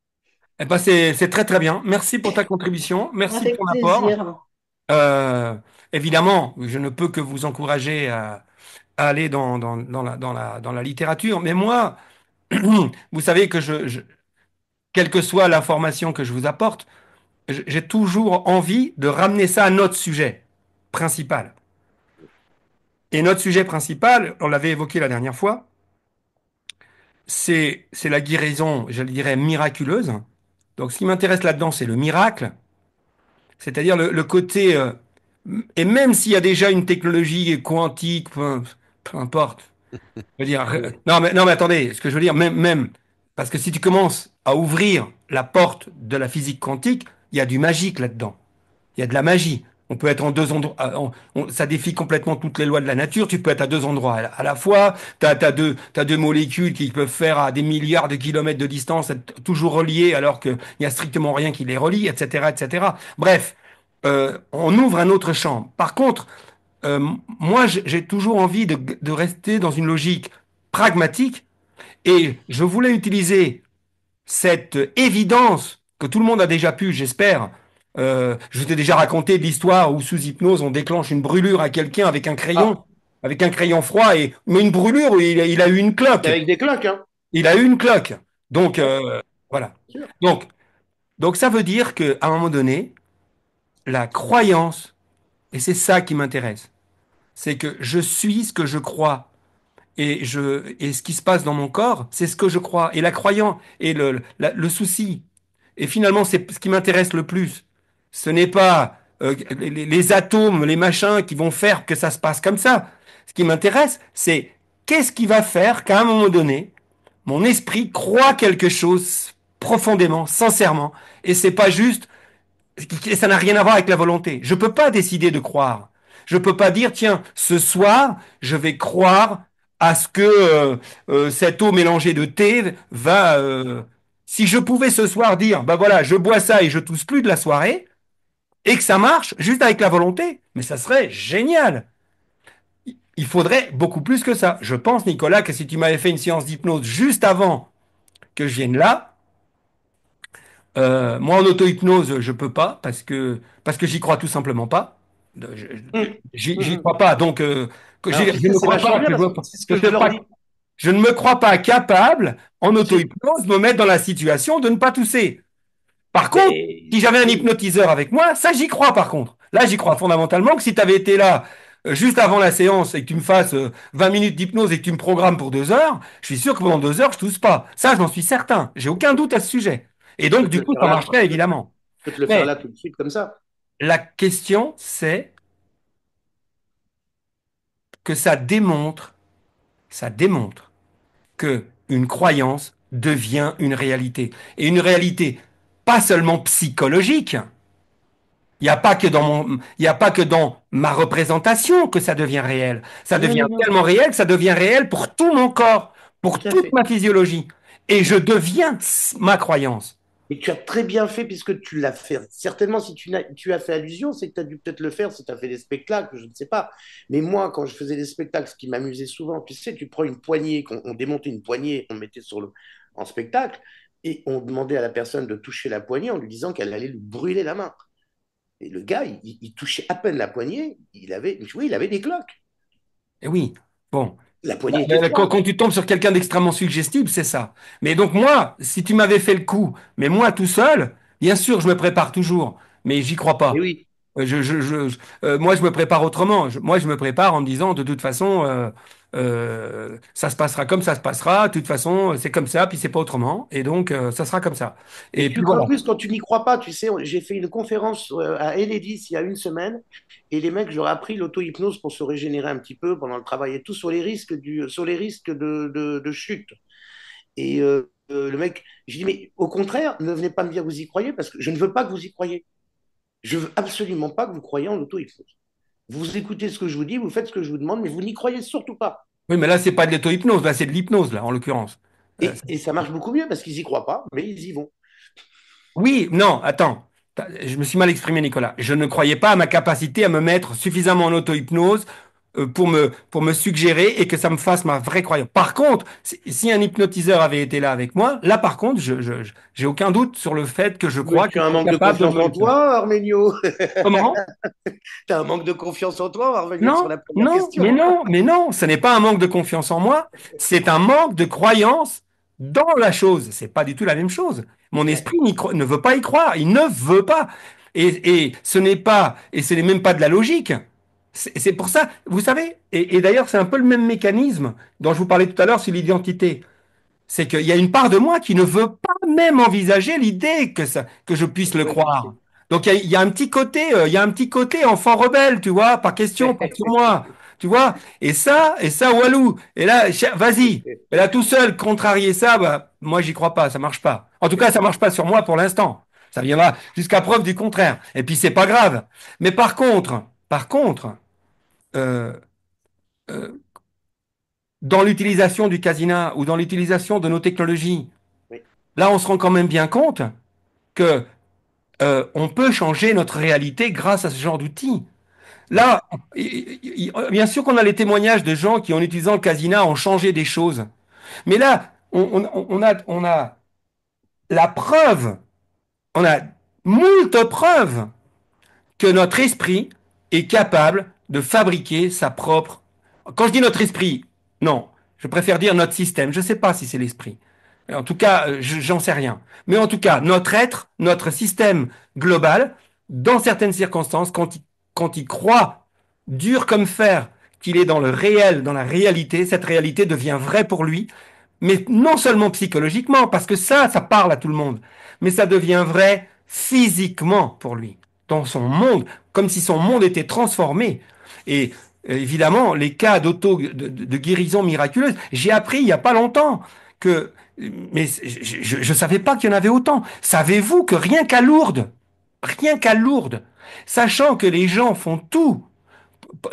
[SPEAKER 1] Eh ben, c'est très très bien. Merci pour ta contribution. Merci de
[SPEAKER 8] Avec
[SPEAKER 1] ton apport.
[SPEAKER 8] plaisir.
[SPEAKER 1] Euh, Évidemment, je ne peux que vous encourager à aller dans la littérature. Mais moi, vous savez que quelle que soit l'information que je vous apporte, j'ai toujours envie de ramener ça à notre sujet principal. Et notre sujet principal, on l'avait évoqué la dernière fois, c'est la guérison, je le dirais, miraculeuse. Donc, ce qui m'intéresse là-dedans, c'est le miracle, c'est-à-dire le côté. Et même s'il y a déjà une technologie quantique, peu importe. Je veux dire,
[SPEAKER 2] oui.
[SPEAKER 1] non, mais attendez, ce que je veux dire, même, parce que si tu commences à ouvrir la porte de la physique quantique, il y a du magique là-dedans. Il y a de la magie. On peut être en deux endroits. Ça défie complètement toutes les lois de la nature. Tu peux être à deux endroits à la fois. T'as deux molécules qui peuvent faire à des milliards de kilomètres de distance, être toujours reliées alors qu'il n'y a strictement rien qui les relie, etc., etc. Bref, on ouvre un autre champ. Par contre, moi, j'ai toujours envie de rester dans une logique pragmatique et je voulais utiliser cette évidence que tout le monde a déjà pu, j'espère. Je t'ai déjà raconté l'histoire où sous hypnose on déclenche une brûlure à quelqu'un
[SPEAKER 2] Ah,
[SPEAKER 1] avec un crayon froid et mais une brûlure où il a eu une cloque.
[SPEAKER 2] avec des cloques, hein.
[SPEAKER 1] Il a eu une cloque. Donc
[SPEAKER 2] Ouais,
[SPEAKER 1] voilà.
[SPEAKER 2] bien sûr.
[SPEAKER 1] Donc ça veut dire qu'à un moment donné, la croyance, et c'est ça qui m'intéresse, c'est que je suis ce que je crois. Et ce qui se passe dans mon corps, c'est ce que je crois. Et la croyance et le souci. Et finalement, c'est ce qui m'intéresse le plus. Ce n'est pas les atomes, les machins qui vont faire que ça se passe comme ça. Ce qui m'intéresse, c'est qu'est-ce qui va faire qu'à un moment donné, mon esprit croit quelque chose profondément, sincèrement. Et c'est pas juste ça n'a rien à voir avec la volonté. Je peux pas décider de croire. Je peux pas dire, tiens, ce soir, je vais croire à ce que cette eau mélangée de thé va. Si je pouvais ce soir dire, bah voilà, je bois ça et je tousse plus de la soirée, et que ça marche juste avec la volonté, mais ça serait génial. Il faudrait beaucoup plus que ça. Je pense, Nicolas, que si tu m'avais fait une séance d'hypnose juste avant que je vienne là, moi, en auto-hypnose, je peux pas parce que j'y crois tout simplement pas.
[SPEAKER 2] Hum,
[SPEAKER 1] J'y
[SPEAKER 2] hum.
[SPEAKER 1] crois pas. Donc,
[SPEAKER 2] Alors, tu
[SPEAKER 1] je
[SPEAKER 2] sais,
[SPEAKER 1] ne
[SPEAKER 2] c'est
[SPEAKER 1] crois
[SPEAKER 2] vachement
[SPEAKER 1] pas
[SPEAKER 2] bien
[SPEAKER 1] que
[SPEAKER 2] parce que c'est ce que je
[SPEAKER 1] je,
[SPEAKER 2] leur dis.
[SPEAKER 1] je ne me crois pas capable en
[SPEAKER 2] C'est-
[SPEAKER 1] auto-hypnose de me mettre dans la situation de ne pas tousser. Par contre,
[SPEAKER 2] Mais
[SPEAKER 1] si j'avais un
[SPEAKER 2] oui,
[SPEAKER 1] hypnotiseur avec moi, ça, j'y crois par contre. Là, j'y crois fondamentalement que si tu avais été là juste avant la séance et que tu me fasses 20 minutes d'hypnose et que tu me programmes pour 2 heures, je suis sûr que pendant 2 heures, je tousse pas. Ça, j'en suis certain. J'ai aucun doute à ce sujet. Et
[SPEAKER 2] je
[SPEAKER 1] donc,
[SPEAKER 2] peux te
[SPEAKER 1] du
[SPEAKER 2] le
[SPEAKER 1] coup,
[SPEAKER 2] faire
[SPEAKER 1] ça
[SPEAKER 2] là.
[SPEAKER 1] marcherait évidemment.
[SPEAKER 2] Je peux te le faire
[SPEAKER 1] Mais
[SPEAKER 2] là tout de suite comme ça.
[SPEAKER 1] la question, c'est que ça démontre que une croyance devient une réalité. Et une réalité pas seulement psychologique. Il n'y a pas que il y a pas que dans ma représentation que ça devient réel. Ça
[SPEAKER 2] Non,
[SPEAKER 1] devient
[SPEAKER 2] non, non,
[SPEAKER 1] tellement réel que ça devient réel pour tout mon corps, pour
[SPEAKER 2] tout à
[SPEAKER 1] toute
[SPEAKER 2] fait.
[SPEAKER 1] ma physiologie. Et je deviens ma croyance.
[SPEAKER 2] Et tu as très bien fait puisque tu l'as fait. Certainement, si tu as fait allusion, c'est que tu as dû peut-être le faire si tu as fait des spectacles, je ne sais pas. Mais moi, quand je faisais des spectacles, ce qui m'amusait souvent, tu sais, tu prends une poignée, on démontait une poignée, on mettait en spectacle, et on demandait à la personne de toucher la poignée en lui disant qu'elle allait lui brûler la main. Et le gars, il touchait à peine la poignée, oui, il avait des cloques.
[SPEAKER 1] Et oui, bon.
[SPEAKER 2] La poignée était
[SPEAKER 1] Quand
[SPEAKER 2] froide.
[SPEAKER 1] tu tombes sur quelqu'un d'extrêmement suggestible, c'est ça. Mais donc moi, si tu m'avais fait le coup, mais moi tout seul, bien sûr, je me prépare toujours, mais j'y crois
[SPEAKER 2] Et
[SPEAKER 1] pas.
[SPEAKER 2] oui,
[SPEAKER 1] Moi, je me prépare autrement. Moi, je me prépare en me disant, de toute façon, Ça se passera comme ça se passera. De toute façon, c'est comme ça, puis c'est pas autrement. Et donc, ça sera comme ça.
[SPEAKER 2] Et
[SPEAKER 1] Et
[SPEAKER 2] tu
[SPEAKER 1] puis
[SPEAKER 2] crois
[SPEAKER 1] voilà.
[SPEAKER 2] plus quand tu n'y crois pas. Tu sais, j'ai fait une conférence à Enedis il y a une semaine et les mecs, j'aurais appris l'auto-hypnose pour se régénérer un petit peu pendant le travail et tout sur les risques, sur les risques de chute. Et le mec, je dis, mais au contraire, ne venez pas me dire que vous y croyez parce que je ne veux pas que vous y croyez. Je veux absolument pas que vous croyiez en l'auto-hypnose. Vous écoutez ce que je vous dis, vous faites ce que je vous demande, mais vous n'y croyez surtout pas.
[SPEAKER 1] Oui, mais là, c'est pas de l'auto-hypnose, là, c'est de l'hypnose, là, en l'occurrence. Euh,
[SPEAKER 2] Et ça marche beaucoup mieux parce qu'ils y croient pas, mais ils y vont.
[SPEAKER 1] Oui, non, attends. Je me suis mal exprimé, Nicolas. Je ne croyais pas à ma capacité à me mettre suffisamment en auto-hypnose pour me suggérer et que ça me fasse ma vraie croyance. Par contre, si un hypnotiseur avait été là avec moi, là, par contre, j'ai aucun doute sur le fait que je
[SPEAKER 2] Mais
[SPEAKER 1] crois
[SPEAKER 2] tu
[SPEAKER 1] qu'il
[SPEAKER 2] as un
[SPEAKER 1] est
[SPEAKER 2] manque de
[SPEAKER 1] capable de
[SPEAKER 2] confiance
[SPEAKER 1] me
[SPEAKER 2] en
[SPEAKER 1] le faire.
[SPEAKER 2] toi, Arménio.
[SPEAKER 1] Comment?
[SPEAKER 2] Tu as un manque de confiance en toi, on va revenir sur
[SPEAKER 1] Non,
[SPEAKER 2] la première
[SPEAKER 1] non, mais
[SPEAKER 2] question.
[SPEAKER 1] non, mais non, ce n'est pas un manque de confiance en moi, c'est un manque de croyance dans la chose. C'est pas du tout la même chose. Mon esprit ne veut pas y croire, il ne veut pas. Et ce n'est pas, et ce n'est même pas de la logique. C'est pour ça, vous savez, et d'ailleurs c'est un peu le même mécanisme dont je vous parlais tout à l'heure sur l'identité. C'est qu'il y a une part de moi qui ne veut pas même envisager l'idée que je puisse le
[SPEAKER 2] Ouais, je
[SPEAKER 1] croire.
[SPEAKER 2] sais.
[SPEAKER 1] Donc il y a un petit côté, il y a un petit côté enfant rebelle, tu vois, pas question, pas sur moi, tu vois. Et ça, Walou. Et là, vas-y. Et là, tout seul, contrarier ça, bah, moi, j'y crois pas, ça marche pas. En tout cas, ça marche pas sur moi pour l'instant. Ça viendra jusqu'à preuve du contraire. Et puis, c'est pas grave. Mais par contre, euh, euh, dans l'utilisation du casina ou dans l'utilisation de nos technologies,
[SPEAKER 2] Oui,
[SPEAKER 1] là, on se rend quand même bien compte que on peut changer notre réalité grâce à ce genre d'outils.
[SPEAKER 2] oui.
[SPEAKER 1] Là, bien sûr qu'on a les témoignages de gens qui, en utilisant le casina, ont changé des choses. Mais là, on a la preuve, on a moult preuves que notre esprit est capable de fabriquer sa propre. Quand je dis notre esprit, non, je préfère dire notre système. Je ne sais pas si c'est l'esprit. En tout cas, j'en sais rien. Mais en tout cas, notre être, notre système global, dans certaines circonstances, quand il croit dur comme fer qu'il est dans le réel, dans la réalité, cette réalité devient vraie pour lui, mais non seulement psychologiquement, parce que ça parle à tout le monde, mais ça devient vrai physiquement pour lui, dans son monde, comme si son monde était transformé. Et évidemment, les cas de guérison miraculeuse, j'ai appris il n'y a pas longtemps que, mais je ne savais pas qu'il y en avait autant. Savez-vous que rien qu'à Lourdes, sachant que les gens font tout,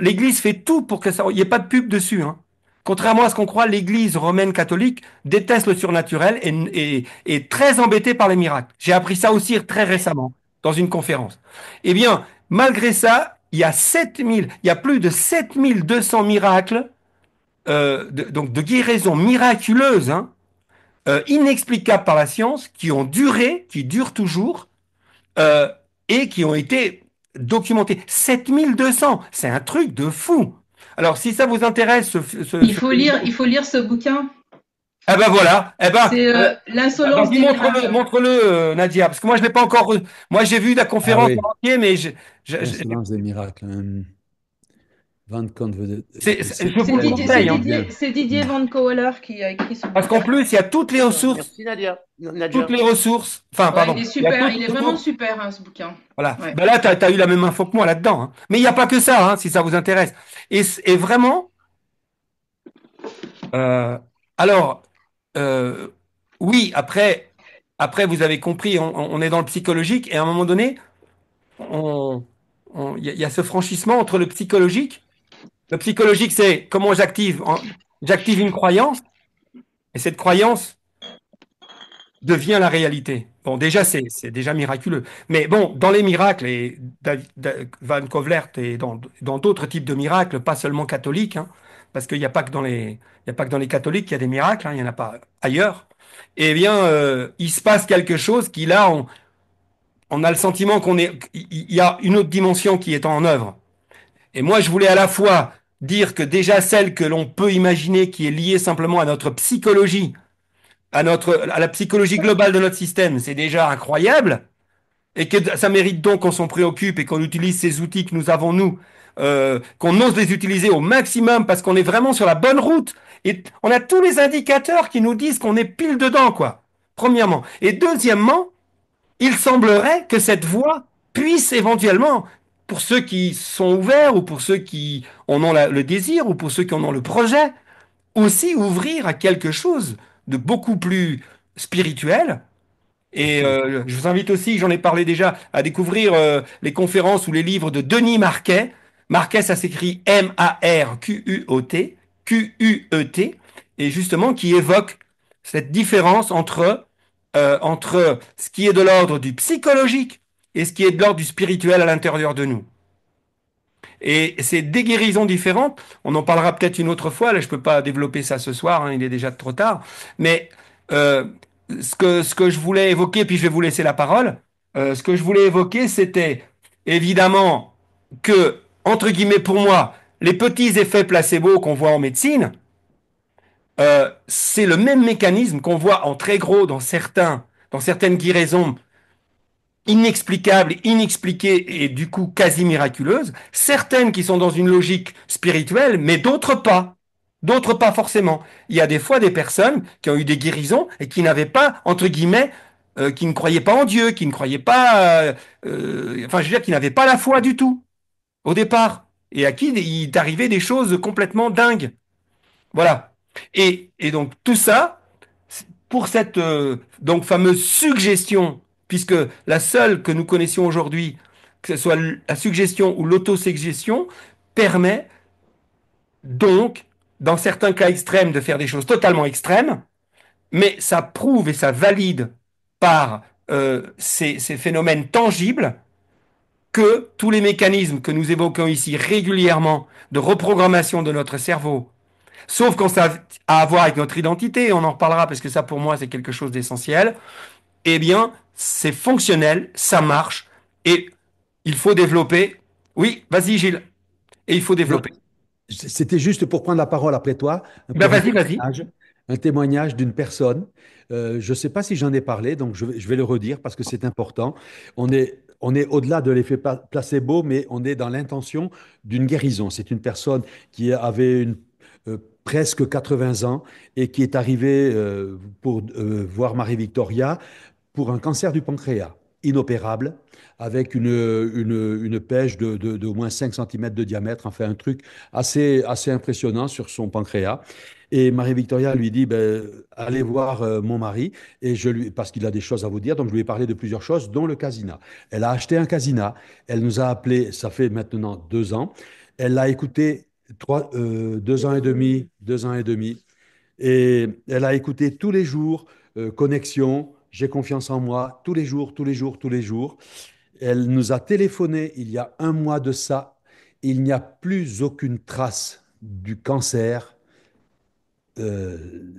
[SPEAKER 1] l'Église fait tout pour que ça, il n'y ait pas de pub dessus, hein. Contrairement à ce qu'on croit, l'Église romaine catholique déteste le surnaturel et est très embêtée par les miracles. J'ai appris ça aussi très récemment dans une conférence. Eh bien, malgré ça, il y a plus de 7200 miracles, donc de guérison miraculeuse, hein, inexplicables par la science, qui ont duré, qui durent toujours, euh, et qui ont été documentés. 7200, c'est un truc de fou. Alors, si ça vous intéresse,
[SPEAKER 9] Il faut lire ce bouquin.
[SPEAKER 1] eh ben voilà, eh ben,
[SPEAKER 9] C'est L'insolence
[SPEAKER 1] vas-y,
[SPEAKER 9] des miracles.
[SPEAKER 1] montre-le, Nadia, parce que moi je l'ai pas encore. Moi j'ai vu la
[SPEAKER 6] Ah
[SPEAKER 1] conférence
[SPEAKER 6] oui,
[SPEAKER 1] en entier, mais
[SPEAKER 6] l'insolence des miracles. Van Conver-
[SPEAKER 1] je vous le conseille, hein.
[SPEAKER 6] bien.
[SPEAKER 9] C'est Didier Van Coeller qui a écrit ce
[SPEAKER 1] Parce qu'en
[SPEAKER 9] bouquin.
[SPEAKER 1] plus il y a
[SPEAKER 2] Merci Nadia.
[SPEAKER 1] toutes
[SPEAKER 2] Nadia.
[SPEAKER 1] les ressources. Enfin,
[SPEAKER 9] Ouais,
[SPEAKER 1] pardon,
[SPEAKER 9] il est
[SPEAKER 1] il y a
[SPEAKER 9] super,
[SPEAKER 1] toutes
[SPEAKER 9] il est
[SPEAKER 1] les
[SPEAKER 9] vraiment
[SPEAKER 1] ressources.
[SPEAKER 9] super, hein, ce bouquin.
[SPEAKER 1] Voilà.
[SPEAKER 9] Ouais.
[SPEAKER 1] Ben là, tu as eu la même info que moi là-dedans, hein. Mais il n'y a pas que ça, hein, si ça vous intéresse. Et vraiment, euh, alors, euh, oui, après, vous avez compris, on est dans le psychologique, et à un moment donné, on, il y a ce franchissement entre le psychologique. Le psychologique, c'est comment j'active une croyance, et cette croyance devient la réalité. Bon, déjà, c'est déjà miraculeux. Mais bon, dans les miracles, et Van Kovlert et dans d'autres types de miracles, pas seulement catholiques, hein, parce qu'il n'y a pas que il y a pas que dans les catholiques qu'il y a des miracles, hein, il n'y en a pas ailleurs. Eh bien, il se passe quelque chose qui, là, on a le sentiment il y a une autre dimension qui est en œuvre. Et moi, je voulais à la fois dire que déjà celle que l'on peut imaginer qui est liée simplement à notre psychologie, à la psychologie globale de notre système, c'est déjà incroyable, et que ça mérite donc qu'on s'en préoccupe et qu'on utilise ces outils que nous avons, nous, qu'on ose les utiliser au maximum parce qu'on est vraiment sur la bonne route. Et on a tous les indicateurs qui nous disent qu'on est pile dedans, quoi. Premièrement. Et deuxièmement, il semblerait que cette voie puisse éventuellement, pour ceux qui sont ouverts ou pour ceux qui en ont le désir ou pour ceux qui en ont le projet, aussi ouvrir à quelque chose de beaucoup plus spirituel. Et
[SPEAKER 6] Absolument.
[SPEAKER 1] je vous invite aussi, j'en ai parlé déjà, à découvrir les conférences ou les livres de Denis Marquet. Marquet, ça s'écrit M-A-R-Q-U-O-T, Q-U-E-T, et justement qui évoque cette différence entre ce qui est de l'ordre du psychologique et ce qui est de l'ordre du spirituel à l'intérieur de nous. Et c'est des guérisons différentes. On en parlera peut-être une autre fois. Là, je peux pas développer ça ce soir, hein, il est déjà trop tard. Mais euh, ce que je voulais évoquer, puis je vais vous laisser la parole. Ce que je voulais évoquer, c'était évidemment que, entre guillemets, pour moi, les petits effets placebo qu'on voit en médecine, c'est le même mécanisme qu'on voit en très gros dans certaines guérisons inexplicables, inexpliquées et du coup quasi miraculeuses, certaines qui sont dans une logique spirituelle, mais d'autres pas. D'autres pas forcément. Il y a des fois des personnes qui ont eu des guérisons et qui n'avaient pas, entre guillemets, qui ne croyaient pas en Dieu, qui ne croyaient pas, enfin je veux dire, qui n'avaient pas la foi du tout au départ, et à qui il est arrivé des choses complètement dingues. Voilà. Et donc tout ça, pour cette donc fameuse suggestion, puisque la seule que nous connaissions aujourd'hui, que ce soit la suggestion ou l'autosuggestion, permet donc, dans certains cas extrêmes, de faire des choses totalement extrêmes, mais ça prouve et ça valide par ces phénomènes tangibles que tous les mécanismes que nous évoquons ici régulièrement de reprogrammation de notre cerveau, sauf quand ça a à voir avec notre identité, on en reparlera parce que ça pour moi c'est quelque chose d'essentiel, eh bien c'est fonctionnel, ça marche et il faut développer. Oui, vas-y Gilles, et il faut
[SPEAKER 6] Non,
[SPEAKER 1] développer.
[SPEAKER 6] c'était juste pour prendre la parole après toi,
[SPEAKER 1] Ben
[SPEAKER 6] pour
[SPEAKER 1] vas-y, vas-y.
[SPEAKER 6] un témoignage d'une personne. Je ne sais pas si j'en ai parlé, donc je vais le redire parce que c'est important. On est au-delà de l'effet placebo, mais on est dans l'intention d'une guérison. C'est une personne qui avait presque 80 ans et qui est arrivée pour voir Marie-Victoria pour un cancer du pancréas inopérable, avec une pèche d'au moins 5 cm de diamètre, enfin un truc assez impressionnant sur son pancréas. Et Marie-Victoria lui dit, ben, allez voir mon mari, parce qu'il a des choses à vous dire. Donc je lui ai parlé de plusieurs choses, dont le casina. Elle a acheté un casina, elle nous a appelé, ça fait maintenant 2 ans. Elle l'a écouté 2 ans et demi, 2 ans et demi. Et elle a écouté tous les jours, connexion, j'ai confiance en moi, tous les jours, tous les jours, tous les jours. Elle nous a téléphoné il y a un mois de ça. Il n'y a plus aucune trace du cancer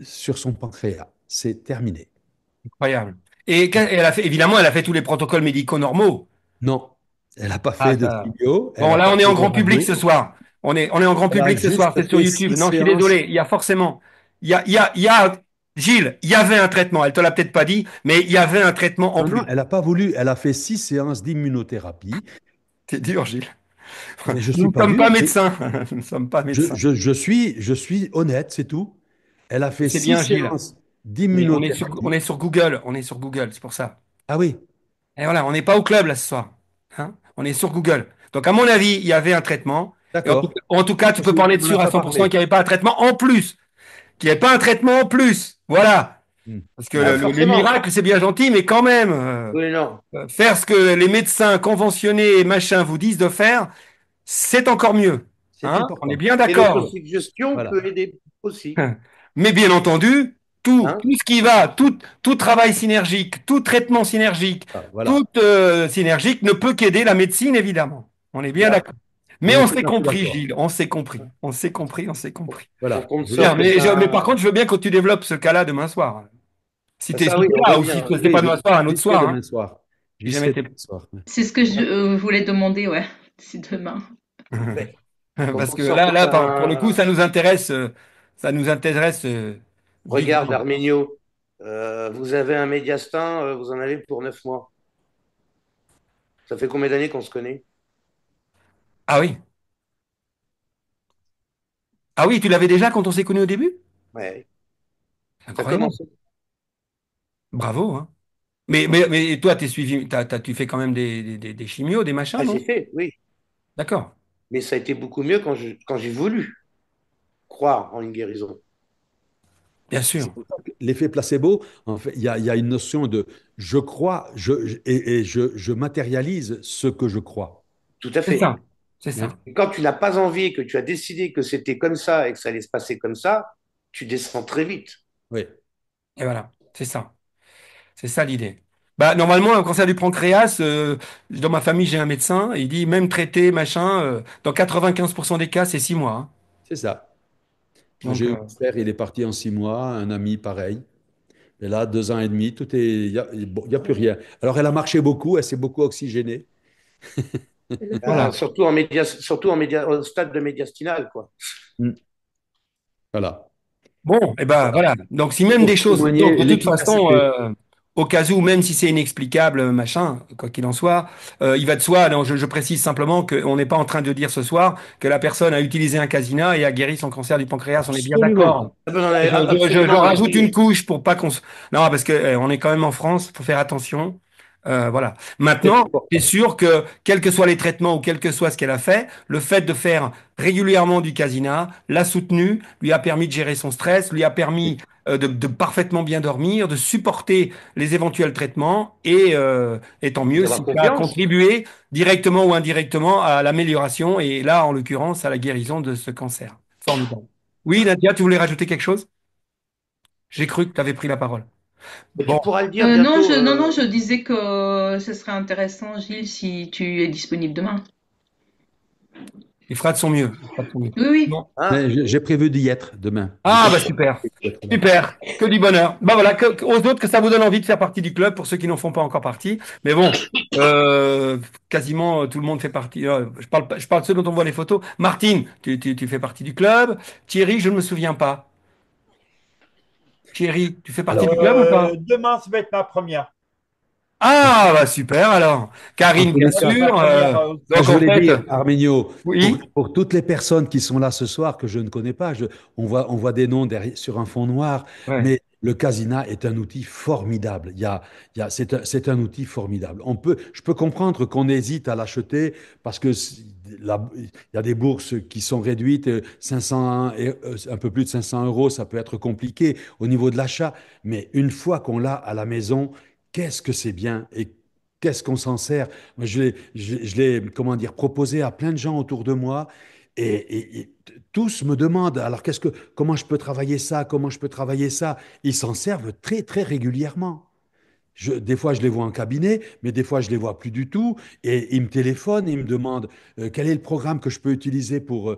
[SPEAKER 6] sur son pancréas. C'est terminé.
[SPEAKER 1] Incroyable. Et elle a fait, évidemment, elle a fait tous les protocoles médicaux normaux.
[SPEAKER 6] Non, elle n'a pas
[SPEAKER 1] Ah,
[SPEAKER 6] fait de
[SPEAKER 1] ça.
[SPEAKER 6] chimio, elle
[SPEAKER 1] Bon,
[SPEAKER 6] n'a
[SPEAKER 1] là,
[SPEAKER 6] pas
[SPEAKER 1] on est
[SPEAKER 6] fait
[SPEAKER 1] en
[SPEAKER 6] de
[SPEAKER 1] grand public ce
[SPEAKER 6] radio.
[SPEAKER 1] soir. On est en grand
[SPEAKER 6] Elle a
[SPEAKER 1] public ce soir.
[SPEAKER 6] juste
[SPEAKER 1] C'est sur
[SPEAKER 6] fait
[SPEAKER 1] YouTube.
[SPEAKER 6] six
[SPEAKER 1] Non, je suis
[SPEAKER 6] séances.
[SPEAKER 1] désolé. Il y a forcément. Gilles, il y avait un traitement. Elle te l'a peut-être pas dit, mais il y avait un traitement en
[SPEAKER 6] Non, non,
[SPEAKER 1] plus.
[SPEAKER 6] elle n'a pas voulu. Elle a fait 6 séances d'immunothérapie.
[SPEAKER 1] C'est dur, Gilles.
[SPEAKER 6] Mais je ne
[SPEAKER 1] Nous
[SPEAKER 6] suis
[SPEAKER 1] ne
[SPEAKER 6] pas
[SPEAKER 1] sommes
[SPEAKER 6] dur.
[SPEAKER 1] pas médecins. Nous ne sommes pas médecins.
[SPEAKER 6] Je suis honnête, c'est tout. Elle a fait
[SPEAKER 1] C'est
[SPEAKER 6] six
[SPEAKER 1] bien, Gilles.
[SPEAKER 6] séances
[SPEAKER 1] On
[SPEAKER 6] d'immunothérapie.
[SPEAKER 1] est sur Google. On est sur Google. C'est pour ça.
[SPEAKER 6] Ah oui,
[SPEAKER 1] Et voilà, on n'est pas au club là ce soir. Hein, on est sur Google. Donc, à mon avis, il y avait un traitement. Et
[SPEAKER 6] d'accord.
[SPEAKER 1] en tout cas, tu peux parler
[SPEAKER 6] On n'a
[SPEAKER 1] dessus à
[SPEAKER 6] pas
[SPEAKER 1] 100%
[SPEAKER 6] parlé.
[SPEAKER 1] qu'il n'y avait pas un traitement en plus. Qu'il n'y avait pas un traitement en plus. Voilà.
[SPEAKER 6] Hmm.
[SPEAKER 1] Parce que
[SPEAKER 2] Ah,
[SPEAKER 1] les
[SPEAKER 2] forcément.
[SPEAKER 1] miracles, c'est bien gentil, mais quand même,
[SPEAKER 2] Oui, non.
[SPEAKER 1] faire ce que les médecins conventionnés et machin vous disent de faire, c'est encore mieux.
[SPEAKER 6] C'est
[SPEAKER 1] Hein, on est
[SPEAKER 6] important.
[SPEAKER 1] bien
[SPEAKER 2] Et
[SPEAKER 1] d'accord.
[SPEAKER 2] l'autosuggestion
[SPEAKER 6] Voilà.
[SPEAKER 2] peut aider aussi.
[SPEAKER 1] Mais bien entendu,
[SPEAKER 2] Hein?
[SPEAKER 1] tout ce qui va, tout travail synergique, tout traitement synergique,
[SPEAKER 6] Ah, voilà.
[SPEAKER 1] tout synergique ne peut qu'aider la médecine, évidemment. On est bien
[SPEAKER 2] Voilà.
[SPEAKER 1] d'accord.
[SPEAKER 6] On
[SPEAKER 1] Mais
[SPEAKER 6] est
[SPEAKER 1] on
[SPEAKER 6] tout
[SPEAKER 1] s'est
[SPEAKER 6] à fait
[SPEAKER 1] compris,
[SPEAKER 6] d'accord.
[SPEAKER 1] Gilles, on s'est compris. On s'est compris, on s'est compris.
[SPEAKER 6] Voilà.
[SPEAKER 2] Faut qu'on ne
[SPEAKER 6] Je voulais
[SPEAKER 1] Bien,
[SPEAKER 2] sorte
[SPEAKER 6] préciser.
[SPEAKER 1] mais par
[SPEAKER 2] pas.
[SPEAKER 1] contre, je veux bien que tu développes ce cas-là demain soir. Si
[SPEAKER 2] Ça,
[SPEAKER 1] si
[SPEAKER 2] oui,
[SPEAKER 1] t'es
[SPEAKER 2] on
[SPEAKER 1] là,
[SPEAKER 2] veut
[SPEAKER 1] ou si
[SPEAKER 2] bien.
[SPEAKER 1] c'est
[SPEAKER 6] Oui,
[SPEAKER 1] pas demain soir, un
[SPEAKER 6] j'y
[SPEAKER 1] autre
[SPEAKER 6] serai
[SPEAKER 1] soir. Hein,
[SPEAKER 6] demain soir.
[SPEAKER 1] si
[SPEAKER 6] J'y
[SPEAKER 1] jamais
[SPEAKER 6] serai
[SPEAKER 1] t'es.
[SPEAKER 6] demain soir.
[SPEAKER 9] C'est ce que je voulais demander, ouais, si demain.
[SPEAKER 2] Ouais. Faut
[SPEAKER 1] Parce
[SPEAKER 2] qu'on
[SPEAKER 1] que
[SPEAKER 2] sorte
[SPEAKER 1] là, pour le coup,
[SPEAKER 2] pas.
[SPEAKER 1] ça nous intéresse
[SPEAKER 2] Regarde,
[SPEAKER 1] vivement.
[SPEAKER 2] Arménio, vous avez un médiastin, vous en avez pour 9 mois. Ça fait combien d'années qu'on se connaît?
[SPEAKER 1] Ah oui, Ah oui, tu l'avais déjà quand on s'est connus au début?
[SPEAKER 2] Ouais. Ça a
[SPEAKER 1] Incroyable.
[SPEAKER 2] commencé.
[SPEAKER 1] Bravo, hein. Mais toi, t'es suivi, tu fais quand même des chimios, des machins,
[SPEAKER 2] Ah, j'ai
[SPEAKER 1] non?
[SPEAKER 2] fait, oui.
[SPEAKER 1] D'accord,
[SPEAKER 2] Mais ça a été beaucoup mieux quand j'ai voulu croire en une guérison.
[SPEAKER 1] bien
[SPEAKER 6] C'est
[SPEAKER 1] sûr.
[SPEAKER 6] pour ça que l'effet placebo, en fait, il y a une notion de je crois et je matérialise ce que je crois.
[SPEAKER 2] Tout à
[SPEAKER 1] C'est
[SPEAKER 2] fait.
[SPEAKER 1] ça. C'est
[SPEAKER 6] Hein.
[SPEAKER 1] ça.
[SPEAKER 2] Et quand tu n'as pas envie, que tu as décidé que c'était comme ça et que ça allait se passer comme ça, tu descends très vite.
[SPEAKER 6] Oui,
[SPEAKER 1] Et voilà, c'est ça. C'est ça l'idée. Bah, normalement, un cancer du pancréas, dans ma famille, j'ai un médecin, et il dit même traité, machin, dans 95% des cas, c'est 6 mois, hein.
[SPEAKER 6] c'est ça. Moi,
[SPEAKER 1] Donc,
[SPEAKER 6] j'ai eu mon frère, il est parti en 6 mois, un ami pareil. Et là, 2 ans et demi, tout est, bon, il y a plus rien. Alors, elle a marché beaucoup, elle s'est beaucoup oxygénée.
[SPEAKER 1] voilà.
[SPEAKER 2] Surtout au stade de médiastinale, quoi.
[SPEAKER 6] Mm. Voilà.
[SPEAKER 1] Bon, et ben voilà. Donc, si même
[SPEAKER 6] Pour
[SPEAKER 1] des choses, donc
[SPEAKER 6] témoigner
[SPEAKER 1] de toute façon,
[SPEAKER 6] l'efficacité.
[SPEAKER 1] au cas où, même si c'est inexplicable, machin, quoi qu'il en soit, il va de soi. Donc, je précise simplement qu'on n'est pas en train de dire ce soir que la personne a utilisé un casina et a guéri son cancer du pancréas. On est bien
[SPEAKER 6] Absolument.
[SPEAKER 1] d'accord.
[SPEAKER 2] Ah ben, j'en
[SPEAKER 1] Je,
[SPEAKER 2] ai
[SPEAKER 1] je
[SPEAKER 2] absolument
[SPEAKER 1] rajoute une
[SPEAKER 2] aucune.
[SPEAKER 1] couche pour pas qu'on se... Non, parce que on est quand même en France, faut faire attention. Voilà.
[SPEAKER 6] C'est
[SPEAKER 1] Maintenant, c'est
[SPEAKER 6] important.
[SPEAKER 1] sûr que, quels que soient les traitements ou quel que soit ce qu'elle a fait, le fait de faire régulièrement du casina l'a soutenu, lui a permis de gérer son stress, lui a permis de parfaitement bien dormir, de supporter les éventuels traitements et tant mieux
[SPEAKER 2] D'avoir
[SPEAKER 1] si ça a
[SPEAKER 2] confiance.
[SPEAKER 1] contribué directement ou indirectement à l'amélioration et là, en l'occurrence, à la guérison de ce cancer. Formidable. Oui, Nadia, tu voulais rajouter quelque chose? J'ai cru que tu avais pris la parole.
[SPEAKER 2] Mais tu
[SPEAKER 1] Bon,
[SPEAKER 2] pourras le dire
[SPEAKER 9] Non,
[SPEAKER 2] bientôt.
[SPEAKER 9] non, je disais que ce serait intéressant, Gilles, si tu es disponible demain.
[SPEAKER 1] il fera de son mieux. Il fera de son mieux.
[SPEAKER 9] Oui, oui.
[SPEAKER 1] Bon.
[SPEAKER 2] Hein.
[SPEAKER 6] Mais j'ai prévu d'y être demain. Je
[SPEAKER 1] Ah,
[SPEAKER 6] pense
[SPEAKER 1] bah
[SPEAKER 6] que
[SPEAKER 1] super.
[SPEAKER 6] je vais être là.
[SPEAKER 1] Super. Que du bonheur. Bah voilà, aux autres que ça vous donne envie de faire partie du club pour ceux qui n'en font pas encore partie. Mais bon, quasiment tout le monde fait partie. Je parle de ceux dont on voit les photos. Martine, tu fais partie du club. Thierry, je ne me souviens pas. Thierry, tu fais partie du
[SPEAKER 6] Alors,
[SPEAKER 1] club ou pas?
[SPEAKER 7] Demain, ça va être ma première.
[SPEAKER 1] Ah, bah super alors.
[SPEAKER 6] en
[SPEAKER 1] Karine,
[SPEAKER 6] tous
[SPEAKER 1] bien
[SPEAKER 6] les
[SPEAKER 7] Ça va
[SPEAKER 6] cas,
[SPEAKER 7] être ma
[SPEAKER 1] sûr.
[SPEAKER 7] première
[SPEAKER 6] moi,
[SPEAKER 1] Donc
[SPEAKER 6] je
[SPEAKER 1] en
[SPEAKER 6] voulais
[SPEAKER 1] fait,
[SPEAKER 6] dire, Arménio,
[SPEAKER 1] oui.
[SPEAKER 6] pour toutes les personnes qui sont là ce soir, que je ne connais pas, on voit des noms sur un fond noir,
[SPEAKER 1] Ouais.
[SPEAKER 6] mais le Casina est un outil formidable. C'est un outil formidable. Je peux comprendre qu'on hésite à l'acheter parce que il y a des bourses qui sont réduites, 500, un peu plus de 500 euros, ça peut être compliqué au niveau de l'achat, mais une fois qu'on l'a à la maison, qu'est-ce que c'est bien et qu'est-ce qu'on s'en sert? Moi, je l'ai, comment dire, proposé à plein de gens autour de moi et tous me demandent, alors comment je peux travailler ça? Comment je peux travailler ça? Ils s'en servent très, très régulièrement. Des fois, je les vois en cabinet, mais des fois, je les vois plus du tout. Et ils me téléphonent, ils me demandent quel est le programme que je peux utiliser pour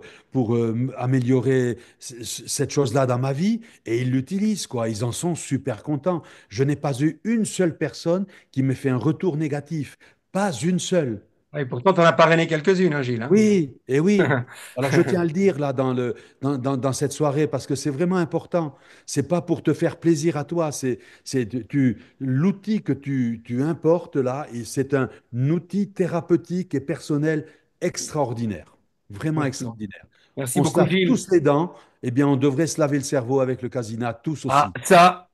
[SPEAKER 6] améliorer cette chose-là dans ma vie. Et ils l'utilisent, quoi. Ils en sont super contents. Je n'ai pas eu une seule personne qui me fait un retour négatif. Pas une seule.
[SPEAKER 1] Et pourtant, t'en as parrainé quelques-unes, hein, Gilles, hein.
[SPEAKER 6] Oui, et oui. Alors je tiens à le dire là dans cette soirée parce que c'est vraiment important. C'est pas pour te faire plaisir à toi, l'outil que tu importes là, et c'est un outil thérapeutique et personnel extraordinaire, vraiment
[SPEAKER 1] Merci.
[SPEAKER 6] extraordinaire.
[SPEAKER 1] Merci
[SPEAKER 6] On se
[SPEAKER 1] beaucoup,
[SPEAKER 6] lave
[SPEAKER 1] Gilles.
[SPEAKER 6] tous les dents, eh bien on devrait se laver le cerveau avec le Casina, tous
[SPEAKER 1] Ah,
[SPEAKER 6] aussi.
[SPEAKER 1] ça.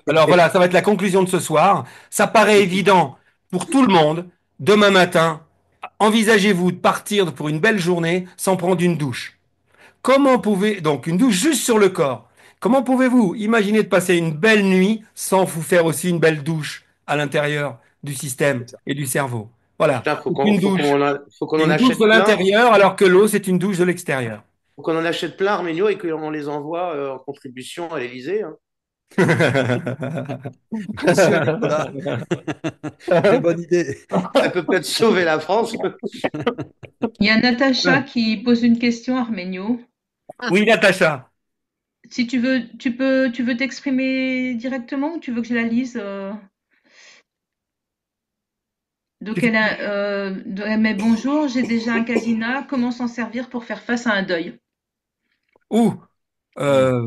[SPEAKER 1] Alors voilà, ça va être la conclusion de ce soir. Ça paraît évident pour tout le monde. Demain matin, envisagez-vous de partir pour une belle journée sans prendre une douche. Donc une douche juste sur le corps. Comment pouvez-vous imaginer de passer une belle nuit sans vous faire aussi une belle douche à l'intérieur du système
[SPEAKER 6] C'est ça.
[SPEAKER 1] et du cerveau? Voilà.
[SPEAKER 2] Putain,
[SPEAKER 1] C'est une douche.
[SPEAKER 2] faut qu'on
[SPEAKER 1] C'est
[SPEAKER 2] en
[SPEAKER 1] une douche de
[SPEAKER 2] achète plein.
[SPEAKER 1] l'intérieur alors que l'eau, c'est une douche de l'extérieur.
[SPEAKER 2] Faut qu'on en achète plein, Arménio, et qu'on les envoie en contribution à l'Élysée, hein.
[SPEAKER 6] Bien sûr, Nicolas. Très bonne idée.
[SPEAKER 2] Ça peut peut-être sauver la France.
[SPEAKER 9] Il y a Natacha qui pose une question, Arménio.
[SPEAKER 1] Oui, Natacha.
[SPEAKER 9] Si tu veux t'exprimer directement ou tu veux que je la lise?
[SPEAKER 1] Tu
[SPEAKER 9] Donc
[SPEAKER 1] fais-
[SPEAKER 9] elle met bonjour, j'ai déjà un casina, comment s'en servir pour faire face à un deuil?
[SPEAKER 1] Ou euh,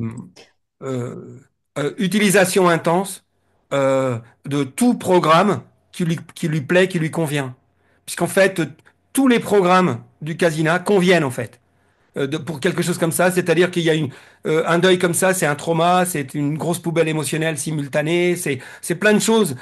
[SPEAKER 1] euh, utilisation intense de tout programme qui lui plaît, qui lui convient. Puisqu'en fait, tous les programmes du Casina conviennent en fait. pour quelque chose comme ça. C'est-à-dire qu'il y a un deuil comme ça, c'est un trauma, c'est une grosse poubelle émotionnelle simultanée, c'est plein de choses.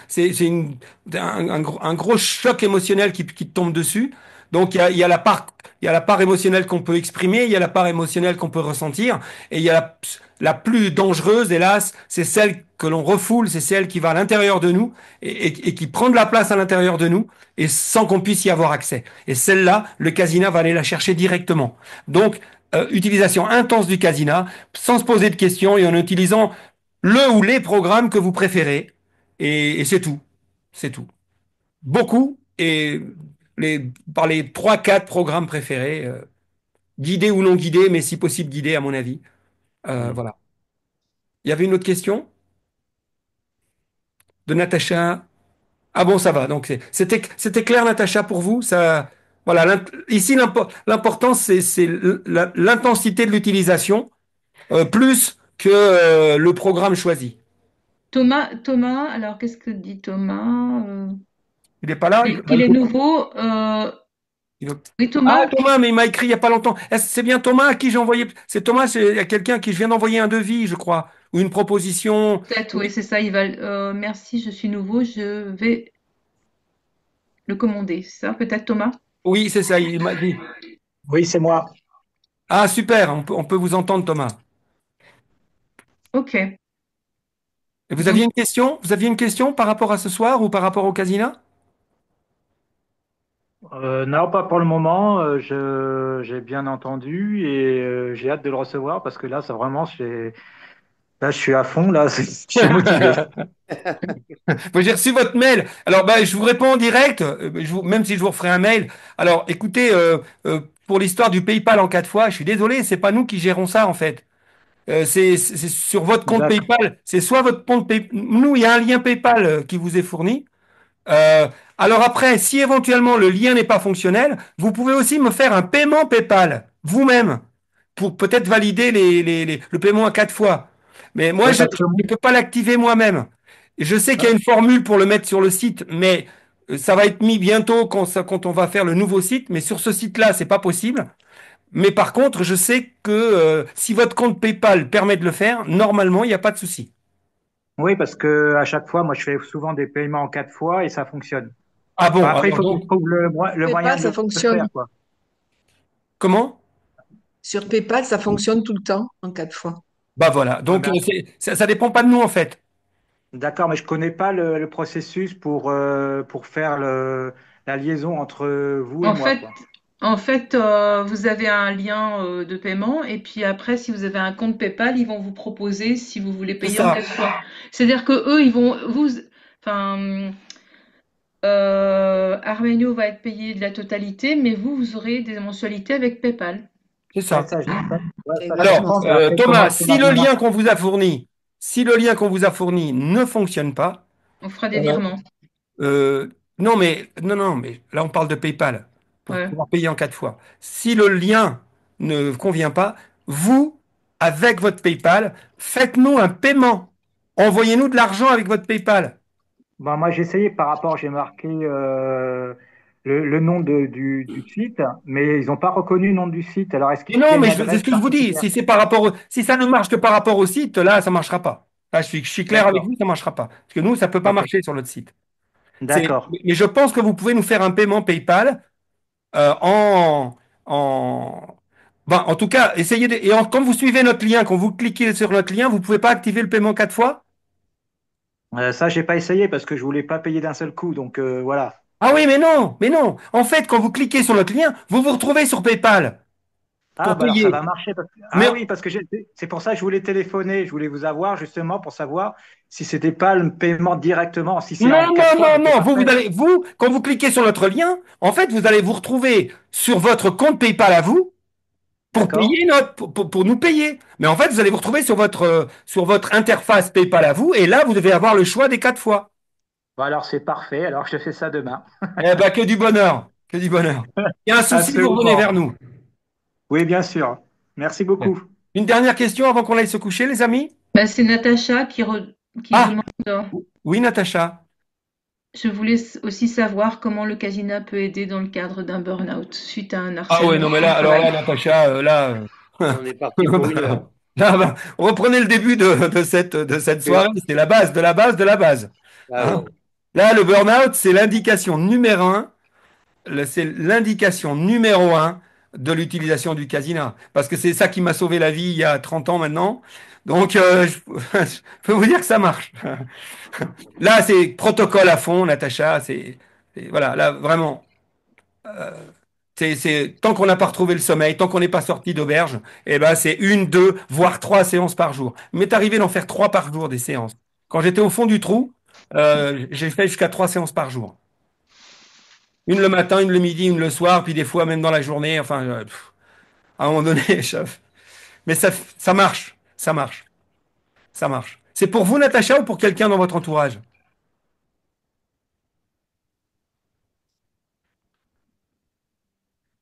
[SPEAKER 1] Un gros choc émotionnel qui te tombe dessus. Donc il y a la part émotionnelle qu'on peut exprimer, il y a la part émotionnelle qu'on peut ressentir, et il y a la plus dangereuse, hélas, c'est celle que l'on refoule, c'est celle qui va à l'intérieur de nous et qui prend de la place à l'intérieur de nous et sans qu'on puisse y avoir accès. Et celle-là, le casina va aller la chercher directement. Donc, utilisation intense du casina, sans se poser de questions et en utilisant le ou les programmes que vous préférez. Et c'est tout. C'est tout. Beaucoup et par les trois, quatre programmes préférés, guidés ou non guidés, mais si possible guidés à mon avis. Voilà. Il y avait une autre question de Natacha. Ah bon, ça va. Donc c'était clair, Natacha, pour vous. Ça, voilà. Ici, l'important c'est l'intensité de l'utilisation plus que le programme choisi.
[SPEAKER 9] Thomas, alors qu'est-ce que dit Thomas?
[SPEAKER 1] Il n'est pas là?
[SPEAKER 9] Qu'il est nouveau.
[SPEAKER 1] Il veut-
[SPEAKER 9] Oui,
[SPEAKER 1] Ah,
[SPEAKER 9] Thomas,
[SPEAKER 1] Thomas, mais il m'a écrit il n'y a pas longtemps. C'est bien Thomas à qui j'ai envoyé. C'est Thomas, c'est à quelqu'un à qui je viens d'envoyer un devis, je crois, ou une proposition.
[SPEAKER 9] peut-être, oui, c'est ça. Merci, je suis nouveau, je vais le commander. C'est ça, peut-être Thomas?
[SPEAKER 1] Oui, c'est ça, il m'a dit.
[SPEAKER 10] Oui, c'est moi.
[SPEAKER 1] Ah, super, on peut vous entendre, Thomas.
[SPEAKER 9] Ok.
[SPEAKER 1] Et vous aviez
[SPEAKER 9] Donc,
[SPEAKER 1] une question? Vous aviez une question par rapport à ce soir ou par rapport au casino?
[SPEAKER 10] Non, pas pour le moment. J'ai bien entendu et j'ai hâte de le recevoir parce que là, ça vraiment, là, je suis à fond. Là, je suis motivé.
[SPEAKER 1] Moi, j'ai reçu votre mail. Alors, bah, je vous réponds en direct, même si je vous referai un mail. Alors, écoutez, pour l'histoire du PayPal en 4 fois, je suis désolé, c'est pas nous qui gérons ça en fait. C'est sur votre compte
[SPEAKER 10] D'accord.
[SPEAKER 1] PayPal. C'est soit votre compte PayPal. Nous, il y a un lien PayPal qui vous est fourni. Euh, alors après, si éventuellement le lien n'est pas fonctionnel, vous pouvez aussi me faire un paiement PayPal vous-même pour peut-être valider le paiement à 4 fois. Mais moi,
[SPEAKER 10] Oui,
[SPEAKER 1] je
[SPEAKER 10] parce que
[SPEAKER 1] ne peux pas l'activer moi-même. Et je sais qu'il y a
[SPEAKER 10] ah,
[SPEAKER 1] une formule pour le mettre sur le site, mais ça va être mis bientôt quand on va faire le nouveau site. Mais sur ce site-là, c'est pas possible. Mais par contre, je sais que si votre compte PayPal permet de le faire, normalement, il n'y a pas de souci.
[SPEAKER 10] oui, parce que à chaque fois, moi, je fais souvent des paiements en 4 fois et ça fonctionne.
[SPEAKER 1] Ah
[SPEAKER 10] Enfin,
[SPEAKER 1] bon,
[SPEAKER 10] après, il
[SPEAKER 1] alors
[SPEAKER 10] faut que je
[SPEAKER 1] donc,
[SPEAKER 10] trouve le moyen
[SPEAKER 11] PayPal,
[SPEAKER 10] de
[SPEAKER 11] ça
[SPEAKER 10] le faire,
[SPEAKER 11] fonctionne.
[SPEAKER 10] quoi.
[SPEAKER 1] comment?
[SPEAKER 11] Sur PayPal, ça fonctionne tout le temps en 4 fois.
[SPEAKER 1] Bah voilà.
[SPEAKER 10] Ah,
[SPEAKER 1] Donc,
[SPEAKER 10] ben,
[SPEAKER 1] ça dépend pas de nous en fait.
[SPEAKER 10] d'accord, mais je connais pas le processus pour faire la liaison entre vous et
[SPEAKER 9] en
[SPEAKER 10] moi,
[SPEAKER 9] fait,
[SPEAKER 10] quoi.
[SPEAKER 9] vous avez un lien de paiement et puis après, si vous avez un compte PayPal, ils vont vous proposer si vous voulez
[SPEAKER 1] C'est
[SPEAKER 9] payer en
[SPEAKER 1] ça.
[SPEAKER 9] 4 fois. C'est-à-dire que eux, enfin, Armenio va être payé de la totalité, mais vous aurez des mensualités avec PayPal.
[SPEAKER 1] C'est
[SPEAKER 10] Ouais,
[SPEAKER 1] ça.
[SPEAKER 10] ça, je
[SPEAKER 1] Alors,
[SPEAKER 11] Exactement
[SPEAKER 10] comprends, mais
[SPEAKER 11] ça.
[SPEAKER 10] après,
[SPEAKER 1] Thomas,
[SPEAKER 10] comment ça marche?
[SPEAKER 1] si le lien qu'on vous a fourni ne fonctionne pas,
[SPEAKER 9] On fera des
[SPEAKER 1] euh,
[SPEAKER 9] virements.
[SPEAKER 1] non, mais là on parle de PayPal pour
[SPEAKER 9] Ouais.
[SPEAKER 1] pouvoir payer en 4 fois. Si le lien ne convient pas, vous, avec votre PayPal, faites-nous un paiement. Envoyez-nous de l'argent avec votre PayPal.
[SPEAKER 10] Bon, moi, j'ai essayé par rapport, j'ai marqué le nom du site, mais ils n'ont pas reconnu le nom du site. Alors, est-ce
[SPEAKER 1] Mais
[SPEAKER 10] qu'il y
[SPEAKER 1] non,
[SPEAKER 10] a une
[SPEAKER 1] mais c'est
[SPEAKER 10] adresse
[SPEAKER 1] ce que je vous dis.
[SPEAKER 10] particulière?
[SPEAKER 1] Si ça ne marche que par rapport au site, là, ça ne marchera pas. Là, je suis clair avec
[SPEAKER 10] D'accord.
[SPEAKER 1] vous, ça ne marchera pas. Parce que nous, ça ne peut pas
[SPEAKER 10] Ok.
[SPEAKER 1] marcher sur notre site.
[SPEAKER 10] D'accord.
[SPEAKER 1] Mais je pense que vous pouvez nous faire un paiement PayPal euh, en, en, en tout cas, quand vous suivez notre lien, quand vous cliquez sur notre lien, vous ne pouvez pas activer le paiement 4 fois?
[SPEAKER 10] Ça, j'ai pas essayé parce que je voulais pas payer d'un seul coup. Donc, voilà.
[SPEAKER 1] Ah oui, mais non, mais non. En fait, quand vous cliquez sur notre lien, vous vous retrouvez sur PayPal
[SPEAKER 10] Ah,
[SPEAKER 1] pour
[SPEAKER 10] bah alors ça va
[SPEAKER 1] payer.
[SPEAKER 10] marcher.
[SPEAKER 1] Mais
[SPEAKER 10] Ah oui, parce que c'est pour ça que je voulais téléphoner. Je voulais vous avoir justement pour savoir si c'était pas le paiement directement. Si c'est en
[SPEAKER 1] non,
[SPEAKER 10] quatre
[SPEAKER 1] non,
[SPEAKER 10] fois,
[SPEAKER 1] non,
[SPEAKER 10] ben, c'est
[SPEAKER 1] non.
[SPEAKER 10] parfait.
[SPEAKER 1] Quand vous cliquez sur notre lien, en fait, vous allez vous retrouver sur votre compte PayPal à vous pour
[SPEAKER 10] D'accord?
[SPEAKER 1] payer pour nous payer. Mais en fait, vous allez vous retrouver sur votre interface PayPal à vous, et là, vous devez avoir le choix des 4 fois.
[SPEAKER 10] Bon, alors c'est parfait. Alors je fais ça demain.
[SPEAKER 1] Eh ben, que du bonheur, que du bonheur. Il y a un souci, vous revenez vers
[SPEAKER 10] Absolument.
[SPEAKER 1] nous.
[SPEAKER 10] Oui, bien sûr. Merci beaucoup.
[SPEAKER 1] Une dernière question avant qu'on aille se coucher, les amis?
[SPEAKER 9] Bah, c'est Natacha qui
[SPEAKER 1] Ah,
[SPEAKER 9] demande.
[SPEAKER 1] oui, Natacha.
[SPEAKER 9] Je voulais aussi savoir comment le casina peut aider dans le cadre d'un burn-out suite à un
[SPEAKER 1] Ah ouais,
[SPEAKER 9] harcèlement
[SPEAKER 1] non, mais
[SPEAKER 9] au
[SPEAKER 1] là, alors là,
[SPEAKER 9] travail.
[SPEAKER 1] Natacha,
[SPEAKER 2] On est parti pour une heure.
[SPEAKER 1] là, reprenez le début de cette soirée, c'est la base de la base de la base.
[SPEAKER 2] Ah
[SPEAKER 1] Hein.
[SPEAKER 2] ouais.
[SPEAKER 1] Là, le burn-out, c'est l'indication numéro un, c'est l'indication numéro un de l'utilisation du casina. Parce que c'est ça qui m'a sauvé la vie il y a 30 ans maintenant. Donc, je peux vous dire que ça marche. Là, c'est protocole à fond, Natacha. Voilà, là, vraiment. Tant qu'on n'a pas retrouvé le sommeil, tant qu'on n'est pas sorti d'auberge, eh ben, c'est une, deux, voire trois séances par jour. Il m'est arrivé d'en faire trois par jour des séances. Quand j'étais au fond du trou, j'ai fait jusqu'à trois séances par jour. Une le matin, une le midi, une le soir, puis des fois même dans la journée. Enfin, à un moment donné, mais ça marche, ça marche, ça marche. C'est pour vous, Natacha, ou pour quelqu'un dans votre entourage?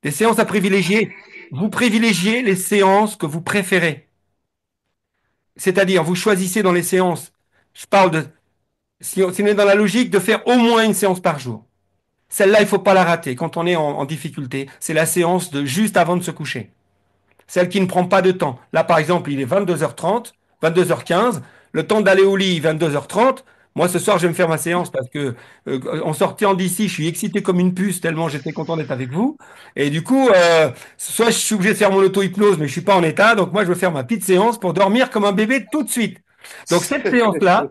[SPEAKER 1] Des séances à privilégier. Vous privilégiez les séances que vous préférez. C'est-à-dire, vous choisissez dans les séances, je parle de, si on est dans la logique de faire au moins une séance par jour. Celle-là, il ne faut pas la rater quand on est en difficulté. C'est la séance de juste avant de se coucher. Celle qui ne prend pas de temps. Là, par exemple, il est 22h30, 22h15, le temps d'aller au lit, 22h30. Moi, ce soir, je vais me faire ma séance parce que en sortant d'ici, je suis excité comme une puce tellement j'étais content d'être avec vous. Et du coup, soit je suis obligé de faire mon auto-hypnose, mais je suis pas en état. Donc moi, je veux faire ma petite séance pour dormir comme un bébé tout de suite. Donc cette séance-là,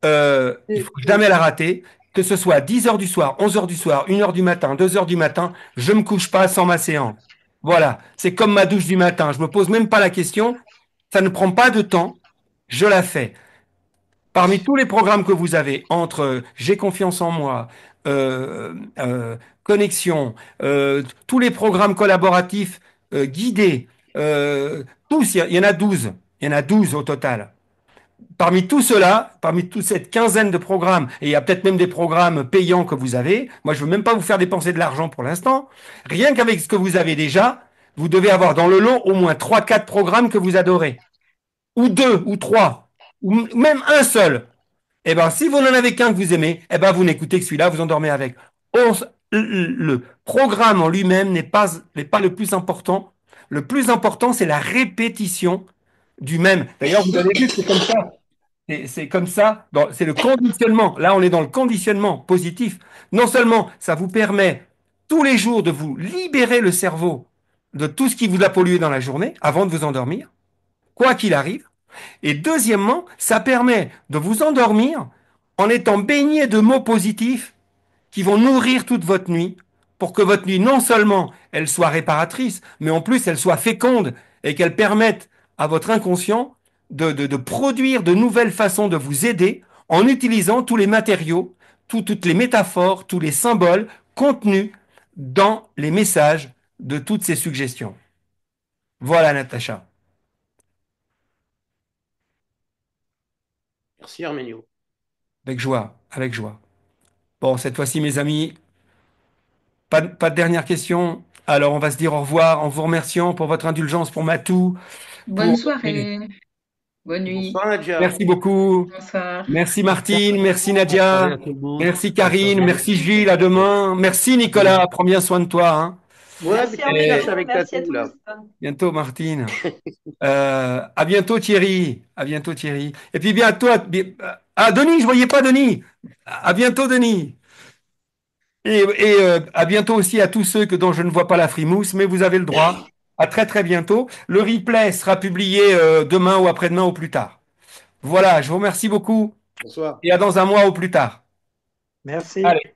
[SPEAKER 1] il faut jamais la rater. Que ce soit 10 heures du soir, 11 heures du soir, 1 heure du matin, 2 heures du matin, je me couche pas sans ma séance. Voilà, c'est comme ma douche du matin. Je me pose même pas la question. Ça ne prend pas de temps. Je la fais. Parmi tous les programmes que vous avez, entre J'ai confiance en moi, Connexion, tous les programmes collaboratifs guidés, tous, il y en a 12. Il y en a 12 au total. Parmi tout cela, parmi toute cette quinzaine de programmes, et il y a peut-être même des programmes payants que vous avez, moi je ne veux même pas vous faire dépenser de l'argent pour l'instant, rien qu'avec ce que vous avez déjà, vous devez avoir dans le lot au moins trois, quatre programmes que vous adorez, ou deux, ou trois, ou même un seul. Eh bien, si vous n'en avez qu'un que vous aimez, eh ben, vous n'écoutez que celui-là, vous endormez avec. Le programme en lui-même n'est pas le plus important. Le plus important, c'est la répétition du même. D'ailleurs, vous avez vu que c'est comme ça. C'est comme ça, c'est le conditionnement. Là, on est dans le conditionnement positif. Non seulement ça vous permet tous les jours de vous libérer le cerveau de tout ce qui vous a pollué dans la journée avant de vous endormir, quoi qu'il arrive. Et deuxièmement, ça permet de vous endormir en étant baigné de mots positifs qui vont nourrir toute votre nuit pour que votre nuit, non seulement elle soit réparatrice, mais en plus elle soit féconde et qu'elle permette à votre inconscient de produire de nouvelles façons de vous aider en utilisant tous les matériaux, toutes les métaphores, tous les symboles contenus dans les messages de toutes ces suggestions. Voilà, Natacha.
[SPEAKER 2] Merci Arménio.
[SPEAKER 1] Avec joie, avec joie. Bon, cette fois-ci, mes amis, pas de dernière question. Alors, on va se dire au revoir en vous remerciant pour votre indulgence pour Matou.
[SPEAKER 9] Bonne
[SPEAKER 1] Pour...
[SPEAKER 9] soirée, bonne nuit,
[SPEAKER 2] Bonsoir Nadia.
[SPEAKER 1] Merci beaucoup.
[SPEAKER 9] bonsoir.
[SPEAKER 1] Merci Martine, merci
[SPEAKER 6] Bonne soirée
[SPEAKER 1] Nadia,
[SPEAKER 6] à tout le monde.
[SPEAKER 1] merci
[SPEAKER 6] Bonne
[SPEAKER 1] Karine,
[SPEAKER 6] soirée.
[SPEAKER 1] merci Gilles, à demain. Merci Nicolas, prends bien soin de toi. Hein.
[SPEAKER 2] Ouais, mais
[SPEAKER 4] Merci
[SPEAKER 2] tu
[SPEAKER 1] Et
[SPEAKER 2] cherches
[SPEAKER 4] Arnaud,
[SPEAKER 2] avec
[SPEAKER 4] merci à
[SPEAKER 2] Tatou là.
[SPEAKER 4] tous.
[SPEAKER 1] bientôt Martine. À bientôt Thierry. À bientôt Thierry. Et puis bientôt à Denis, je voyais pas Denis. À bientôt Denis. Et à bientôt aussi à tous ceux dont je ne vois pas la frimousse, mais vous avez le droit. À très très bientôt. Le replay sera publié demain ou après-demain au plus tard. Voilà, je vous remercie beaucoup
[SPEAKER 2] Bonsoir.
[SPEAKER 1] et à dans un mois au plus tard.
[SPEAKER 10] Merci.
[SPEAKER 1] Allez.